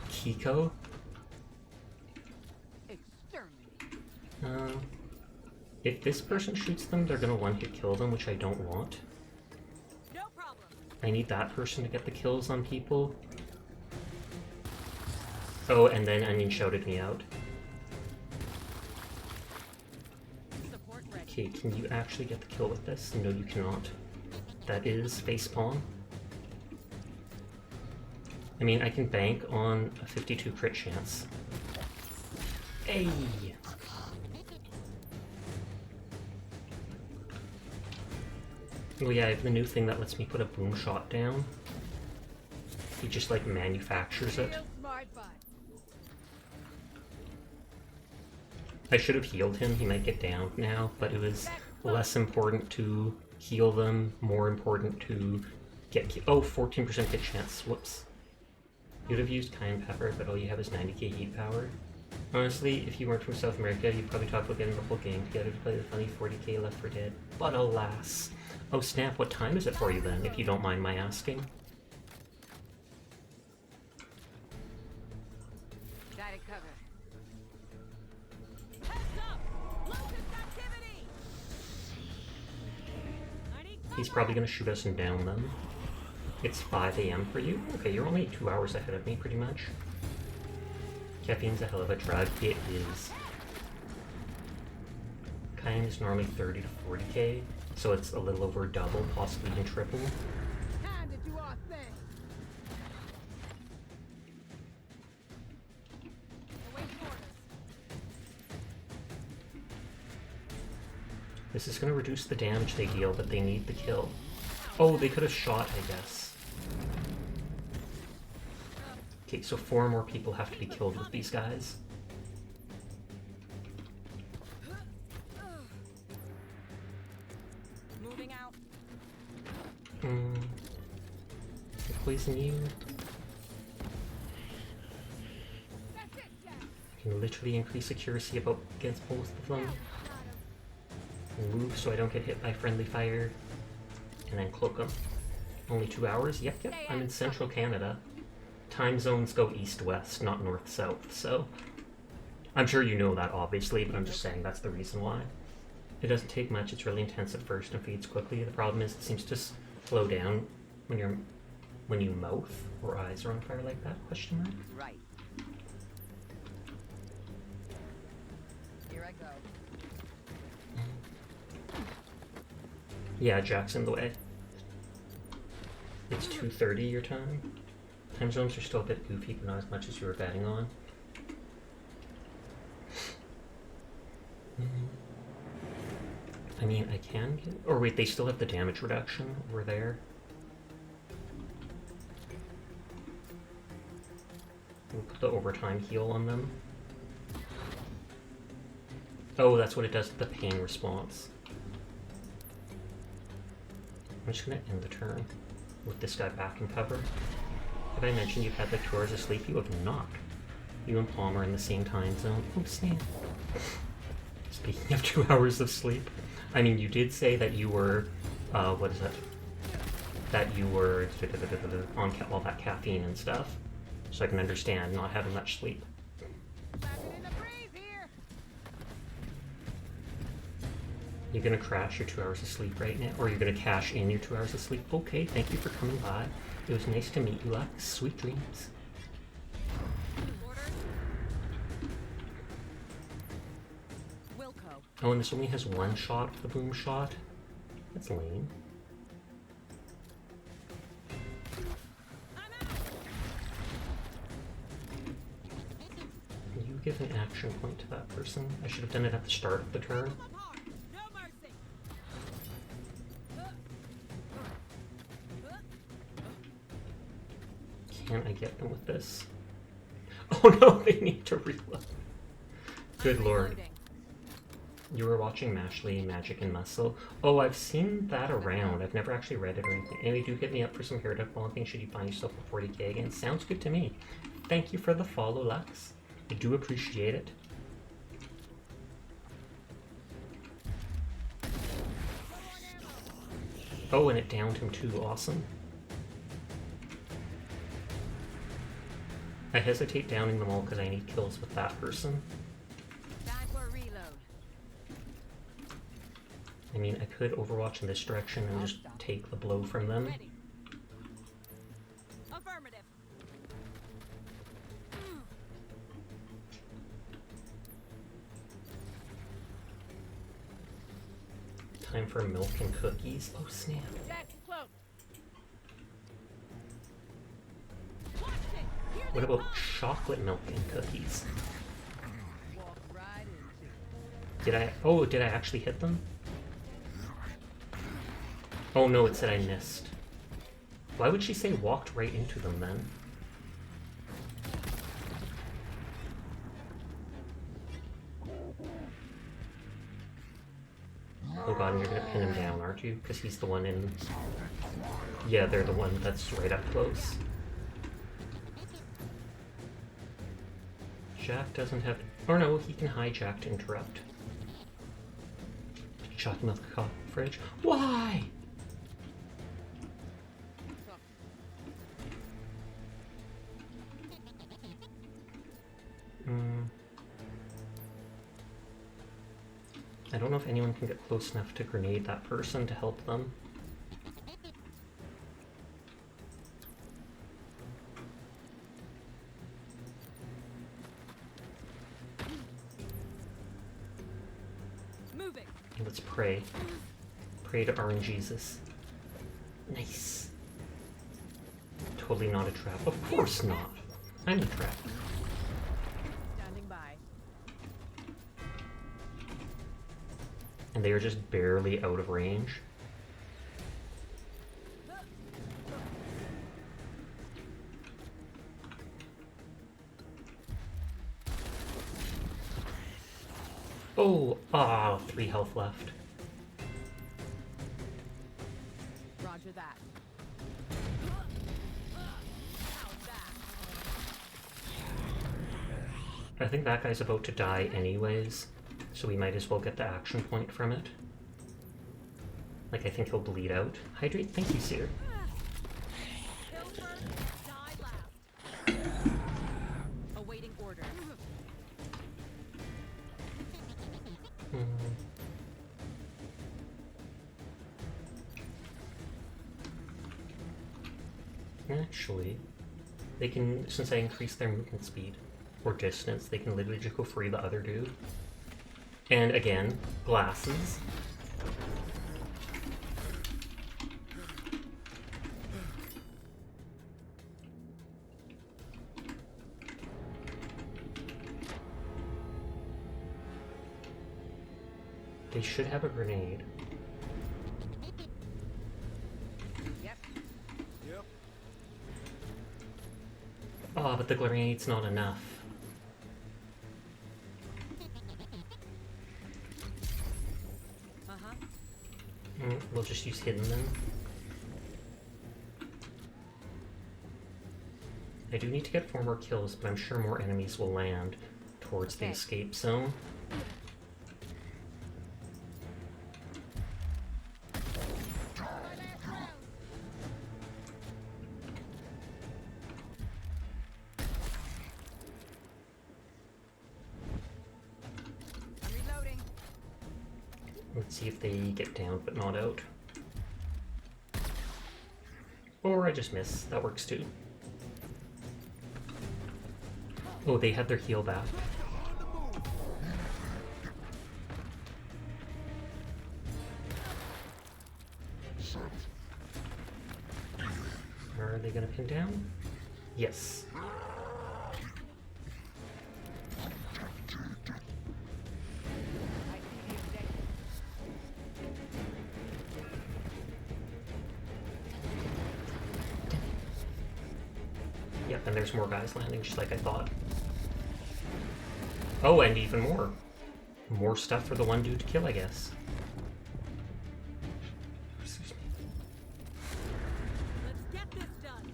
Kiko?
exterminate.
If this person shoots them, they're gonna one-hit kill them, which I don't want.
No problem.
I need that person to get the kills on people. Oh, and then Onion shouted me out.
Support ready.
Okay, can you actually get the kill with this? No, you cannot. That is facepalm. I mean, I can bank on a 52 crit chance. Hey! Oh yeah, I have the new thing that lets me put a boom shot down. He just like manufactures it.
Real smart butt.
I should have healed him, he might get down now, but it was less important to heal them, more important to get oh, 14% hit chance, whoops. You'd have used cayenne pepper, but all you have is 90k heat power. Honestly, if you weren't from South America, you'd probably talk about getting the whole game together to play the funny 40k Left 4 Dead. But alas. Oh snap, what time is it for you then, if you don't mind my asking?
Got it covered.
Heads up! Locust activity! I need
He's probably gonna shoot us and down them. It's 5 AM for you? Okay, you're only 2 hours ahead of me, pretty much. Caffeine's a hell of a drug. It is. Cayenne is normally 30 to 40k, so it's a little over double, possibly even triple.
Time to do our thing.
await orders.
This is going to reduce the damage they deal, but they need the kill. Oh, they could have shot, I guess. Okay, so 4 more people have to be killed with these guys.
Moving out.
Poison you.
That's it, Jack.
Can literally increase accuracy against both of them. Move so I don't get hit by friendly fire. And then cloak them. Only 2 hours? Yep, I'm in central Canada. Time zones go east-west, not north-south, so... I'm sure you know that, obviously, but I'm just saying that's the reason why. It doesn't take much, it's really intense at first and feeds quickly. The problem is it seems to slow down when you mouth or eyes are on fire like that, question mark?
Right. Here Here I go.
Yeah, Jack's in the way. It's 2:30 your time. Time zones are still a bit goofy, but not as much as you were betting on. I mean, I can get... Or wait, they still have the damage reduction over there. We'll put the overtime heal on them. Oh, that's what it does to the pain response. I'm just gonna end the turn with this guy back in cover. Have I mentioned you've had like 2 hours of sleep? You have not. You and Palm are in the same time zone. Oh, snap. Speaking of 2 hours of sleep, I mean, you did say that you were, what is it? That you were on all that caffeine and stuff. So I can understand not having much sleep. You gonna crash your 2 hours of sleep right now? Or you're gonna cash in your 2 hours of sleep? Okay, thank you for coming by. It was nice to meet you, Lex. Sweet dreams. Oh, and this only has 1 shot of the boom shot? That's lame. You give an action point to that person. I should have done it at the start of the turn. Can I get them with this? Oh no, they need to reload. Good lord. You were watching Mashley, Magic and Muscle. Oh, I've seen that around. I've never actually read it or anything. Anyway, do hit me up for some hair developing should you find yourself a 40k again. Sounds good to me. Thank you for the follow, Lux. I do appreciate it. Oh, and it downed him too. Awesome. I hesitate downing them all because I need kills with that person. I mean, I could overwatch in this direction and just take the blow from them.
Affirmative.
Time for milk and cookies. Oh, snap. What about chocolate milk and cookies? Did I... Oh, did I actually hit them? Oh no, it said I missed. Why would she say walked right into them then? Oh god, and you're gonna pin him down, aren't you? Because he's the one in... Yeah, they're the one that's right up close. Jack doesn't have... Or no, he can hijack to interrupt. Chocolate milk coffee fridge. Why? I don't know if anyone can get close enough to grenade that person to help them.
Moving.
Let's pray. Pray to RNGesus. Nice. Totally not a trap. Of course not. I'm the trap.
Standing by.
And they are just barely out of range. Oh, 3 health left.
Roger that.
I think that guy's about to die anyways, so we might as well get the action point from it. Like, I think he'll bleed out. Hydrate, thank you, Seer.
Awaiting order.
Actually, they can, since I increased their movement speed, or distance, they can literally just go free the other dude. And again, glasses. They should have a grenade.
Yep.
Oh, but the grenade's not enough. We'll just use hidden then. I do need to get 4 more kills, but I'm sure more enemies will land towards the escape zone.
I'm reloading.
Let's see if they get down but not out. Or I just miss. That works too. Oh, they had their heal back. Are they gonna pin down? Yes. Yep, and there's more guys landing, just like I thought. Oh, and even more. More stuff for the one dude to kill, I guess. Excuse me.
Let's get this done.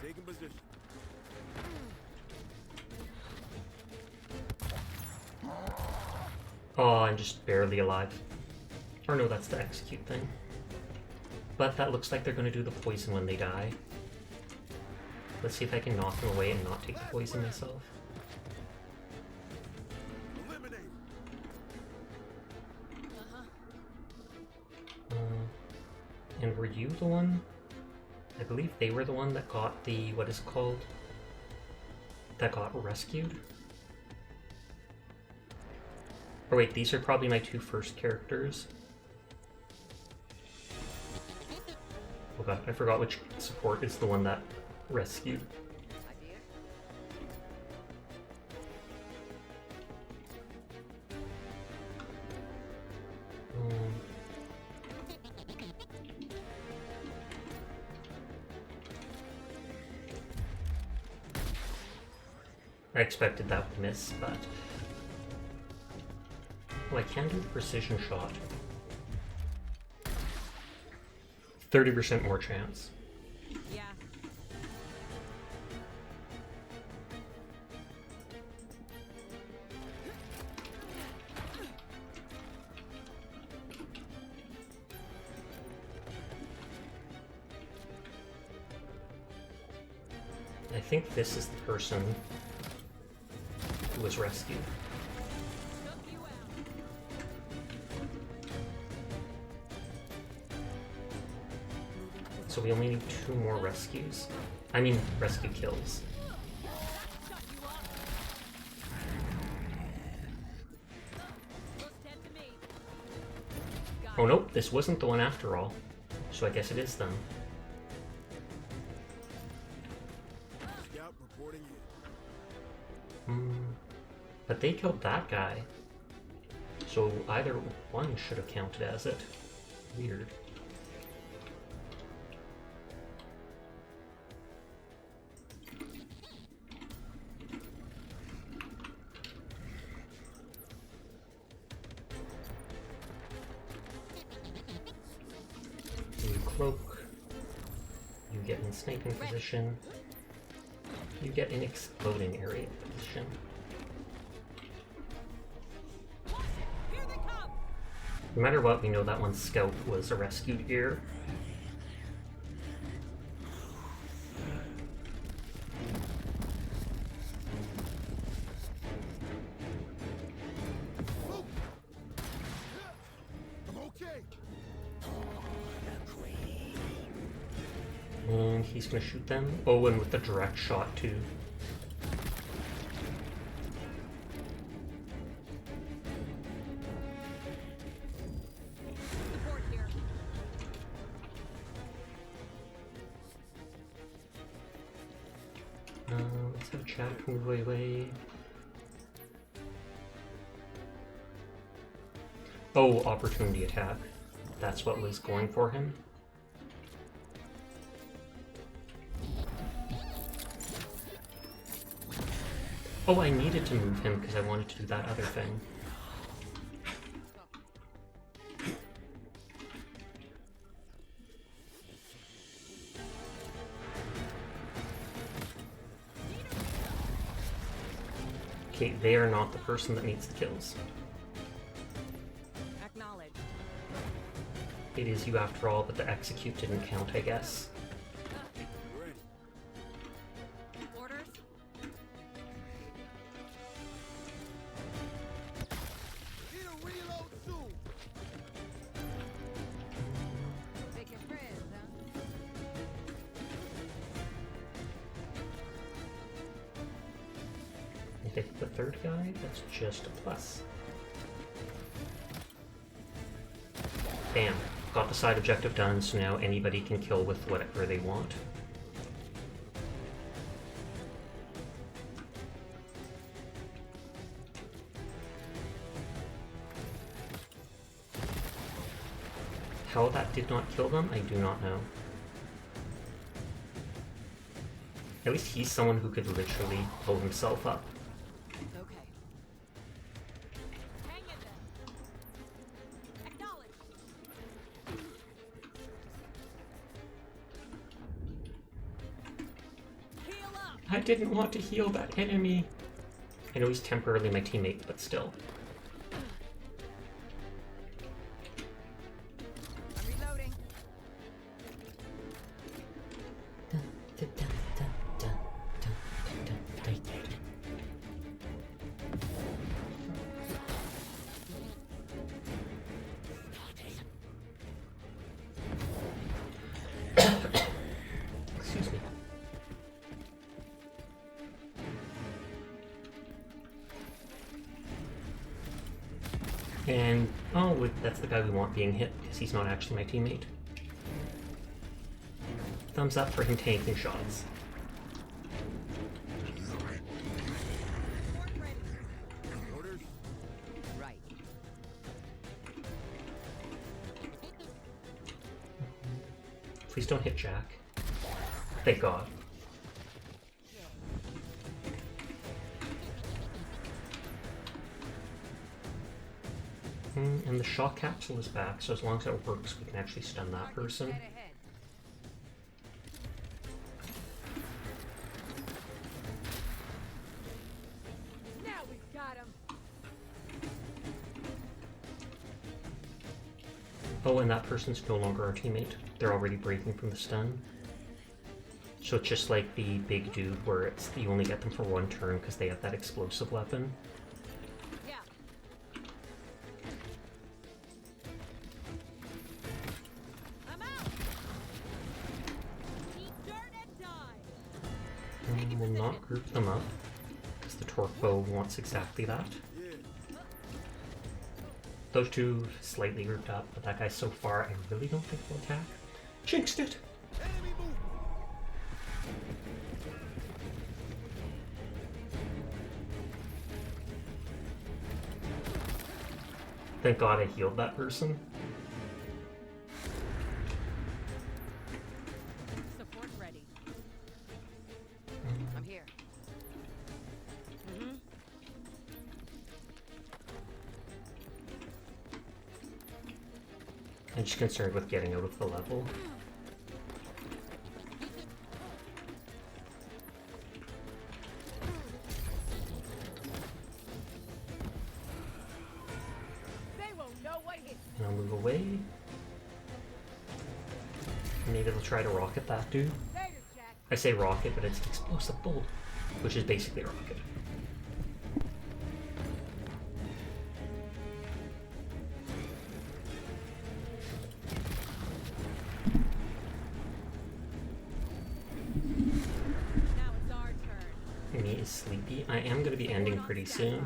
Taking position.
Oh, I'm just barely alive. Or no, that's the execute thing. But that looks like they're going to do the poison when they die. Let's see if I can knock them away and not take the poison myself.
Eliminate.
And were you the one? I believe they were the one that got the, what is it called? That got rescued? Oh wait, these are probably my 2 first characters. Oh god, I forgot which support is the one that rescued.
Idea?
I expected that would miss, but... Well, I can do the precision shot. 30% more chance.
Yeah.
I think this is the person who was rescued.
Took you out.
So we only need 2 more rescues. I mean, rescue kills.
Shut you up. Looks dead to me. Got
Oh nope, this wasn't the one after all. So I guess it is them.
Scout reporting in.
But they killed that guy. So either one should have counted as it. Weird. You cloak. You get in sniping position. You get in exploding area position.
Here they come.
No matter what, we know that one scout was a rescued here.
I'm okay.
And he's gonna shoot them. Oh, and with the direct shot too.
Support here.
Let's have Jack move away. Oh, opportunity attack. That's what was going for him. Oh, I needed to move him because I wanted to do that other thing. Okay, they are not the person that needs the kills.
Acknowledge.
It is you after all, but the execute didn't count, I guess.
Orders.
Making friends, huh?
I think the third guy, that's just a plus. Bam. Got the side objective done, so now anybody can kill with whatever they want. How that did not kill them, I do not know. At least he's someone who could literally pull himself up.
Okay. Hang in there. Acknowledge. Heal up.
I didn't want to heal that enemy. I know he's temporarily my teammate, but still.
I'm reloading.
Excuse me. And, oh, that's the guy we want being hit, because he's not actually my teammate. Thumbs up for him tanking shots.
Support ready.
Orders?
Right.
Please don't hit Jack. Thank God. And the shock capsule is back, so as long as it works, we can actually stun that person.
Dead ahead. Now we got him.
Oh, and that person's no longer our teammate. They're already breaking from the stun. So it's just like the big dude where it's you only get them for one turn because they have that explosive weapon.
Yeah. I'm out. Eat dirt and die.
And we'll not group them up because the torque bow wants exactly that. Those two slightly grouped up, but that guy so far I really don't think will attack. Jinxed it!
Enemy movement!
Thank God I healed that person.
Support ready.
I'm here. Mm-hmm.
I'm just concerned with getting out of the level.
They won't know what hit.
And I'll move away. Maybe they'll try to rocket that dude.
Later, Jack.
I say rocket, but it's explosive bolt, which is basically a rocket. sleepy. I am going to be ending pretty soon.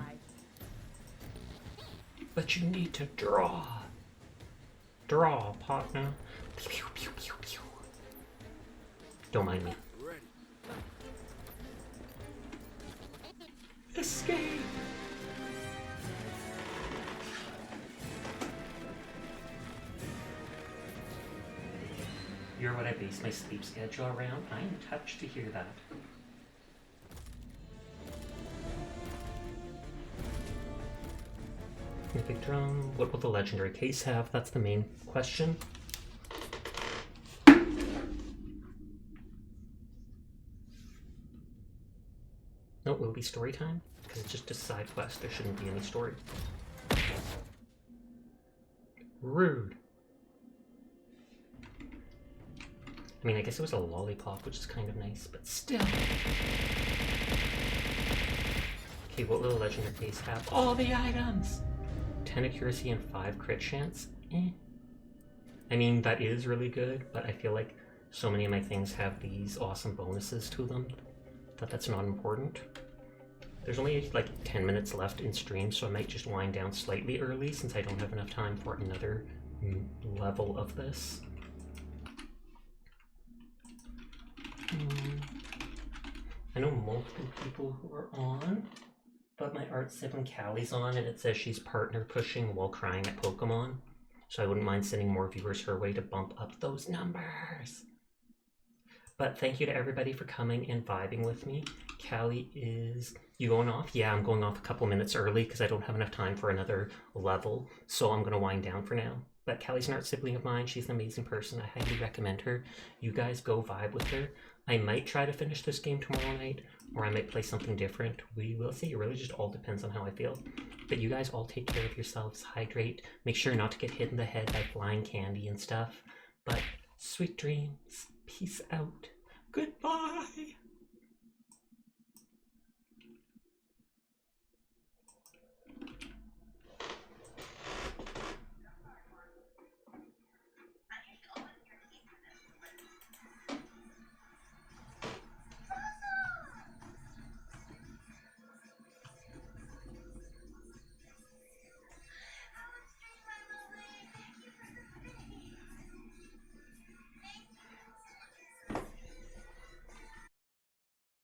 But you need to draw. Draw, partner. Pew, pew, pew, pew. Don't mind me. Escape! You're what I base my sleep schedule around. I am touched to hear that. The big drum. What will the legendary case have? That's the main question. No, it will be story time because it's just a side quest. There shouldn't be any story. Rude. I mean, I guess it was a lollipop, which is kind of nice, but still. Okay, what will the legendary case have? All the items! 10 accuracy and 5 crit chance? I mean, that is really good, but I feel like so many of my things have these awesome bonuses to them that that's not important. There's only like 10 minutes left in stream, so I might just wind down slightly early since I don't have enough time for another level of this. I know multiple people who are on, but my art sibling Callie's on and it says she's partner pushing while crying at Pokemon, so I wouldn't mind sending more viewers her way to bump up those numbers. But thank you to everybody for coming and vibing with me. Callie, is you going off? Yeah, I'm going off a couple minutes early because I don't have enough time for another level, so I'm going to wind down for now. But Callie's an art sibling of mine. She's an amazing person. I highly recommend her. You guys go vibe with her. I might try to finish this game tomorrow night, or I might play something different. We will see. It really just all depends on how I feel. But you guys all take care of yourselves. Hydrate. Make sure not to get hit in the head by flying candy and stuff. But sweet dreams. Peace out. Goodbye.